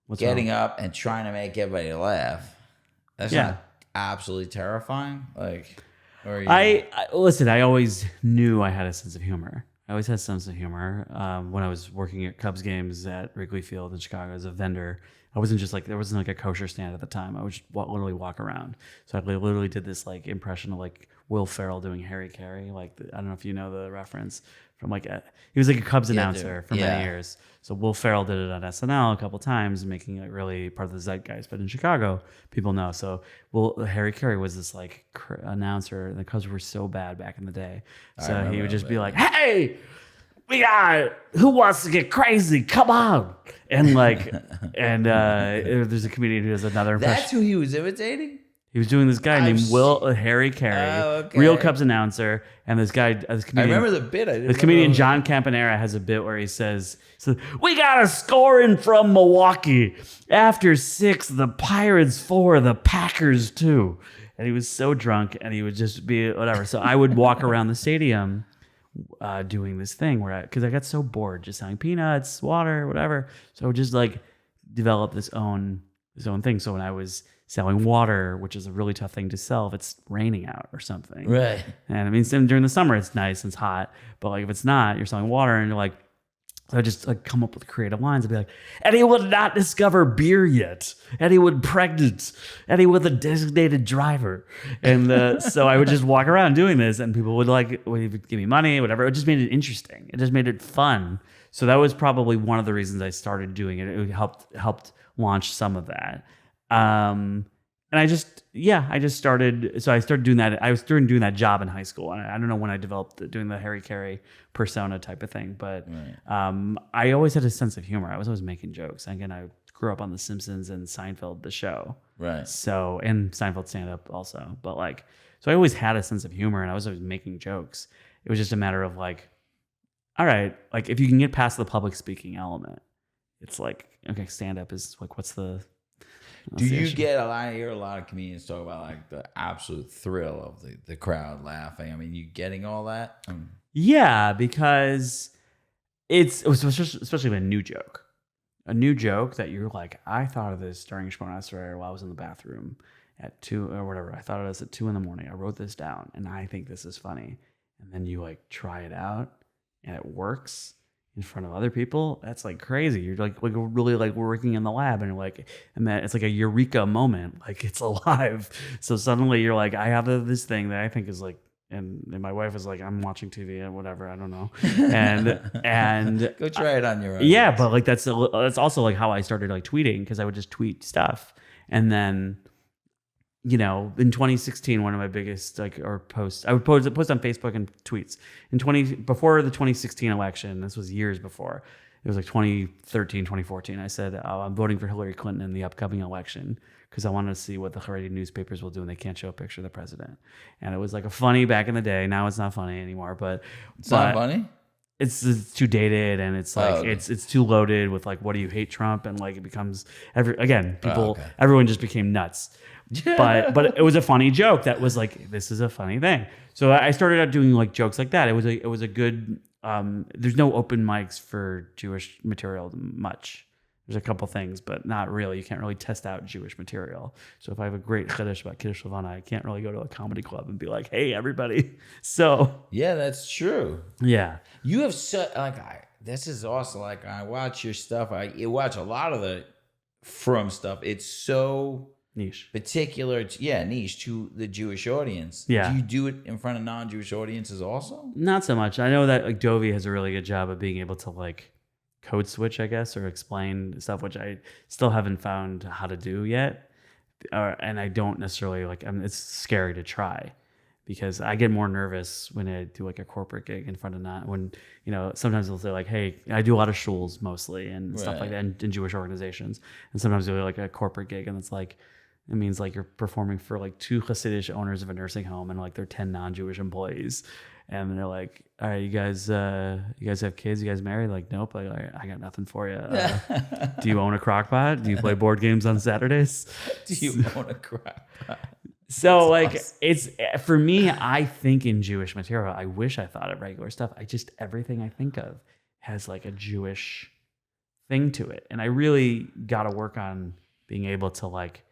What's Getting wrong? up and trying to make everybody laugh. That's not absolutely terrifying. Like, or I listen, I always knew I had a sense of humor. I always had a sense of humor. When I was working at Cubs games at Wrigley Field in Chicago as a vendor, I wasn't just like, there wasn't like a kosher stand at the time. I would just literally walk around. So I literally did this like impression of like Will Ferrell doing Harry Carey. Like, I don't know if you know the reference from like, he was like a Cubs announcer for many years. So Will Ferrell did it on SNL a couple times, making it really part of the zeitgeist. But in Chicago, people know. So Harry Carey was this like announcer. The Cubs were so bad back in the day. So he would just be like, hey, we got, who wants to get crazy? Come on. And like, there's a comedian who does another impression. That's who he was imitating? He was doing this guy named Harry Carey, real Cubs announcer, and this guy, this comedian. I remember the bit. This comedian John Campanera has a bit where he says, "We got a score in from Milwaukee. After 6, the Pirates 4, the Packers 2." And he was so drunk, and he would just be whatever. So I would walk around the stadium doing this thing because I got so bored just selling peanuts, water, whatever. So I would just like develop this own thing. So when I was selling water, which is a really tough thing to sell if it's raining out or something. Right. And I mean, during the summer, it's nice, it's hot. But like if it's not, you're selling water and you're like, so I just like come up with creative lines and be like, anyone not discover beer yet? Anyone pregnant? Anyone with a designated driver? And so I would just walk around doing this and people would give me money, whatever. It just made it interesting. It just made it fun. So that was probably one of the reasons I started doing it. It helped launch some of that. And I just started. So I started doing that. I was doing that job in high school. And I don't know when I developed doing the Harry Carey persona type of thing, but I always had a sense of humor. I was always making jokes. Again, I grew up on The Simpsons and Seinfeld, the show. Right. So, and Seinfeld stand up also. But like, so I always had a sense of humor and I was always making jokes. It was just a matter of like, all right, like if you can get past the public speaking element, it's like, okay, stand up is like, what's the. Do you get I hear a lot of comedians talk about like the absolute thrill of the crowd laughing. I mean, you getting all that? Yeah, because it was especially a new joke that you're like, I thought of this during Shmona Esrei while I was in the bathroom at 2 or whatever. I thought of this at 2 a.m. I wrote this down and I think this is funny. And then you like try it out and it works in front of other people. That's like crazy. You're like really like working in the lab and you're like, and then it's like a eureka moment. Like it's alive. So suddenly you're like, I have this thing that I think is like, and my wife is like, I'm watching TV and whatever, I don't know. And go try it on your own. Yeah, but like that's also like how I started like tweeting because I would just tweet stuff. And then, you know, in 2016, one of my biggest posts, I would post on Facebook and tweets. Before the 2016 election, this was years before. It was like 2013, 2014. I said, I'm voting for Hillary Clinton in the upcoming election because I wanted to see what the Haredi newspapers will do when they can't show a picture of the president. And it was like a funny back in the day. Now it's not funny anymore, but it's not funny. It's too dated and it's like it's too loaded with like, what do you hate Trump? And like it becomes everyone just became nuts. But it was a funny joke that was like, this is a funny thing. So I started out doing like jokes like that. It was a good. There's no open mics for Jewish material much. There's a couple things, but not really. You can't really test out Jewish material. So if I have a great chiddush about Kiddush Levana, I can't really go to a comedy club and be like, hey, everybody. So yeah, that's true. Yeah. You have this is awesome. Like I watch your stuff. I watch a lot of the From stuff. It's so niche, particular. Niche to the Jewish audience. Yeah. Do you do it in front of non-Jewish audiences also? Not so much. I know that like Dovey has a really good job of being able to like code switch, I guess, or explain stuff, which I still haven't found how to do yet. and I don't necessarily like. It's scary to try because I get more nervous when I do like a corporate gig in front of not when sometimes they'll say like, hey, I do a lot of shuls mostly and stuff like that in Jewish organizations, and sometimes they'll do like a corporate gig and it's like. It means like you're performing for like 2 Hasidic owners of a nursing home and like they're 10 non-Jewish employees. And they're like, all right, you guys have kids? You guys married? Like, nope. Like, I got nothing for you. Do you own a crock pot? Do you play board games on Saturdays? Do you own a crock pot? So like, awesome. It's for me, I think in Jewish material, I wish I thought of regular stuff. Everything I think of has like a Jewish thing to it. And I really got to work on being able to like,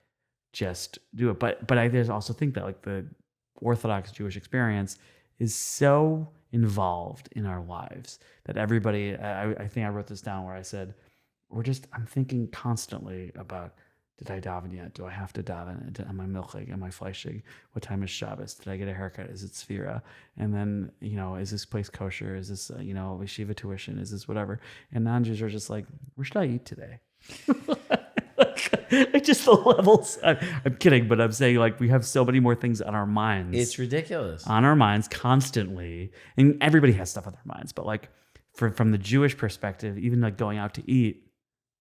just do it. But I just also think that like the Orthodox Jewish experience is so involved in our lives that everybody, I think I wrote this down where I said, I'm thinking constantly about, did I daven yet? Do I have to daven? Am I milchig? Am I fleischig? What time is Shabbos? Did I get a haircut? Is it sfira? And then, is this place kosher? Is this, yeshiva tuition? Is this whatever? And non-Jews are just like, where should I eat today? Like just the levels. I'm kidding, but I'm saying like we have so many more things on our minds. It's ridiculous. On our minds constantly. And everybody has stuff on their minds. But like from the Jewish perspective, even like going out to eat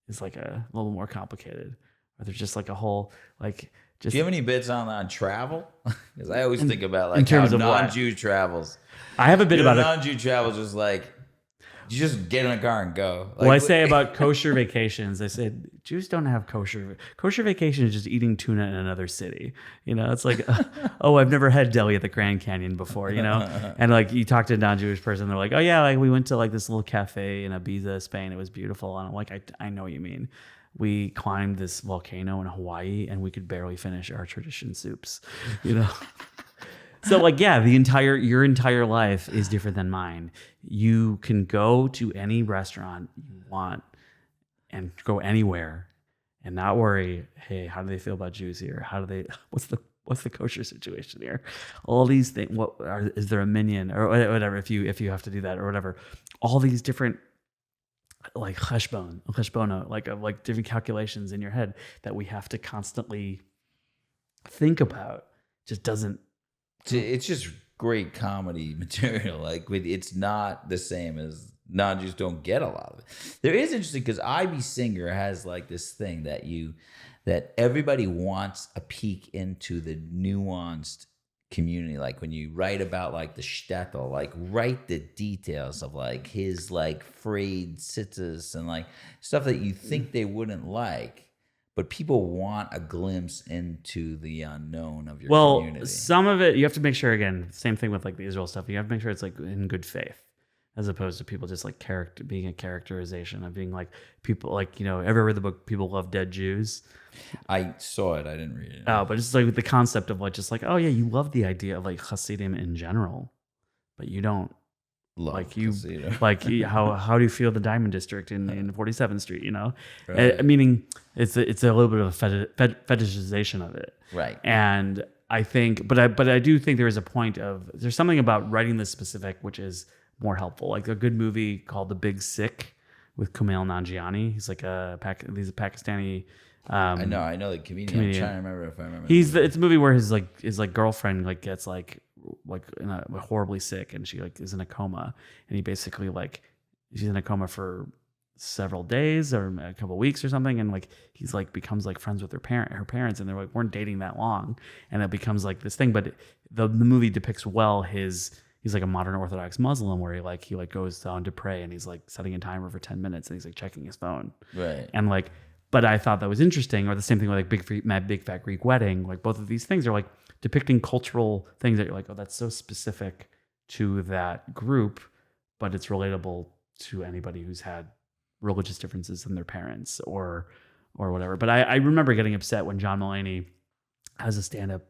is like a little more complicated. Or there's just like a whole like just. Do you have any bits on travel? Because I always think about like in terms how of non-Jew travels. I have a bit about non-Jew travels is like you just get in a car and go. Like, well, I say about kosher vacations, I said Jews don't have kosher. Kosher vacation is just eating tuna in another city. It's like, oh, I've never had deli at the Grand Canyon before, And like you talk to a non-Jewish person, they're like, oh yeah, like we went to like this little cafe in Ibiza, Spain. It was beautiful. And I'm like, I know what you mean. We climbed this volcano in Hawaii and we could barely finish our tradition soups, So like, yeah, your entire life is different than mine. You can go to any restaurant you want and go anywhere and not worry, hey, how do they feel about Jews here? What's the kosher situation here? All these things, is there a minyan or whatever, if you have to do that or whatever, all these different like cheshbono, like different calculations in your head that we have to constantly think about just doesn't. It's just great comedy material. Like it's not the same as non-Jews don't get a lot of it. There is interesting because Ivy Singer has like this thing that everybody wants a peek into the nuanced community. Like when you write about like the shtetl, like write the details of like his like frayed sittas and like stuff that you think they wouldn't like. But people want a glimpse into the unknown of your community. Well, some of it, you have to make sure, again, same thing with like the Israel stuff. You have to make sure it's like in good faith, as opposed to people just like being a characterization of being like people like, ever read the book People Love Dead Jews? I saw it. I didn't read it. Oh, but it's like the concept of like, just like, oh yeah, you love the idea of like Hasidim in general, but you don't. Love like you Hasidim. Like how do you feel the Diamond District in 47th Street, Right. Meaning it's a little bit of a fetishization of it, right? And I think but I do think there is a point of there's something about writing this specific which is more helpful, like a good movie called The Big Sick with Kumail Nanjiani. He's like he's a Pakistani I know the comedian. I'm trying to remember if I remember. It's a movie where his girlfriend like gets like horribly sick and she like is in a coma, and he basically like she's in a coma for several days or a couple of weeks or something, and like he's like becomes like friends with her parents, and they're like weren't dating that long, and it becomes like this thing. But the movie depicts well he's like a modern Orthodox Muslim where he goes down to pray and he's like setting a timer for 10 minutes and he's like checking his phone, right? And like, but I thought that was interesting. Or the same thing with like Big Fat Greek Wedding. Like both of these things are like depicting cultural things that you're like, oh, that's so specific to that group, but it's relatable to anybody who's had religious differences than their parents or whatever. But I remember getting upset when John Mulaney has a stand-up,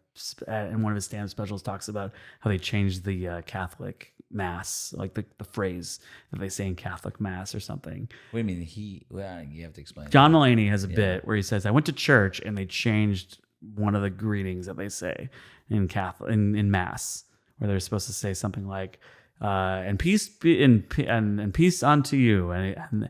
and one of his stand-up specials talks about how they changed the Catholic Mass, like the phrase that they say in Catholic Mass or something. What do you mean? You have to explain. John Mulaney has a bit where he says, I went to church and they changed one of the greetings that they say in Catholic in Mass, where they're supposed to say something like, and peace be and peace unto you, and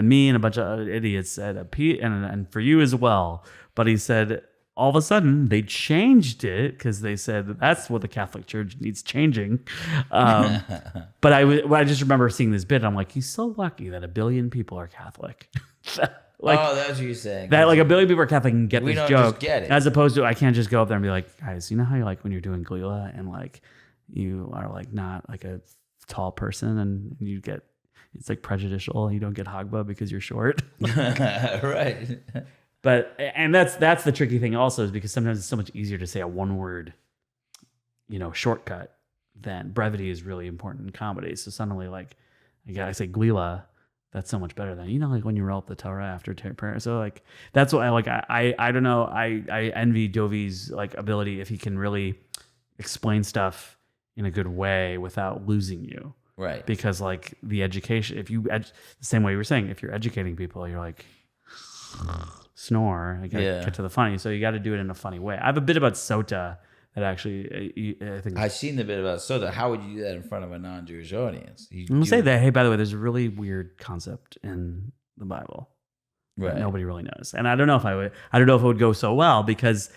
me and a bunch of idiots said and for you as well. But he said all of a sudden they changed it because they said that's what the Catholic Church needs changing. But I just remember seeing this bit. And I'm like, he's so lucky that 1 billion people are Catholic. Like, oh, that's what you're saying. That like 1 billion people are Catholic and get We this don't joke. just get it. As opposed to I can't just go up there and be like, guys, you know how you like when you're doing Glila and like you are like not like a tall person and you get it's like prejudicial and you don't get Hagba because you're short. Right. But and that's the tricky thing also is because sometimes it's so much easier to say a one word, shortcut than brevity is really important in comedy. So suddenly like I say Glila, that's so much better than like when you roll up the Torah after prayer. So like that's what I like. I don't know. I envy Dovi's like ability if he can really explain stuff in a good way without losing you. Right. Because like the education, if you the same way you were saying, if you're educating people, you're like snore. I gotta get to the funny. So you got to do it in a funny way. I have a bit about Sota that actually I think I've seen the bit about Sota. How would you do that in front of a non-Jewish audience? I'm gonna say that. Hey, by the way, there's a really weird concept in the Bible that nobody really knows, and I don't know if it would go so well because.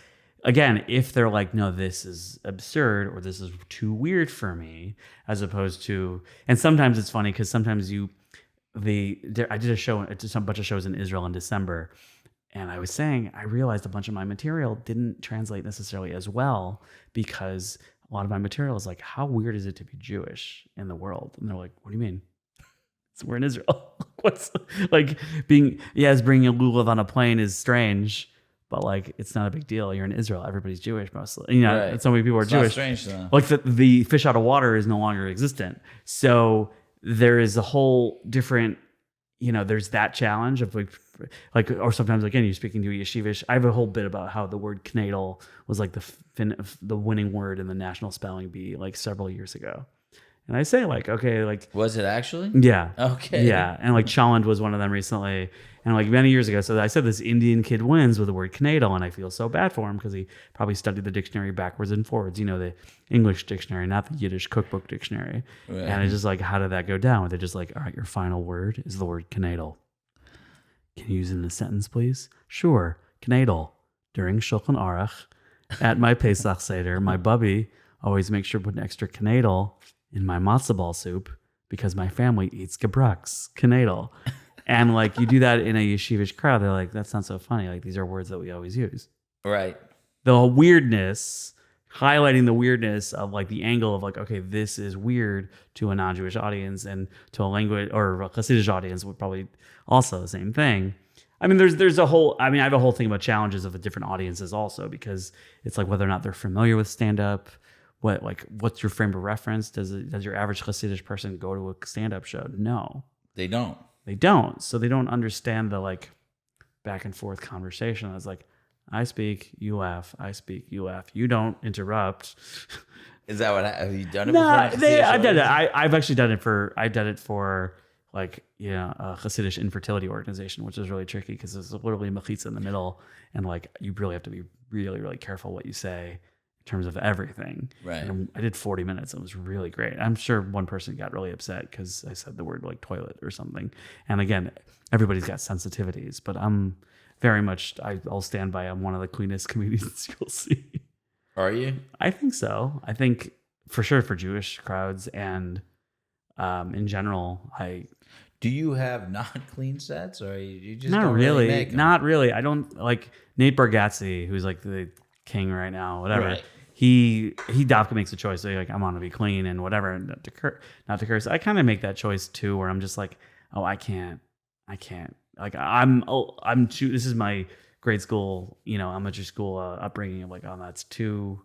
Again, if they're like, no, this is absurd or this is too weird for me, as opposed to, and sometimes it's funny because sometimes I did a bunch of shows in Israel in December, and I was saying I realized a bunch of my material didn't translate necessarily as well because a lot of my material is like, how weird is it to be Jewish in the world? And they're like, what do you mean? We're in Israel. What's like bringing a lulav on a plane is strange. But like, it's not a big deal. You're in Israel. Everybody's Jewish mostly. And so many people are Jewish. Not strange though. Like the fish out of water is no longer existent. So there is a whole different, there's that challenge of like, or sometimes again, you're speaking to a yeshivish. I have a whole bit about how the word knedel was like the winning word in the National Spelling Bee like several years ago. And I say like, okay, like. Was it actually? Yeah. Okay. Yeah. And like Chaland was one of them recently. And like many years ago, so I said this Indian kid wins with the word knedel, and I feel so bad for him because he probably studied the dictionary backwards and forwards, the English dictionary, not the Yiddish cookbook dictionary. Right. And it's just like, how did that go down? They're just like, all right, your final word is the word knedel. Can you use it in a sentence, please? Sure. Knedel. During Shulchan Aruch, at my Pesach Seder, my bubby always makes sure to put an extra knedel in my matzo ball soup because my family eats gebraks, knedel. And like you do that in a yeshivish crowd, they're like, that's not so funny. Like these are words that we always use. Right. The weirdness, highlighting the weirdness of like the angle of like, okay, this is weird to a non-Jewish audience and to a language or a Hasidic audience would probably also the same thing. I mean, there's a whole, I have a whole thing about challenges of the different audiences also because it's like whether or not they're familiar with stand-up, what's your frame of reference? Does your average Hasidic person go to a stand-up show? No. They don't. They don't. So they don't understand the like back and forth conversation. It's like, I speak, you laugh. I speak, you laugh. You don't interrupt. Is that what have you done it No, before? I've done it. I've actually done it for like a Hasidic infertility organization, which is really tricky because there's literally a mechitza in the middle, and like you really have to be really really careful what you say in terms of everything. Right. And I did 40 minutes. It was really great. I'm sure one person got really upset because I said the word like toilet or something. And again, everybody's got sensitivities, but I'm very much, I'll stand by. I'm one of the cleanest comedians you'll see. Are you? I think so. I think for sure for Jewish crowds and in general, Do you have not clean sets or you just not don't really make them? Not really. I don't like Nate Bargatze, who's like the king right now, whatever. Right. He Dafka makes a choice. So like, I want to be clean and whatever, and not to curse. I kind of make that choice too, where I'm just like, oh, I can't. Like this is my grade school, elementary school upbringing of like, oh, that's too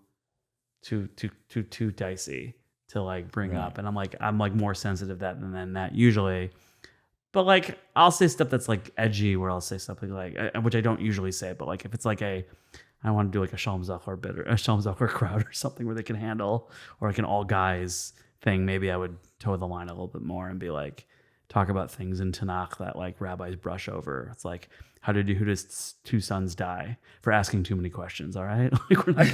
dicey to like bring up, and I'm like more sensitive than that usually. But like, I'll say stuff that's like edgy, where I'll say something like, which I don't usually say, but like if it's like I want to do like a Shalom Zachor bit or a Shalom Zachor crowd or something where they can handle, or like an all guys thing, maybe I would toe the line a little bit more and be like, talk about things in Tanakh that like rabbis brush over. It's like, how did Yehuda's two sons die for asking too many questions? All right, like we're not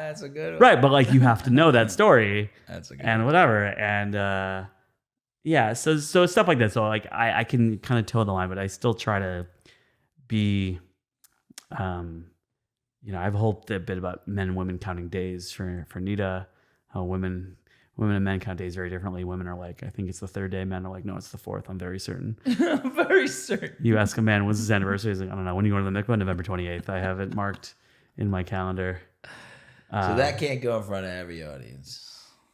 That's a good one. Right, but like you have to know that story. That's a good and whatever, and yeah, so stuff like that. So like I can kind of toe the line, but I still try to be I have a whole bit about men and women counting days for Nida, how women and men count days very differently. Women are like, I think it's the third day. Men are like, no, it's the fourth. I'm very certain. Very certain. You ask a man, when's his anniversary? He's like, I don't know. When you go to the mikvah? November 28th. I have it marked in my calendar. So that can't go in front of every audience.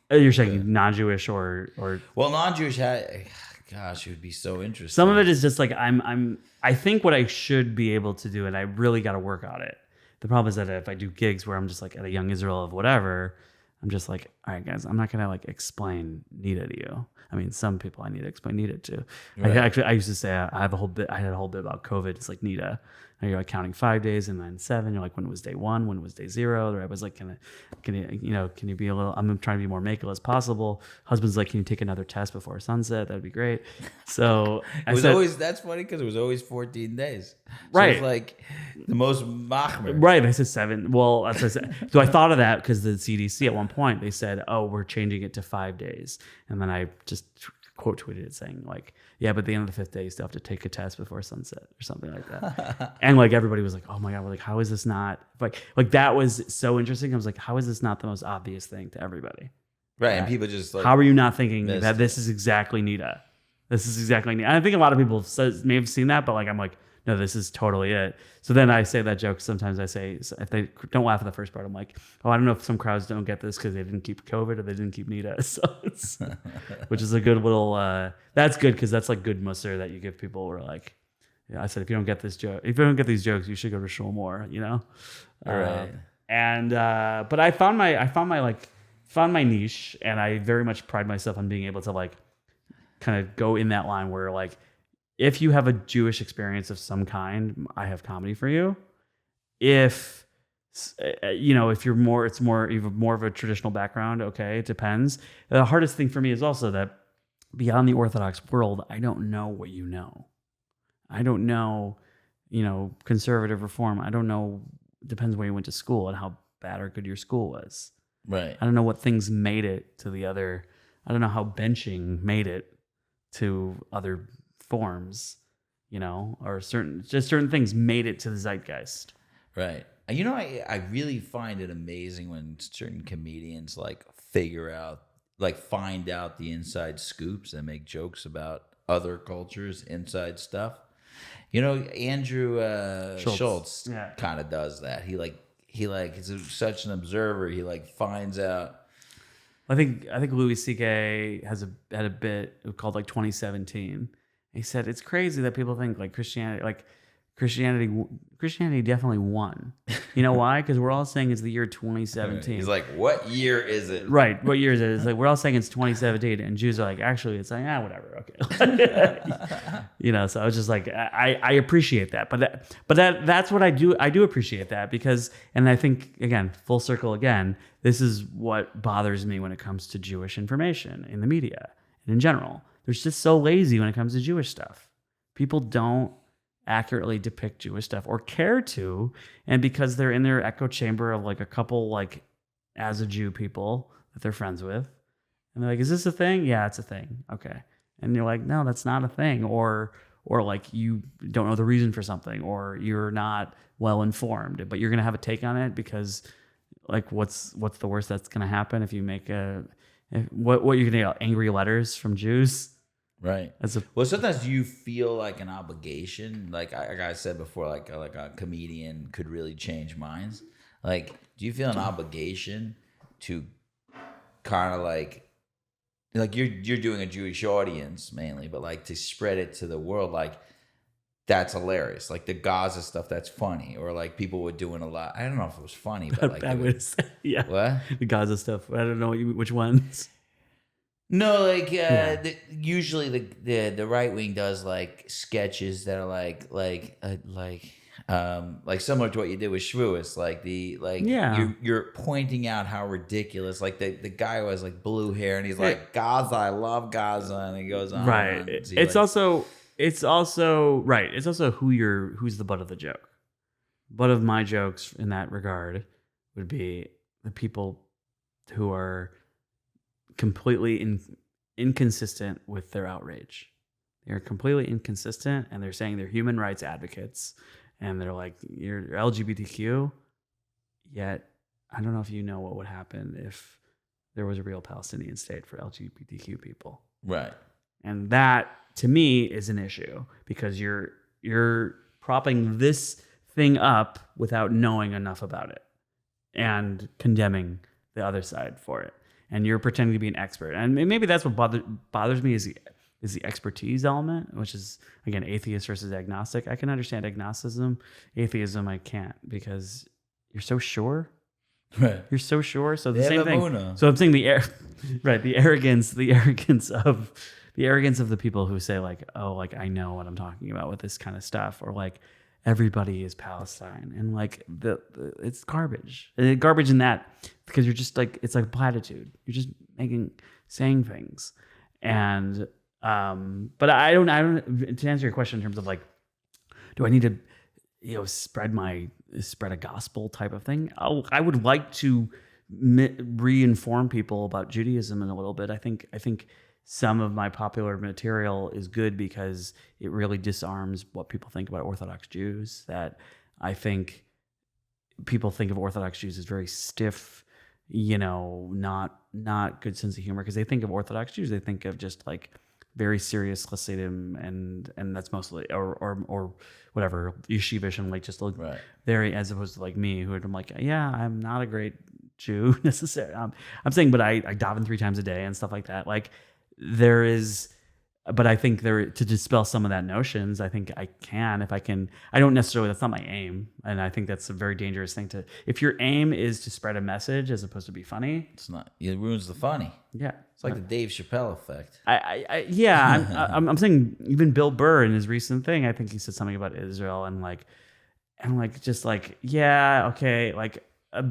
You're saying non-Jewish or well, non-Jewish. Gosh, it would be so interesting. Some of it is just like I think what I should be able to do, and I really got to work on it. The problem is that if I do gigs where I'm just like at a Young Israel of whatever, I'm just like, all right, guys, I'm not gonna like explain Nida to you. I mean, some people I need to explain Nida to. Right. I used to say I had a whole bit about COVID. It's like Nida. And you're like counting 5 days and then 7. You're like, when was day 1? When was day 0? Or I was like, can you be a little? I'm trying to be more makeable as possible. Husband's like, can you take another test before sunset? That'd be great. So that's funny because it was always 14 days. So right. It's like the most machmir. Right. I said 7. Well, that's what I said. So I thought of that because the CDC at one point they said, oh, we're changing it to 5 days, and then I just quote tweeted it saying like, yeah, but at the end of the 5th day you still have to take a test before sunset or something like that. And like everybody was like, oh my God, we're like, how is this not like that was so interesting. I was like, how is this not the most obvious thing to everybody? Right. And people just like, how are you not thinking that this is exactly Nida? This is exactly Nida. I think a lot of people may have seen that, but like I'm like, no, this is totally it. So then I say that joke. Sometimes I say, if they don't laugh at the first part, I'm like, oh, I don't know if some crowds don't get this because they didn't keep COVID or they didn't keep Nida. So which is a good little, that's good because that's like good muster that you give people who are like, yeah, I said, if you don't get this joke, if you don't get these jokes, you should go to shul more, All right. But I found my niche, and I very much pride myself on being able to like kind of go in that line where like, if you have a Jewish experience of some kind, I have comedy for you. If if you're more, you have more of a traditional background. Okay, it depends. The hardest thing for me is also that beyond the Orthodox world, I don't know what you know. I don't know, conservative reform. I don't know. Depends where you went to school and how bad or good your school was. Right. I don't know what things made it to the other. I don't know how benching made it to other forms, or certain things made it to the zeitgeist. Right. I really find it amazing when certain comedians like find out the inside scoops and make jokes about other cultures, inside stuff. Andrew Schultz kind of does that. He is such an observer. He like finds out. I think Louis C.K. had a bit called like 2017. He said it's crazy that people think like Christianity definitely won. You know why? Because we're all saying it's the year 2017. He's like, what year is it? Right. What year is it? It's like we're all saying it's 2017, and Jews are like, actually, it's like whatever. Okay. So I was just like, I appreciate that, but that's what I do. I do appreciate that because, and I think again, full circle again, this is what bothers me when it comes to Jewish information in the media and in general. They're just so lazy when it comes to Jewish stuff. People don't accurately depict Jewish stuff or care to, and because they're in their echo chamber of like a couple like as a Jew people that they're friends with, and they're like, is this a thing? Yeah, it's a thing. Okay. And you're like, no, that's not a thing. Or like you don't know the reason for something, or you're not well informed, but you're gonna have a take on it because like what's the worst that's gonna happen if you make what you're gonna get angry letters from Jews? Right. Well, sometimes you feel like an obligation. Like I said before, like a comedian could really change minds. Like, do you feel an obligation to kind of like you're doing a Jewish audience mainly, but like to spread it to the world? Like, that's hilarious. Like the Gaza stuff, that's funny. Or like people were doing a lot. I don't know if it was funny, but like yeah. What? The Gaza stuff. I don't know which ones. No, like usually the right wing does like sketches that are like similar to what you did with Shavuos, you're pointing out how ridiculous, like the guy who has like blue hair and he's like, Gaza, I love Gaza, and he goes on. Right. On. It's also right. It's also who's the butt of the joke. Butt of my jokes in that regard would be the people who are completely inconsistent with their outrage. They're completely inconsistent, and they're saying they're human rights advocates, and they're like, you're LGBTQ, Yet, I don't know if you know what would happen if there was a real Palestinian state for LGBTQ people. Right. And that, to me, is an issue because you're propping this thing up without knowing enough about it and condemning the other side for it. And you're pretending to be an expert. And maybe that's what bothers me is the expertise element, which is, again, atheist versus agnostic. I can understand agnosticism. Atheism, I can't because you're so sure. Right. You're so sure. So the They same have a thing. Muna. So I'm saying the arrogance of the people who say like, oh, like I know what I'm talking about with this kind of stuff, or like everybody is Palestine, and like it's garbage. Garbage in that because you're just like it's like platitude. You're just saying things, and but I don't to answer your question in terms of like, do I need to spread a gospel type of thing? I would like to re-inform people about Judaism in a little bit. I think some of my popular material is good because it really disarms what people think about Orthodox Jews. That I think people think of Orthodox Jews as very stiff, not good sense of humor, because they think of Orthodox Jews, they think of just like very serious Hasidim, and that's mostly or whatever yeshivish and like just like right. very, as opposed to like me, who I'm like, yeah, I'm not a great Jew necessarily. I'm saying, but I daven 3 times a day and stuff like that. Like there is, but I think to dispel some of that notions, I think I can, if I can. I don't necessarily, that's not my aim. And I think that's a very dangerous thing if your aim is to spread a message as opposed to be funny. It's not, it ruins the funny. Yeah. It's like the Dave Chappelle effect. I'm saying even Bill Burr in his recent thing, I think he said something about Israel and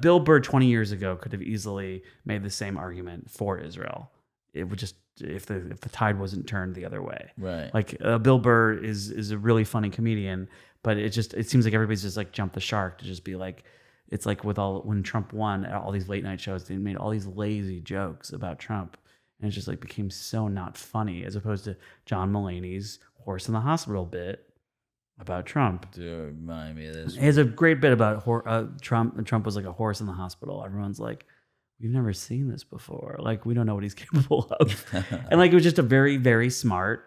Bill Burr 20 years ago could have easily made the same argument for Israel. It would just, if the tide wasn't turned the other way. Right. Like Bill Burr is a really funny comedian, but it seems like everybody's just like jumped the shark to just be like, it's like when Trump won all these late night shows, they made all these lazy jokes about Trump. And it just like became so not funny, as opposed to John Mulaney's horse in the hospital bit about Trump. To remind me of this. He has a great bit about Trump. And Trump was like a horse in the hospital. Everyone's like, we've never seen this before. Like, we don't know what he's capable of. And like, it was just a very, very smart,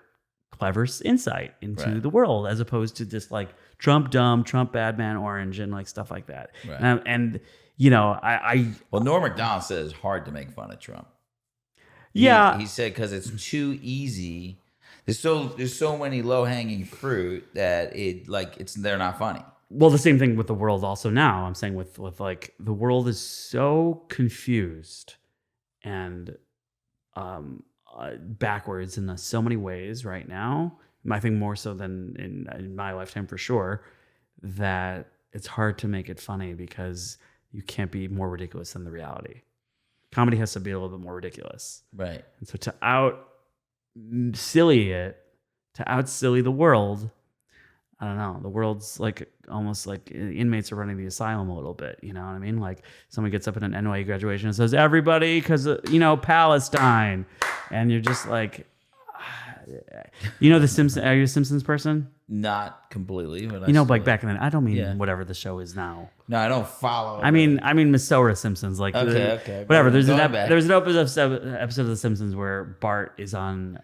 clever insight into the world, as opposed to just like Trump dumb, Trump bad man orange, and like stuff like that. Right. And well, Norm Macdonald said it's hard to make fun of Trump. Yeah. He said because it's too easy. There's so many low hanging fruit that they're not funny. Well, the same thing with the world also now. I'm saying with like the world is so confused and backwards in so many ways right now. I think more so than in my lifetime for sure, that it's hard to make it funny because you can't be more ridiculous than the reality. Comedy has to be a little bit more ridiculous. Right. And so to out-silly the world, I don't know. The world's like almost like inmates are running the asylum a little bit. You know what I mean? Like someone gets up at an NYU graduation and says, everybody, because, Palestine. And you're just like, the Simpsons. Are you a Simpsons person? Not completely. But like back then, I don't mean whatever the show is now. No, I don't follow. I mean Misora Simpsons. Like okay. Whatever. There's an episode of The Simpsons where Bart is on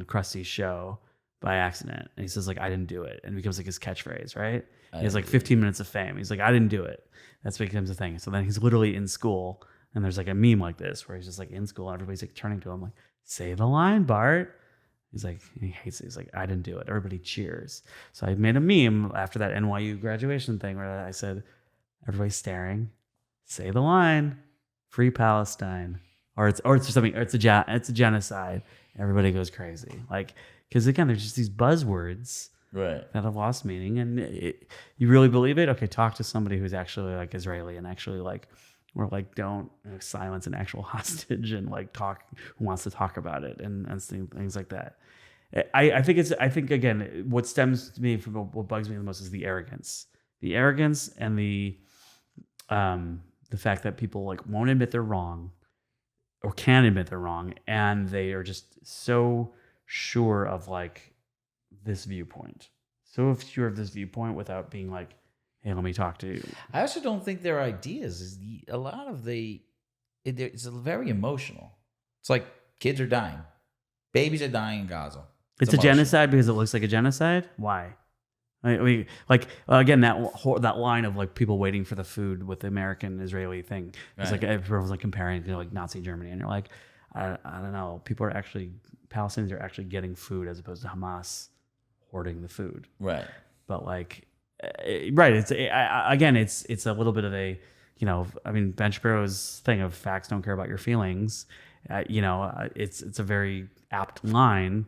Krusty's show by accident, and he says like, I didn't do it, and it becomes like his catchphrase, right? He has like 15 minutes of fame. He's like, I didn't do it. That's what becomes a thing. So then he's literally in school, and there's like a meme like this where he's just like in school, and everybody's like turning to him like, say the line, Bart. He's like, he hates it. He's like, I didn't do it. Everybody cheers. So I made a meme after that NYU graduation thing where I said, everybody's staring, say the line, free Palestine, or it's something, or it's a genocide. Everybody goes crazy, like. Because again, there's just these buzzwords that have lost meaning, and you really believe it? Okay, talk to somebody who's actually like Israeli and actually like, or like don't silence an actual hostage and like talk, who wants to talk about it and things like that. I think again, what stems to me from what bugs me the most is the arrogance and the fact that people like won't admit they're wrong or can admit they're wrong, and they are just so sure of like this viewpoint, so sure of this viewpoint without being like, hey, let me talk to you. I also don't think their ideas is a lot of it's very emotional. It's like kids are dying, babies are dying in Gaza. It's a genocide because it looks like a genocide. Why? Again, that line of like people waiting for the food with the American-Israeli thing. It's like everyone's like comparing to like Nazi Germany, and you're like, I don't know. Palestinians are actually getting food as opposed to Hamas hoarding the food. Right. But like, right. It's a little bit of a, Ben Shapiro's thing of facts don't care about your feelings. It's a very apt line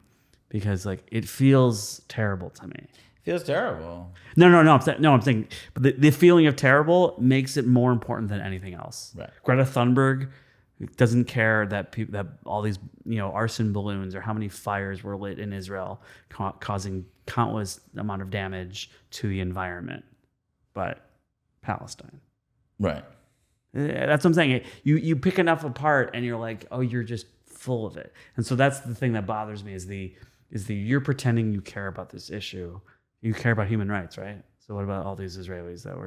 because like it feels terrible to me. Feels terrible. No. I'm saying, but the feeling of terrible makes it more important than anything else. Right. Greta Thunberg doesn't care that all these arson balloons or how many fires were lit in Israel, causing countless amount of damage to the environment. But Palestine, right? That's what I'm saying. You pick enough apart, and you're like, oh, you're just full of it. And so that's the thing that bothers me is the you're pretending you care about this issue. You care about human rights, right? So what about all these Israelis that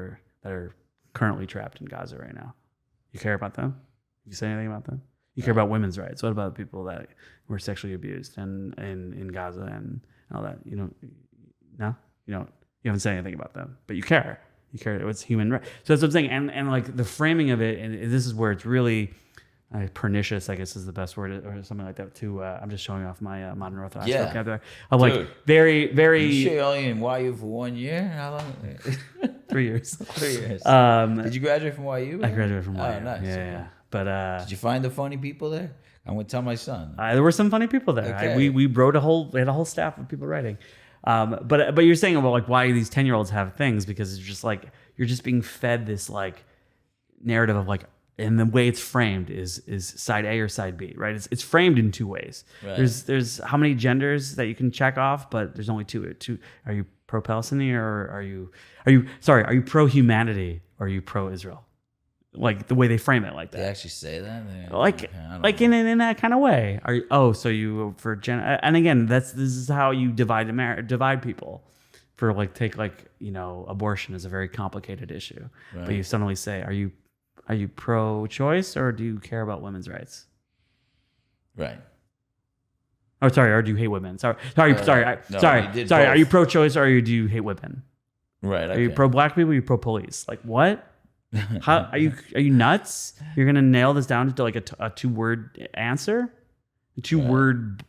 are currently trapped in Gaza right now? You care about them? You say anything about them? You care about women's rights. What about people that were sexually abused and in Gaza and all that? No, you haven't said anything about them, but you care. You care. It's human rights. So that's what I'm saying. And like the framing of it, and this is where it's really pernicious, I guess is the best word, or something like that too. I'm just showing off my modern Orthodox vocabulary. Of like very, very. You sure only in YU for 1 year? How long? 3 years. 3 years. Did you graduate from YU? I graduated from YU. Oh, nice. Yeah. But did you find the funny people there? I'm gonna tell my son. There were some funny people there. Okay. We had a whole staff of people writing. But you're saying about like why these 10-year-olds have things, because it's just like you're just being fed this like narrative of like, and the way it's framed is side A or side B, right? It's framed in two ways. Right. There's how many genders that you can check off, but there's only two. Are you pro-Palestinian or are you pro-humanity or are you pro-Israel? Like the way they frame it like that. They actually say that? In that kind of way. So you for and again, this is how you divide people. For like take like, abortion is a very complicated issue. Right. But you suddenly say, are you pro-choice or do you care about women's rights? Right. Oh, sorry. Or do you hate women? Sorry. Are you pro-choice or do you hate women? Right. Okay. Are you pro-black people? Or are you pro-police? Like what? How are you nuts? You're gonna nail this down to like a 2-word answer? A 2-word,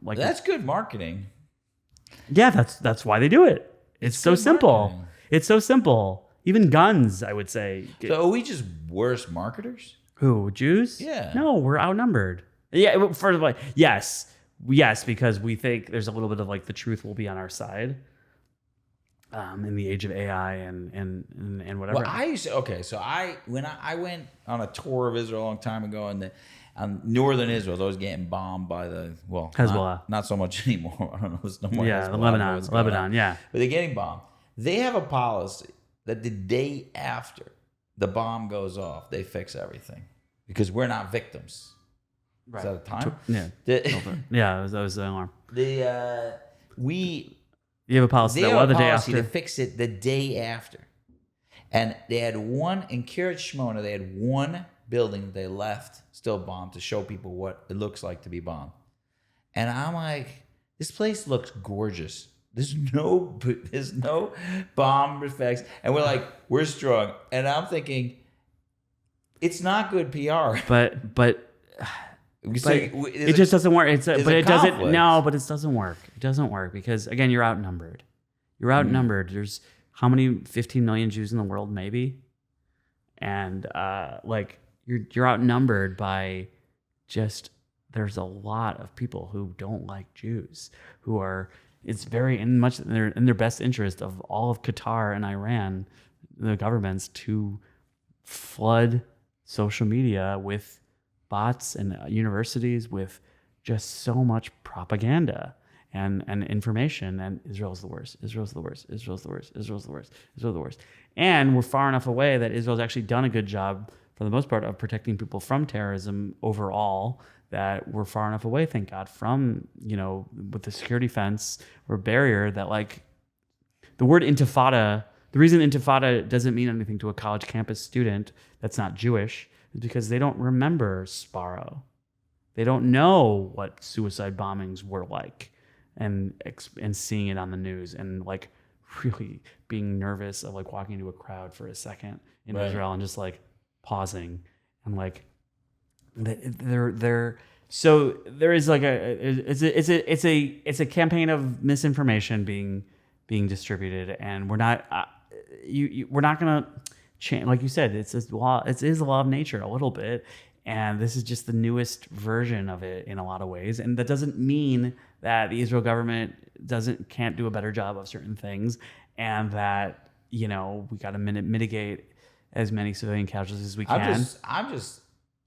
like that's good marketing. Yeah, that's why they do it. It's so simple. Marketing. It's so simple. Even guns, I would say. So are we just worse marketers? Who, Jews? Yeah. No, we're outnumbered. Yeah, first of all, yes, because we think there's a little bit of like the truth will be on our side. In the age of AI and whatever. Well, when I went on a tour of Israel a long time ago, and northern Israel, those getting bombed by the Hezbollah. Not so much anymore. I don't know. There's no more. Yeah, Hezbollah, Lebanon. Yeah, but they're getting bombed. They have a policy that the day after the bomb goes off, they fix everything because we're not victims. Right. Is that a time? Yeah. That was the alarm. You have a policy they that have the a day policy after. to fix it the day after. And they had one in Kiryat Shmona, they had one building they left still bombed to show people what it looks like to be bombed. And I'm like, this place looks gorgeous. There's no bomb effects. And we're like, we're strong. And I'm thinking, it's not good PR. But it just doesn't work. But it doesn't work. It doesn't work because again, you're outnumbered. There's how many 15 million Jews in the world, maybe, and you're outnumbered by just. There's a lot of people who don't like Jews, who are. It's very in their best interest of all of Qatar and Iran, the governments, to flood social media with bots and universities with just so much propaganda and information, and Israel's the worst. And we're far enough away that Israel's actually done a good job, for the most part, of protecting people from terrorism overall, that we're far enough away, thank God, from, with the security fence or barrier that, like, the word intifada The reason Intifada doesn't mean anything to a college campus student that's not Jewish is because they don't remember Sparrow. They don't know what suicide bombings were like, and seeing it on the news, and like really being nervous of like walking into a crowd for a second in Israel and just like pausing and like they're so there is like it's a campaign of misinformation being distributed, and we're not we're not gonna change, like you said, it is a law of nature a little bit, and this is just the newest version of it in a lot of ways, and that doesn't mean that the Israel government can't do a better job of certain things, and that we got to mitigate as many civilian casualties as we can.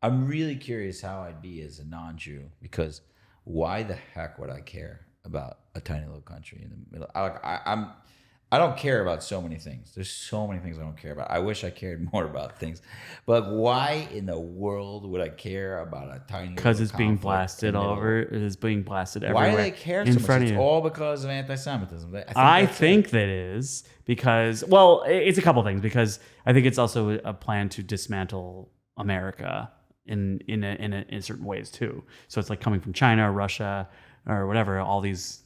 I'm really curious how I'd be as a non-Jew, because why the heck would I care about a tiny little country in the middle? I don't care about so many things. There's so many things I don't care about. I wish I cared more about things, but why in the world would I care about a tiny? Because it's being blasted all over. It is being blasted everywhere. Why do they care so much? It's all because of anti-Semitism. I think that is because, well, it's a couple things. Because I think it's also a plan to dismantle America in certain ways too. So it's like coming from China, Russia, or whatever, all these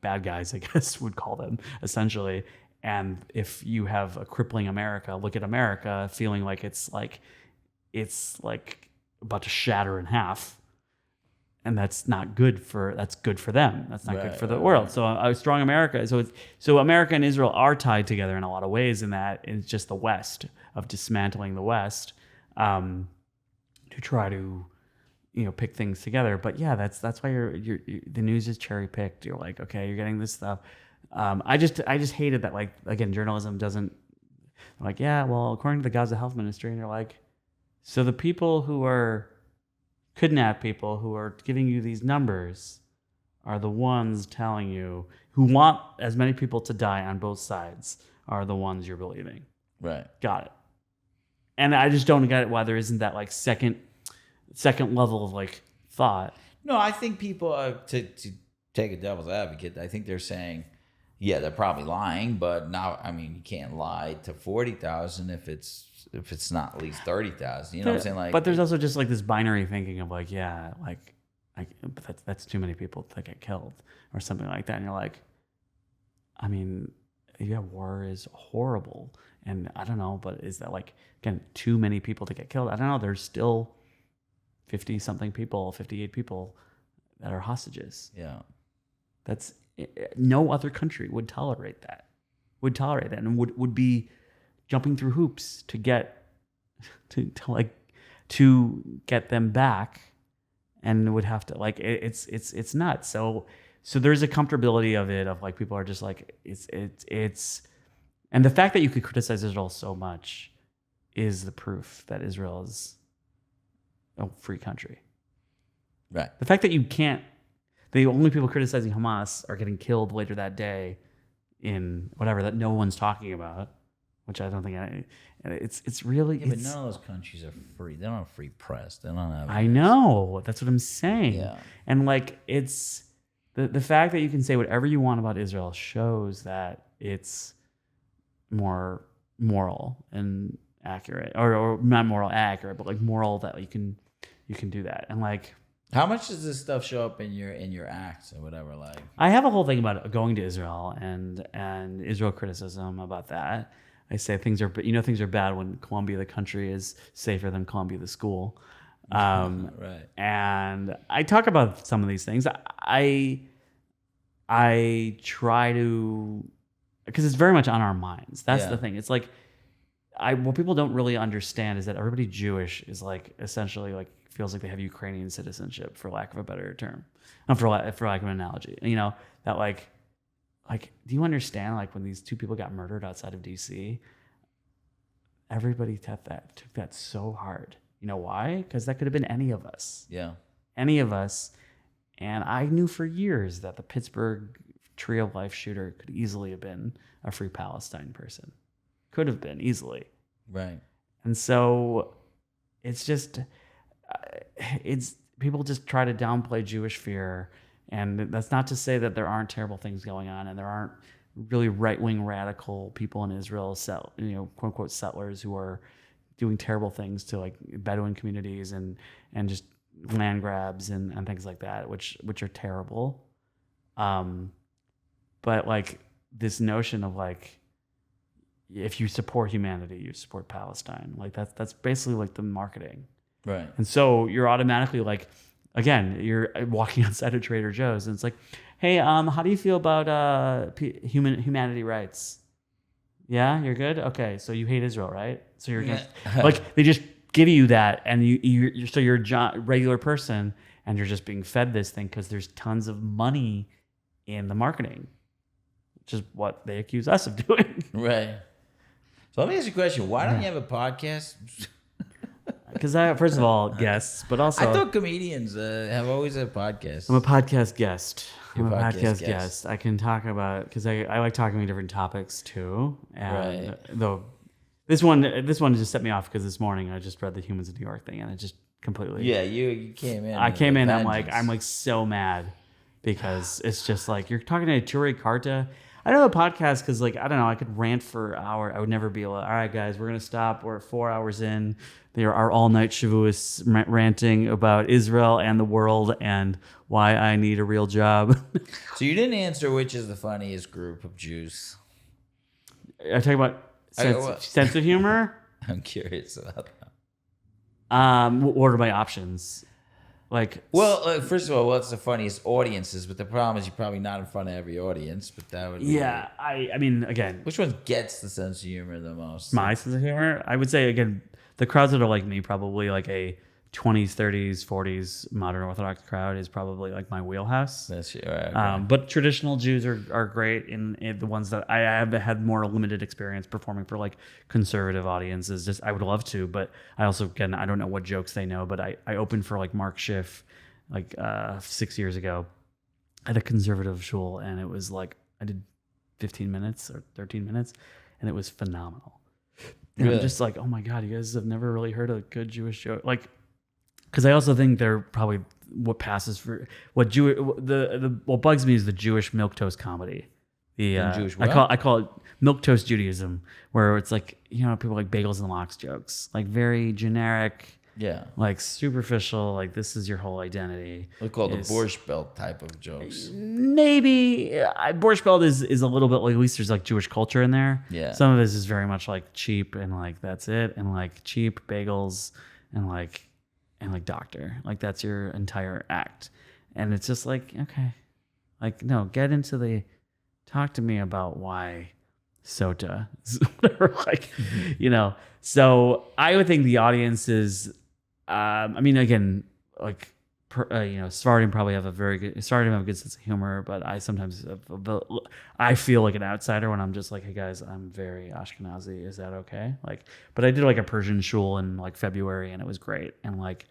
bad guys, I guess would call them essentially. And if you have a crippling America, look at America feeling like it's like about to shatter in half, and that's good for them. That's not good for the world. So a strong America. So America and Israel are tied together in a lot of ways, in that it's just the West, of dismantling the West, to try to pick things together. But yeah, that's why the news is cherry picked. You're like, okay, you're getting this stuff. I just hated that, like, again, journalism doesn't, like, yeah, well, according to the Gaza Health Ministry, and you're like, so the people who are kidnap people who are giving you these numbers are the ones telling you, who want as many people to die on both sides, are the ones you're believing. Right. Got it. And I just don't get it why there isn't that like second level of like thought. No, I think people to take a devil's advocate, I think they're saying, yeah, they're probably lying, but now, I mean, you can't lie to 40,000 if it's not at least 30,000. You know what I'm saying? Like, but there's also just like this binary thinking of like, yeah, like but that's too many people to get killed or something like that. And you're like, I mean, yeah, war is horrible, and I don't know, but is that like, again, too many people to get killed? I don't know. There's still 58 people that are hostages. Yeah. That's, no other country would tolerate that. And would be jumping through hoops to get to get them back, and would have to, like, it's nuts. So there's a comfortability of it, of like, people are just like, it's and the fact that you could criticize Israel so much is the proof that Israel is a free country. Right. The fact that you can't, the only people criticizing Hamas are getting killed later that day in whatever that no one's talking about, which I don't think it's really. Yeah, but none of those countries are free. They don't have free press. They don't have. I know, that's what I'm saying. Yeah. And like, it's the fact that you can say whatever you want about Israel shows that it's more moral and accurate, or not moral accurate, but like moral, that you can do that. And like, how much does this stuff show up in your acts or whatever? Like, I have a whole thing about going to Israel and Israel criticism about that. I say things are bad when Columbia the country is safer than Columbia the school. Right. And I talk about some of these things. I try to, because it's very much on our minds. That's the thing. It's like, what people don't really understand is that everybody Jewish is like, essentially like, feels like they have Ukrainian citizenship, for lack of a better term, for lack of an analogy. That like, do you understand, like, when these two people got murdered outside of DC, everybody took that so hard. You know why? Because that could have been any of us. Yeah. Any of us. And I knew for years that the Pittsburgh Tree of Life shooter could easily have been a Free Palestine person. Could have been, easily. Right. And so it's just, people just try to downplay Jewish fear. And that's not to say that there aren't terrible things going on, and there aren't really right-wing radical people in Israel, quote unquote settlers who are doing terrible things to like Bedouin communities and just land grabs and things like that, which are terrible. But like this notion of like, if you support humanity, you support Palestine. Like that's basically like the marketing. Right. And so you're automatically like, again, you're walking outside of Trader Joe's and it's like, hey, how do you feel about humanity rights? Yeah, you're good? Okay, so you hate Israel, right? So you're gonna, like, they just give you that, and you're a regular person, and you're just being fed this thing because there's tons of money in the marketing, which is what they accuse us of doing. Right. So let me ask you a question. Why don't you have a podcast? Because first of all, guests, but also I thought comedians have always had podcasts. I'm a podcast guest. You're I'm a a podcast podcast guest. I can talk about, because I like talking about different topics too. And Right. though this one just set me off because this morning I just read the Humans of New York thing and it just completely. Yeah, you came in. I came in. Vengeance. I'm like so mad because it's just like you're talking to Turi Karta. I know the podcast because like I don't know, I could rant for an hour. I would never be able. All right, guys, we're gonna stop. We're 4 hours in. There are all-night Shavuos ranting about Israel and the world and why I need a real job. So you didn't answer which is the funniest group of Jews. I talk about sense of humor. I'm curious about that. What are my options? Like, Well, first of all, what's the funniest audiences? But the problem is you're probably not in front of every audience. But that would be, yeah, I mean, again, Which one gets the sense of humor the most? my sense of humor, I would say, again, the crowds that are like me, probably like a 20s, 30s, 40s modern Orthodox crowd is probably like my wheelhouse. That's right. Okay. But traditional Jews are great in the ones that I have had more limited experience performing for like conservative audiences. Just I would love to, but I also, again, I don't know what jokes they know, but I opened for like Mark Schiff like 6 years ago at a conservative shul, and it was like I did 15 minutes or 13 minutes, and it was phenomenal. And Really? I'm just like, oh my God, you guys have never really heard a good Jewish joke. Like, because I also think they're probably what passes for what what bugs me is the Jewish milquetoast comedy. Jewish I call it milquetoast Judaism, where it's like, you know, people like bagels and lox jokes, like very generic, Yeah. like superficial, like this is your whole identity. We call it the Borscht Belt type of jokes. Maybe Borscht Belt is a little bit like, at least there's like Jewish culture in there. Yeah. Some of this is very much like cheap and like that's it, and like cheap bagels and like doctor, like that's your entire act, and it's just like, okay, like no, get into the talk to me about why sota whatever, like you know. So I would think the audience is I mean, again, like you know, Sephardim probably have a Sephardim have a good sense of humor, but I sometimes I feel like an outsider when I'm just like, hey guys, I'm very Ashkenazi, is that okay? Like, but I did like a Persian shul in like February and it was great, and like,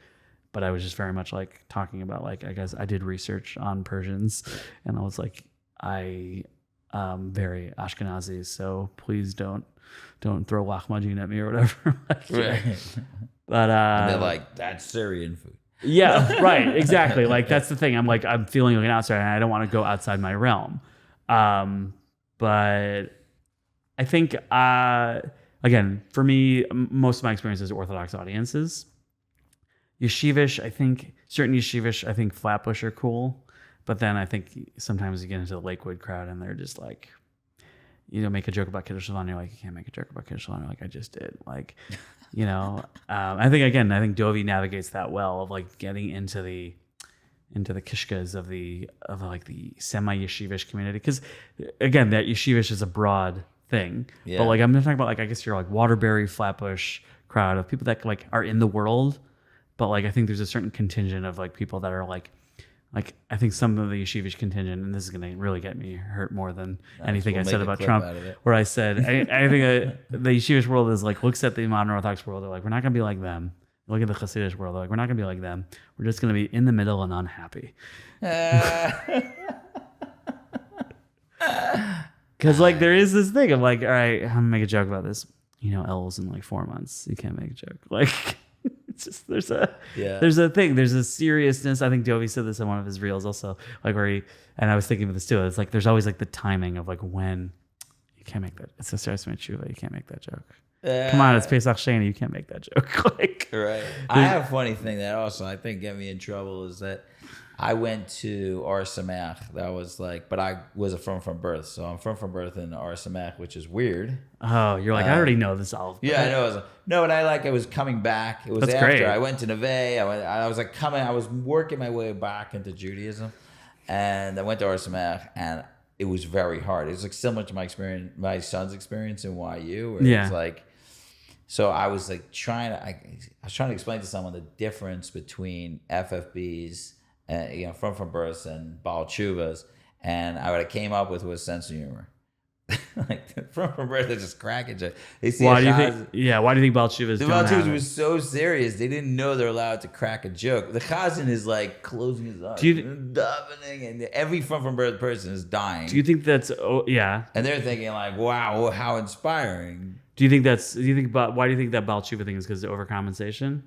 but I was just very much like talking about like, I guess I did research on Persians, and I was like, I very Ashkenazi, so please don't throw lahmacun at me or whatever. Like, Right. But And they're like, that's Syrian food. yeah, right, exactly. Like that's the thing. I'm like, I'm feeling like an outsider, and I don't want to go outside my realm. But I think again, for me, most of my experience is Orthodox audiences. Yeshivish, I think certain Yeshivish, I think Flatbush are cool, but then I think sometimes you get into the Lakewood crowd and they're just like, you know, make a joke about Kiddush Shalom, you're like, you can't make a joke about Kiddush Shalom, like I just did, like, you know. I think Dovi navigates that well of like getting into the kishkas of like the semi yeshivish community, because again, that yeshivish is a broad thing. Yeah. But like I'm talking about like, I guess you're like Waterbury, Flatbush crowd of people that like are in the world, but like I think there's a certain contingent of like people that are like I think some of the yeshivish contingent, and this is gonna really get me hurt more than anything we'll I said make a about clip Trump, out of it. where I said I think the yeshivish world is like, looks at the modern Orthodox world, they're like, we're not gonna be like them. Look at the Hasidic world, they're like, we're not gonna be like them. We're just gonna be in the middle and unhappy. Because like there is this thing of like, all right, I'm gonna make a joke about this. You know, L's in like 4 months. You can't make a joke. Like It's just there's a thing. There's a seriousness. I think Dovey said this on one of his reels also, like where he, and I was thinking of this too. It's like there's always like the timing of like when you can't make that. It's a Sarasman Tshuva. You can't make that joke. Come on, it's Pesach Sheni. You can't make that joke. Like, right. I have a funny thing that also I think get me in trouble is that I went to Or Sameach. That was like, but I was a from birth, so I'm from birth in Or Sameach, which is weird. Oh, you're like, I already know this all. Yeah, I know. No, but I was coming back. It was That's after great. I went to Neve. I was like coming. I was working my way back into Judaism, and I went to Or Sameach, and it was very hard. It was like similar to my experience, my son's experience in YU, where it's like. So I was like I was trying to explain to someone the difference between FFBs, from births and Baal Tshuvas, and what I came up with was sense of humor. Like from birth, they're just cracking joke. Why do you think? Yeah, why do you think Baal Tshuvas? The Baal Tshuvas was so serious; they didn't know they're allowed to crack a joke. The Chazan is like closing his eyes, davening, and every from birth person is dying. Do you think that's? Oh, yeah. And they're thinking like, "Wow, how inspiring." Do you think that's? Why do you think that Baal Tshuva thing is because of overcompensation?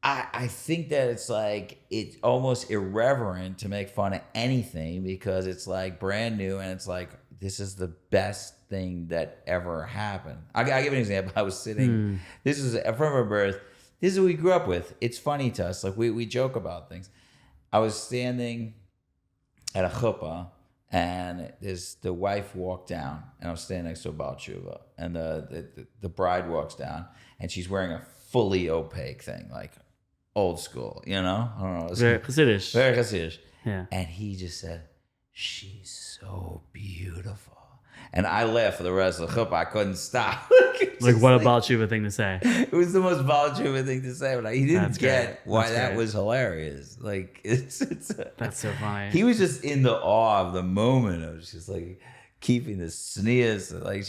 I think that it's like it's almost irreverent to make fun of anything because it's like brand new and it's like this is the best thing that ever happened. I'll give an example. I was sitting. This is from our birth. This is what we grew up with. It's funny to us. Like we joke about things. I was standing at a chuppah. And the wife walked down, and I was standing next to a Baal Tshuva, and the bride walks down, and she's wearing a fully opaque thing, like old school, I don't know. Very Hasidish. Very Hasidish. Yeah. And he just said, "She's so beautiful." And I laughed for the rest of the chuppah. I couldn't stop. Like what a Baal Tshuva thing to say. It was the most Baal Tshuva thing to say, but he didn't get why that was hilarious. Like that's so funny. He was just in the awe of the moment. I was just like keeping the sneers. Like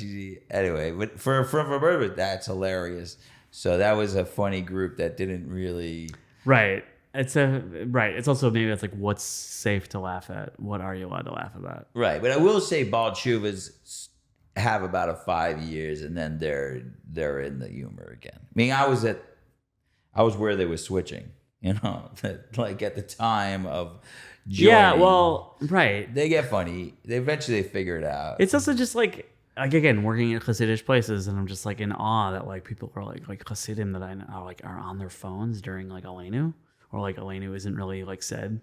anyway, but for Roberta, that's hilarious. So that was a funny group that didn't really right. It's also maybe that's like what's safe to laugh at. What are you allowed to laugh about? Right, but I will say Baal Tshuvas have about a 5 years, and then they're in the humor again. I mean, I was where they were switching. Like at the time of joining. Yeah, well, right. They get funny. They figure it out. It's also just like again working at Hasidish places, and I'm just like in awe that like people are like Hasidim that I know are on their phones during like Aleinu. Or like Aleinu isn't really like said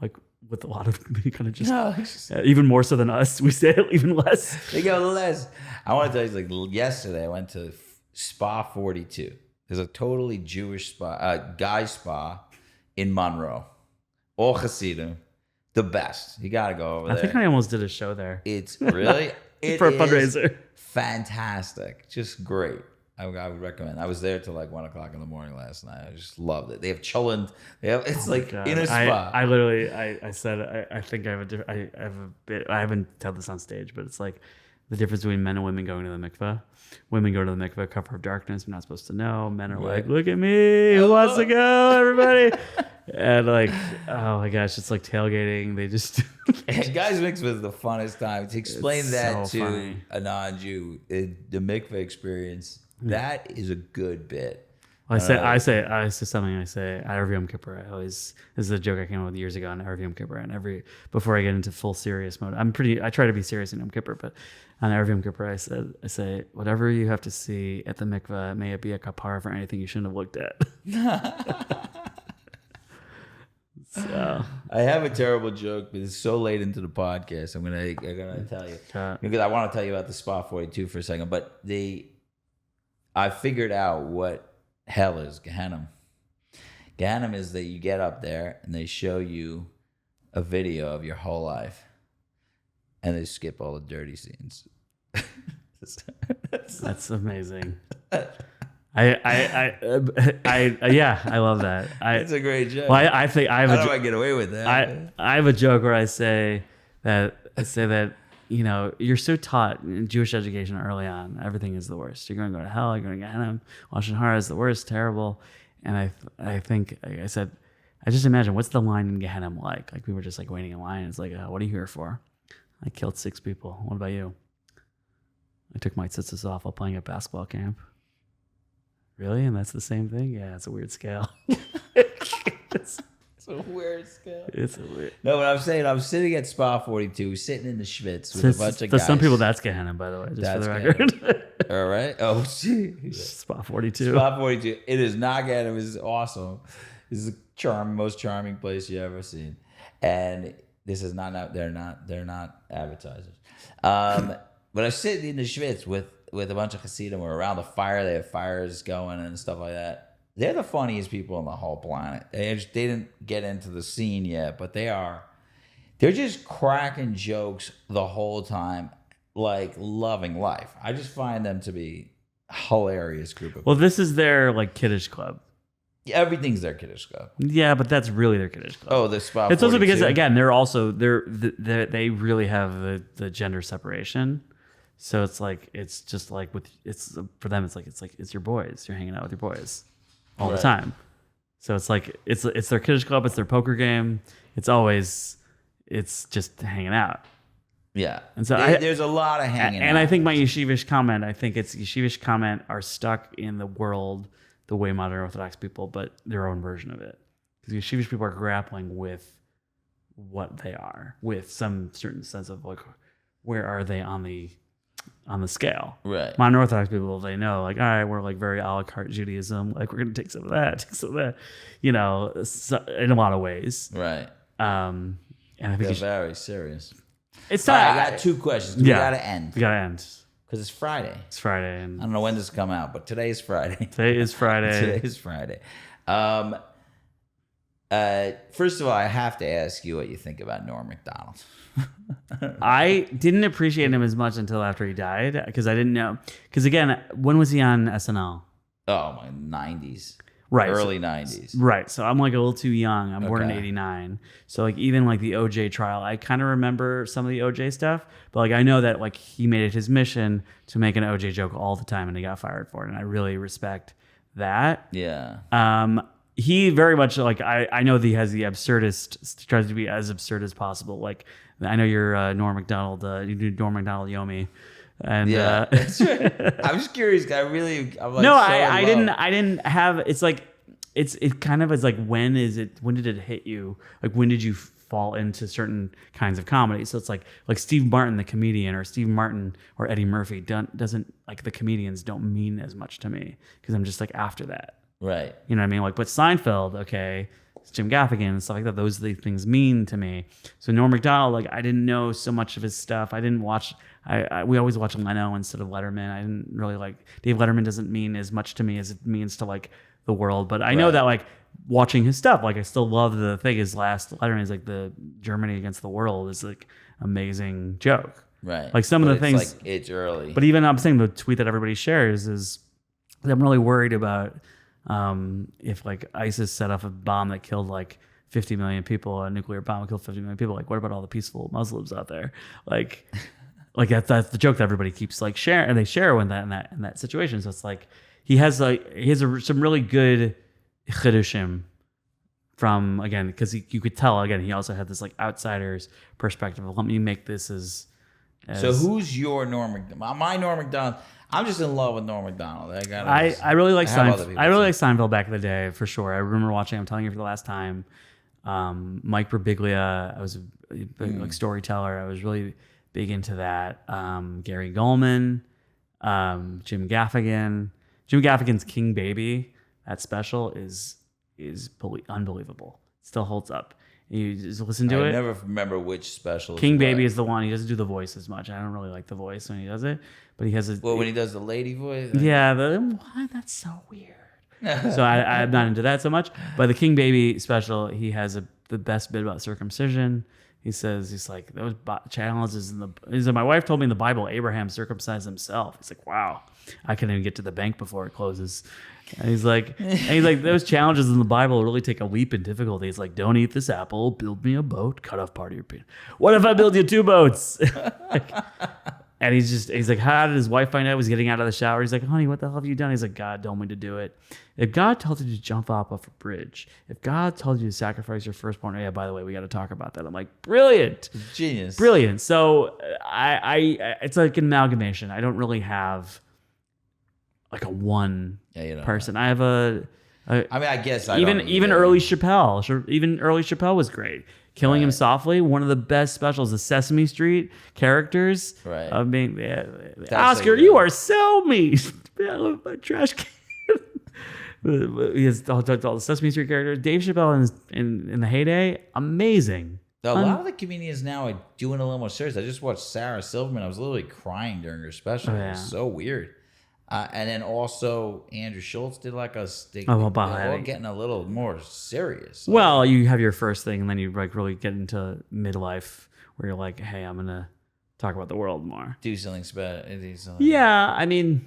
like with a lot of kind of just even more so than us. We say it even less. They go less. I want to tell you like yesterday I went to Spa 42. There's a totally Jewish spa, guy spa in Monroe. All Hasidim, the best. You got to go over there. I think I almost did a show there. It's really for a fundraiser. Fantastic, just great. I would recommend. I was there till like 1 o'clock in the morning last night. I just loved it. They have cholent. It's like in a spa. I literally, I said, I think I have a bit. I haven't told this on stage, but it's like the difference between men and women going to the mikveh. Women go to the mikveh, cover of darkness. We're not supposed to know. Men are like, look at me. Who wants to go? Everybody. And like, oh my gosh, it's like tailgating. They just. Guys mikveh is the funnest time. To explain It's that so to funny. a non-Jew, the mikveh experience. That is a good bit. I say something. I say at Erev Yom Kippur. This is a joke I came up with years ago on Erev Yom Kippur. And before I get into full serious mode, I try to be serious in Yom Kippur, but on Erev Yom Kippur, I say whatever you have to see at the mikveh, may it be a kapara for anything you shouldn't have looked at. So I have a terrible joke, but it's so late into the podcast. I'm gonna tell you because I want to tell you about the Spa 42 for a second. But I figured out what hell is, Gehenna. Gehenna is that you get up there and they show you a video of your whole life, and they skip all the dirty scenes. That's amazing. I love that. It's a great joke. Well, I think I have. How do I get away with that? I have a joke where I say that you're so taught in Jewish education early on, everything is the worst. You're going to go to hell. You're going to Gehenna. Lashon Hara is the worst, terrible. And I think I said, I just imagine what's the line in Gehenna like? Like we were just like waiting in line. It's like, what are you here for? I killed 6 people. What about you? I took my tzitzis off while playing at basketball camp. Really? And that's the same thing? Yeah, it's a weird scale. It's a weird scale. It's a weird. No, what I'm saying, I'm sitting at Spa 42, sitting in the Schwitz with a bunch of For guys. some people, that's Gehenna, by the way, just That's for the record. All right. Oh, geez. Spot 42. Spot 42. It is not Gehenna. It was awesome. This is the most charming place you've ever seen. And this is not, they're not advertisers. But I was sitting in the Schwitz with a bunch of Hasidim. We're around the fire. They have fires going and stuff like that. They're the funniest people on the whole planet. They didn't get into the scene yet, but they're just cracking jokes the whole time, like loving life. I just find them to be a hilarious group of people. Well, this is their like kiddish club. Everything's their kiddish club. Yeah, but that's really their kiddish club. Oh, the Spot. It's also 42? because again, they really have the gender separation. So it's just like for them it's your boys. You're hanging out with your boys all the time. So it's like it's their kiddish club, it's their poker game. It's just hanging out. Yeah. And so there's a lot of hanging out. And I think my yeshivish comment are stuck in the world the way modern Orthodox people, but their own version of it. Because yeshivish people are grappling with what they are, with some certain sense of like, where are they on the scale? Right. Modern Orthodox people, they know, like, all right, we're like very a la carte Judaism. Like, we're going to take some of that, in a lot of ways. Right. And I think it's very serious. It's not. not. I got two questions. We got to end. We got to end. Because it's Friday. It's Friday. And I don't know when this will come out, but today is Friday. Today is Friday. First of all, I have to ask you what you think about Norm Macdonald. I didn't appreciate him as much until after he died because I didn't know. Because again, when was he on SNL? Oh, my 90s. Right. Early 90s. Right. So I'm like a little too young. I'm born in 89. So like even like the OJ trial, I kind of remember some of the OJ stuff, but like I know that like he made it his mission to make an OJ joke all the time and he got fired for it. And I really respect that. Yeah. He very much like I know that he has the absurdist, tries to be as absurd as possible. Like I know you're Norm Macdonald, you do Norm Macdonald Yomi. And yeah, that's right. I'm just curious. I'm like, no, I didn't have. It's like it kind of is like when did it hit you? Like when did you fall into certain kinds of comedy? So it's like Steve Martin, the comedian, or Steve Martin or Eddie Murphy doesn't like the comedians don't mean as much to me because I'm just like after that. Right. You know what I mean? Like, but Seinfeld, okay, Jim Gaffigan and stuff like that. Those things mean to me. So Norm Macdonald, like I didn't know so much of his stuff. I didn't watch. We always watch Leno instead of Letterman. I didn't really like Dave Letterman. Doesn't mean as much to me as it means to like the world. But I know that like watching his stuff, like I still love the thing. His last Letterman is like the Germany against the world is like amazing joke. Right. Like some of the things. Like it's early. But even I'm saying the tweet that everybody shares is I'm really worried about. If like ISIS set off a bomb that killed like 50 million people, a nuclear bomb that killed 50 million people, like what about all the peaceful Muslims out there? Like that's the joke that everybody keeps like sharing, and they share in that situation. So it's like he has some really good chidushim from again because you could tell again he also had this like outsider's perspective of let me make this as so who's your Norm Macdonald? My Norm Macdonald. I'm just in love with Norm Macdonald. I really like Seinfeld. I really like Seinfeld back in the day for sure. I remember watching. I'm telling you for the last time. Mike Birbiglia. I was a big, like storyteller. I was really big into that. Gary Goldman, Jim Gaffigan. Jim Gaffigan's King Baby. That special is unbelievable. It still holds up. You just listen to it. I never remember which special. King Baby is the one. He doesn't do the voice as much. I don't really like the voice when he does it, but he has when he does the lady voice. Yeah, what? That's so weird. So I'm not into that so much. But the King Baby special, he has the best bit about circumcision. He says he's like those challenges in the. He said my wife told me in the Bible Abraham circumcised himself. He's like, wow, I can't even get to the bank before it closes. And he's like, those challenges in the Bible really take a leap in difficulty. It's like, don't eat this apple, build me a boat, cut off part of your penis. What if I build you 2 boats? And he's like, how did his wife find out he was getting out of the shower? He's like, honey, what the hell have you done? He's like, God told me to do it. If God told you to jump off a bridge, if God told you to sacrifice your firstborn, oh yeah, by the way, we got to talk about that. I'm like, brilliant. Genius. Brilliant. So I it's like an amalgamation. I don't really have like a one you person. I have a I mean, I guess even early Chappelle. Even early Chappelle was great. Killing Him Softly, one of the best specials. The Sesame Street characters. Right. I mean, Oscar, you are so mean. My trash can. He has all the Sesame Street characters. Dave Chappelle in the heyday, amazing. A lot of the comedians now are doing a little more serious. I just watched Sarah Silverman. I was literally crying during her special. It was so weird. And then also Andrew Schultz did like a stick. They're all getting a little more serious. Well, you have your first thing, and then you like really get into midlife where you're like, hey, I'm gonna talk about the world more. Do something special. Yeah, I mean,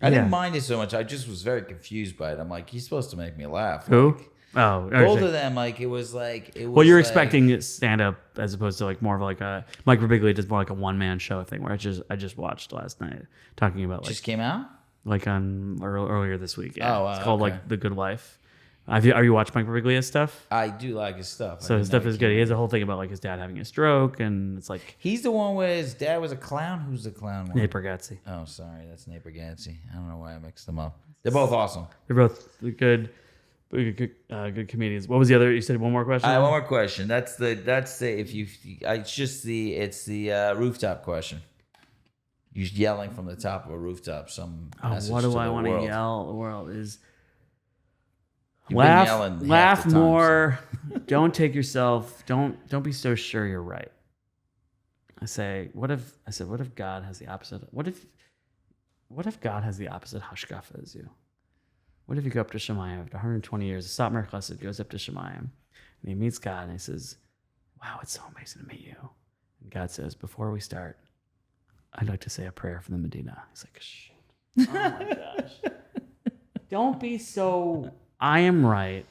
I didn't mind it so much. I just was very confused by it. I'm like, he's supposed to make me laugh. Who? Like, both of them, like it was like it was. Well, you're like, expecting stand up as opposed to like more of like a Mike Birbiglia does more like a one man show thing where I just watched last night talking about like just came out like on earlier this week. Yeah. Oh, wow, it's called like The Good Life. Are you watching Mike Birbiglia's stuff? I do like his stuff. So his stuff is good. He has a whole thing about like his dad having a stroke, and it's like he's the one where his dad was a clown. Who's the clown one? Nate Bargatze. Oh, sorry, that's Nate Bargatze. I don't know why I mixed them up. They're both awesome. They're both good comedians. What was the other? You said one more question. One more question. It's the rooftop question. You're yelling from the top of a rooftop. What do I want to yell at the world is You've laugh more. Don't take yourself. Don't be so sure you're right. What if God has the opposite? What if God has the opposite hashkafa as you? What if you go up to Shemayim after 120 years? The Satmar Chesed goes up to Shemayim and he meets God and he says, "Wow, it's so amazing to meet you." And God says, "Before we start, I'd like to say a prayer for the Medina." He's like, "Shit! Oh my gosh! Don't be so. I am right.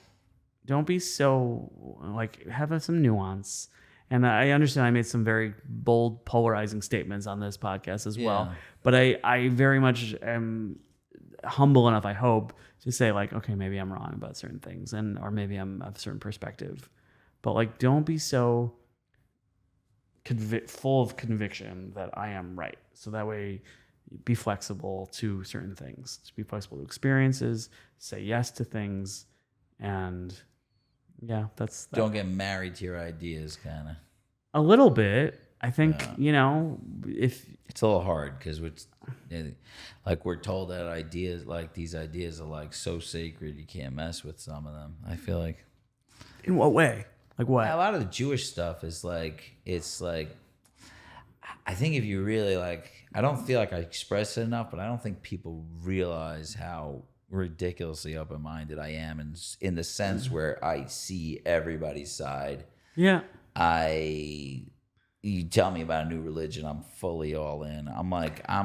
Don't be so like have some nuance." And I understand I made some very bold, polarizing statements on this podcast as well. But I very much am humble enough, I hope, to say like, okay, maybe I'm wrong about certain things, or maybe I'm of a certain perspective. But like, don't be so full of conviction that I am right. So that way, be flexible to certain things. Be flexible to experiences. Say yes to things, and yeah, that's that. Don't get married to your ideas, kind of. A little bit. I think, if it's a little hard because we're told that these ideas are like so sacred you can't mess with some of them. I feel like. In what way? Like what? A lot of the Jewish stuff is like, it's like, I think if you really like, I don't feel like I express it enough, but I don't think people realize how ridiculously open-minded I am in the sense where I see everybody's side. Yeah. You tell me about a new religion, I'm fully all in. I'm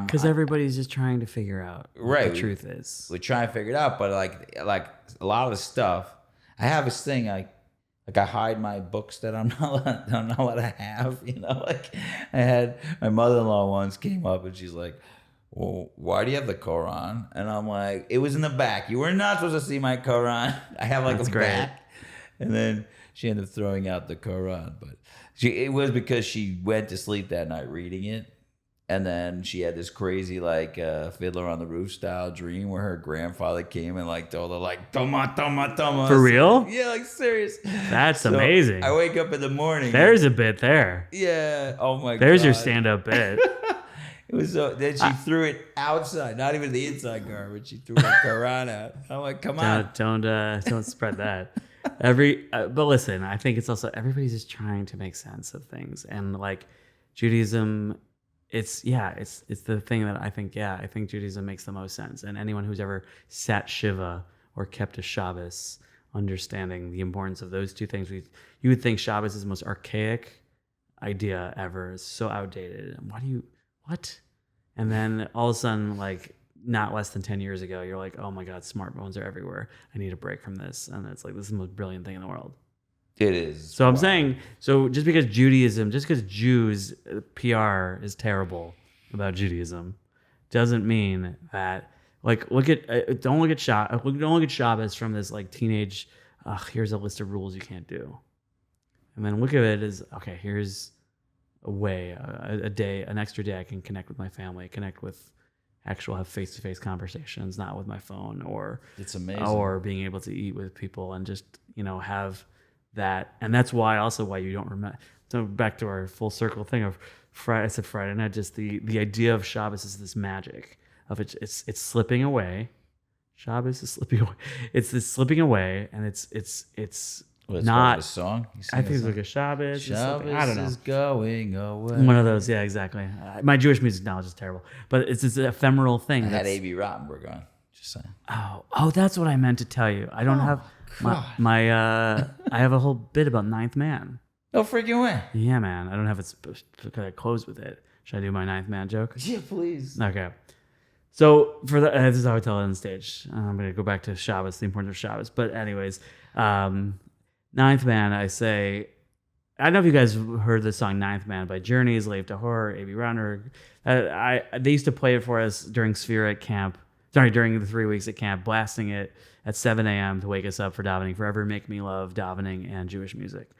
because everybody's just trying to figure out what the truth is. We're trying to figure it out, but like a lot of the stuff, I have this thing I hide my books that I'm not allowed to have. Like I had my mother-in-law once came up and she's like, "Well, why do you have the Quran?" And I'm like, "It was in the back. You were not supposed to see my Quran. I have like a back." And then she ended up throwing out the Quran, but it was because she went to sleep that night reading it, and then she had this crazy like Fiddler on the Roof style dream where her grandfather came and like told her like "Toma, toma, toma." For real? Yeah, like serious. That's amazing. I wake up in the morning. There's a bit there. Yeah. Oh my god. There's your stand-up bit. It was so. Then she threw it outside, not even the inside garbage. She threw her Quran out. I'm like, come on. Don't spread that. But listen, I think it's also everybody's just trying to make sense of things, and like Judaism, it's the thing that I think Judaism makes the most sense, and anyone who's ever sat Shiva or kept a Shabbos, understanding the importance of those two things, you would think Shabbos is the most archaic idea ever. It's so outdated. What? And then all of a sudden, like not less than 10 years ago, you're like, oh my God, smartphones are everywhere. I need a break from this. And it's like, this is the most brilliant thing in the world. It is. So I'm saying, just because Jews, PR is terrible about Judaism, doesn't mean that, like, don't look at Shabbos from this like teenage, here's a list of rules you can't do. And then look at it as, okay, here's a way, an extra day I can connect with my family, connect with actual have face-to-face conversations, not with my phone or It's amazing. or being able to eat with people and just, have that. And that's why you don't remember. So back to our full circle thing of Friday, I said Friday night, just the idea of Shabbos is this magic of it's slipping away. Shabbos is slipping away. It's this slipping away, and it's not a song. I think it's like a Shabbos. Shabbos I don't know. is going away. One of those, yeah, exactly. My Jewish music knowledge is terrible, but it's this ephemeral thing. I had A.B. Rottenberg on. Just saying. Oh, that's what I meant to tell you. I don't have my I have a whole bit about Ninth Man. No freaking way. Yeah, man. I don't have it because I close with it. Should I do my Ninth Man joke? Yeah, please. Okay. So for this is how I tell it on stage. I'm going to go back to Shabbos, the importance of Shabbos. But anyways, Ninth Man, I say, I don't know if you guys heard the song Ninth Man by Journey, Slave to Horror, A.B. Rottenberg. They used to play it for us during Sphere at camp. During the 3 weeks at camp, blasting it at 7 a.m. to wake us up for davening. Forever Make Me Love davening and Jewish music.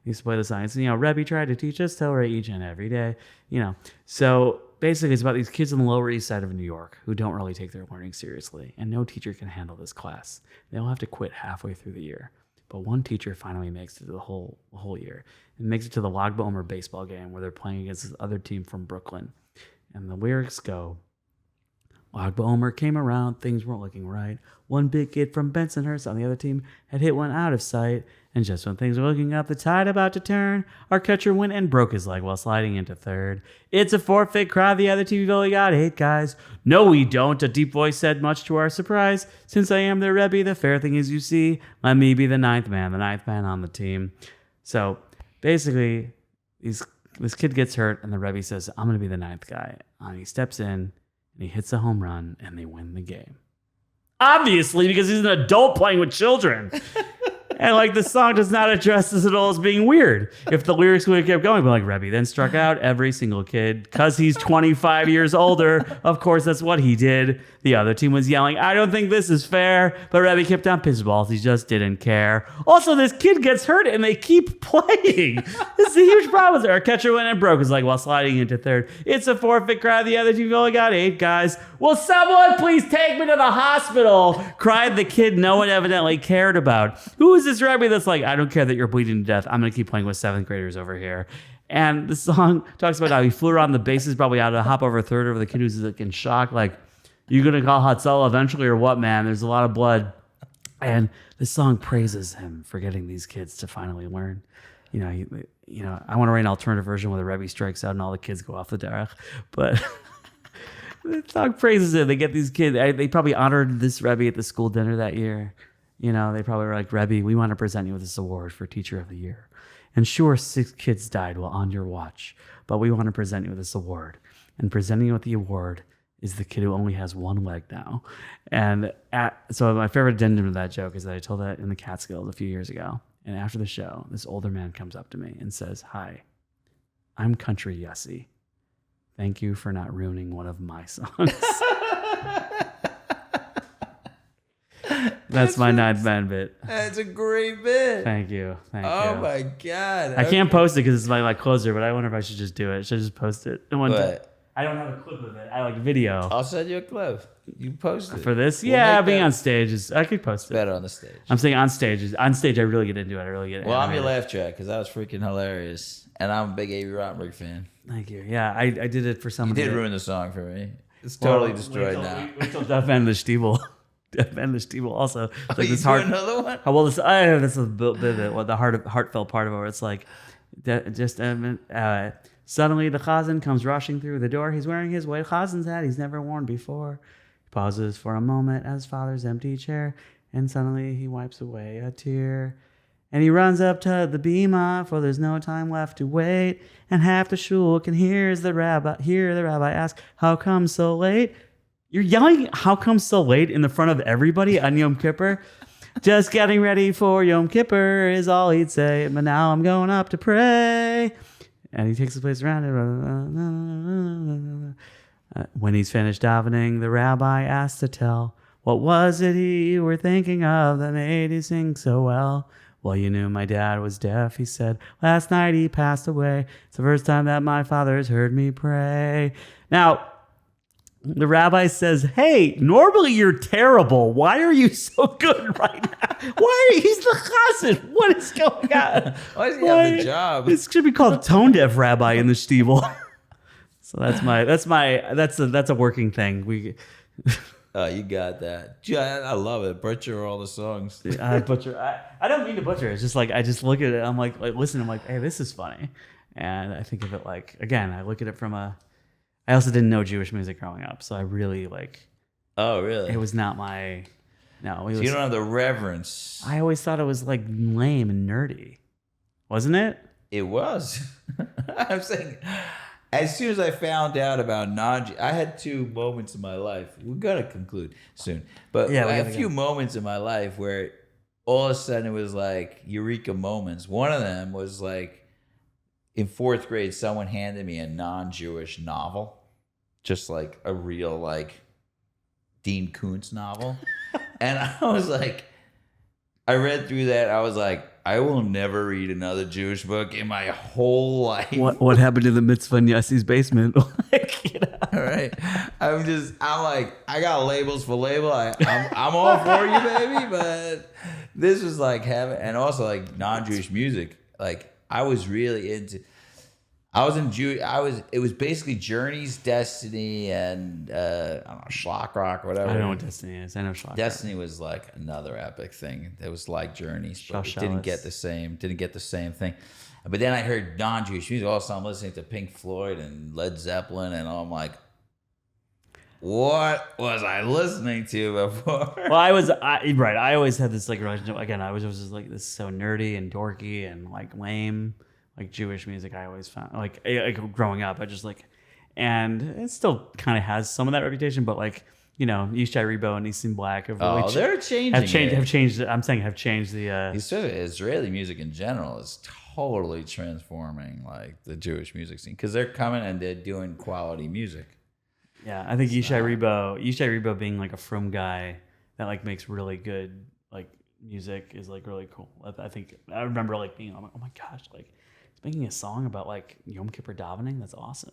They used to play the song. It's, Rebbe tried to teach us Torah each and every day. So basically, it's about these kids on the Lower East Side of New York who don't really take their learning seriously, and no teacher can handle this class. They all have to quit halfway through the year. But one teacher finally makes it to the whole year and makes it to the Lag BaOmer baseball game where they're playing against this other team from Brooklyn. And the lyrics go, Lag BaOmer came around, things weren't looking right. One big kid from Bensonhurst on the other team had hit one out of sight. And just when things were looking up, the tide about to turn, our catcher went and broke his leg while sliding into third. It's a forfeit, cried the other team. We've only got 8 guys. No, we don't, a deep voice said, much to our surprise. Since I am their Rebbe, the fair thing is, you see, let me be the ninth man on the team. So basically, this kid gets hurt, and the Rebbe says, I'm going to be the 9th guy. And he steps in, and he hits a home run, and they win the game. Obviously, because he's an adult playing with children. And the song does not address this at all as being weird. If the lyrics would have kept going, but Rebbe then struck out every single kid because he's 25 years older. Of course, that's what he did. The other team was yelling, I don't think this is fair. But Rebbe kept on pitching balls. He just didn't care. Also, this kid gets hurt and they keep playing. This is a huge problem. Our catcher went and broke his leg while sliding into third. It's a forfeit, cried the other team. We've only got 8 guys. Will someone please take me to the hospital? Cried the kid no one evidently cared about. Who is this Rebbe that's like, I don't care that you're bleeding to death. I'm going to keep playing with 7th graders over here. And the song talks about how he flew around the bases, probably out to hop over a third over the kid who's in shock. Like, you going to call Hatzalah eventually or what, man? There's a lot of blood. And the song praises him for getting these kids to finally learn. I want to write an alternative version where the Rebbe strikes out and all the kids go off the derech. But the song praises him. They get these kids. They probably honored this Rebbe at the school dinner that year. They probably were like, Rebbe, we want to present you with this award for Teacher of the Year. And sure, 6 kids died while on your watch, but we want to present you with this award. And presenting you with the award is the kid who only has 1 leg now. And so my favorite addendum to that joke is that I told that in the Catskills a few years ago. And after the show, this older man comes up to me and says, Hi, I'm Country Yessie. Thank you for not ruining one of my songs. That's my 9th man bit. That's a great bit. Thank you. Oh my God. I can't post it because it's my closer, but I wonder if I should just do it. Should I just post it? I don't have a clip of it. I like video. I'll send you a clip. You post it. For this? Yeah, being on stage is, I could post it. Better on the stage. I'm saying on stage. On stage, I really get into it. I really get Well, I'm your laugh track because that was freaking hilarious. And I'm a big A.B. Rottenberg fan. Thank you. Yeah, I did it for someone. You did ruin the song for me. It's totally destroyed now. Wait till Deaf and the Stiebel. Deaf and the Stiebel also. It's like this hard. Another one? Well, this is a bit the heartfelt part of it where it's like, suddenly the chazan comes rushing through the door. He's wearing his white chazan's hat he's never worn before. He pauses for a moment at his father's empty chair, and suddenly he wipes away a tear. And he runs up to the bima, for there's no time left to wait. And half the shul can hear the rabbi ask, how come so late? You're yelling, how come so late in the front of everybody on Yom Kippur? Just getting ready for Yom Kippur is all he'd say. But now I'm going up to pray. And he takes the place around it. When he's finished davening, the rabbi asks to tell, what was it you were thinking of that made you sing so well? Well, you knew my dad was deaf, he said. Last night he passed away. It's the first time that my father's heard me pray. Now, The rabbi says, "Hey, normally you're terrible. Why are you so good right now? Why are he's the chassid? What is going on? Why does he have the job? This should be called tone deaf rabbi in the stiebel." So that's a working thing. Oh, you got that. Yeah, I love it. Butcher all the songs. I don't mean to butcher. It's just like I just look at it. I'm like listen. I'm like, hey, this is funny, and I think of it like again. I look at it from a. I also didn't know Jewish music growing up, so I really like. Oh, really? It was not my. No, so you don't have the reverence. I always thought it was like lame and nerdy, wasn't it? It was. I'm saying. As soon as I found out about I had 2 moments in my life. We're gonna conclude soon, but I had a few moments in my life where all of a sudden it was like eureka moments. One of them was like in 4th grade, someone handed me a non-Jewish novel, just like a real like Dean Koontz novel, and I was like, I read through that. I was like, I will never read another Jewish book in my whole life. What happened to the mitzvah in Yossi's basement? Like, All right. I'm like, I got labels for label. I'm all for you, baby. But this was like having, and also like non-Jewish music. Like I was really into, it was basically Journey's Destiny and, I don't know, Schlock Rock or whatever. I don't know what Destiny is. I know Schlock Destiny was like another epic thing. It was like Journey's, but it didn't get the same thing. But then I heard non-Jewish music. All of a sudden I'm listening to Pink Floyd and Led Zeppelin, and I'm like, what was I listening to before? Well, I always had this like relationship. Again, I was just like this so nerdy and dorky and like lame. Like Jewish music, I always found like growing up, I just like, and it still kind of has some of that reputation, but like Yishai Rebo and Nissim Black have really they're changing. Have changed. I'm saying have changed the. Israeli music in general is totally transforming like the Jewish music scene because they're coming and they're doing quality music. Yeah, I think Yishai Rebo being like a frum guy that like makes really good like music is like really cool. I think I remember like being like, oh my gosh, like. Making a song about like Yom Kippur davening, that's awesome.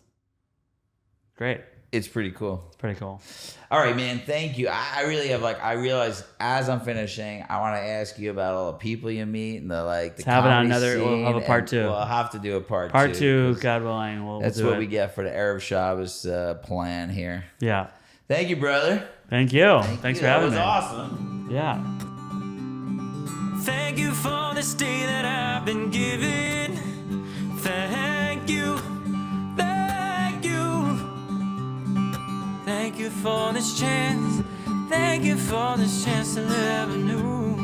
Great. It's pretty cool. Pretty cool. All right, man. Thank you. I really have I realize as I'm finishing, I want to ask you about all the people you meet and the Let's have it on another. We'll have a part 2. We'll have to do a part 2. Part 2, God willing. That's what we get for the Erev Shabbos plan here. Yeah. Thank you, brother. Thank you. Thanks for having me. That was awesome. Yeah. Thank you for this day that I've been given. Thank you, thank you. Thank you for this chance. Thank you for this chance to live anew.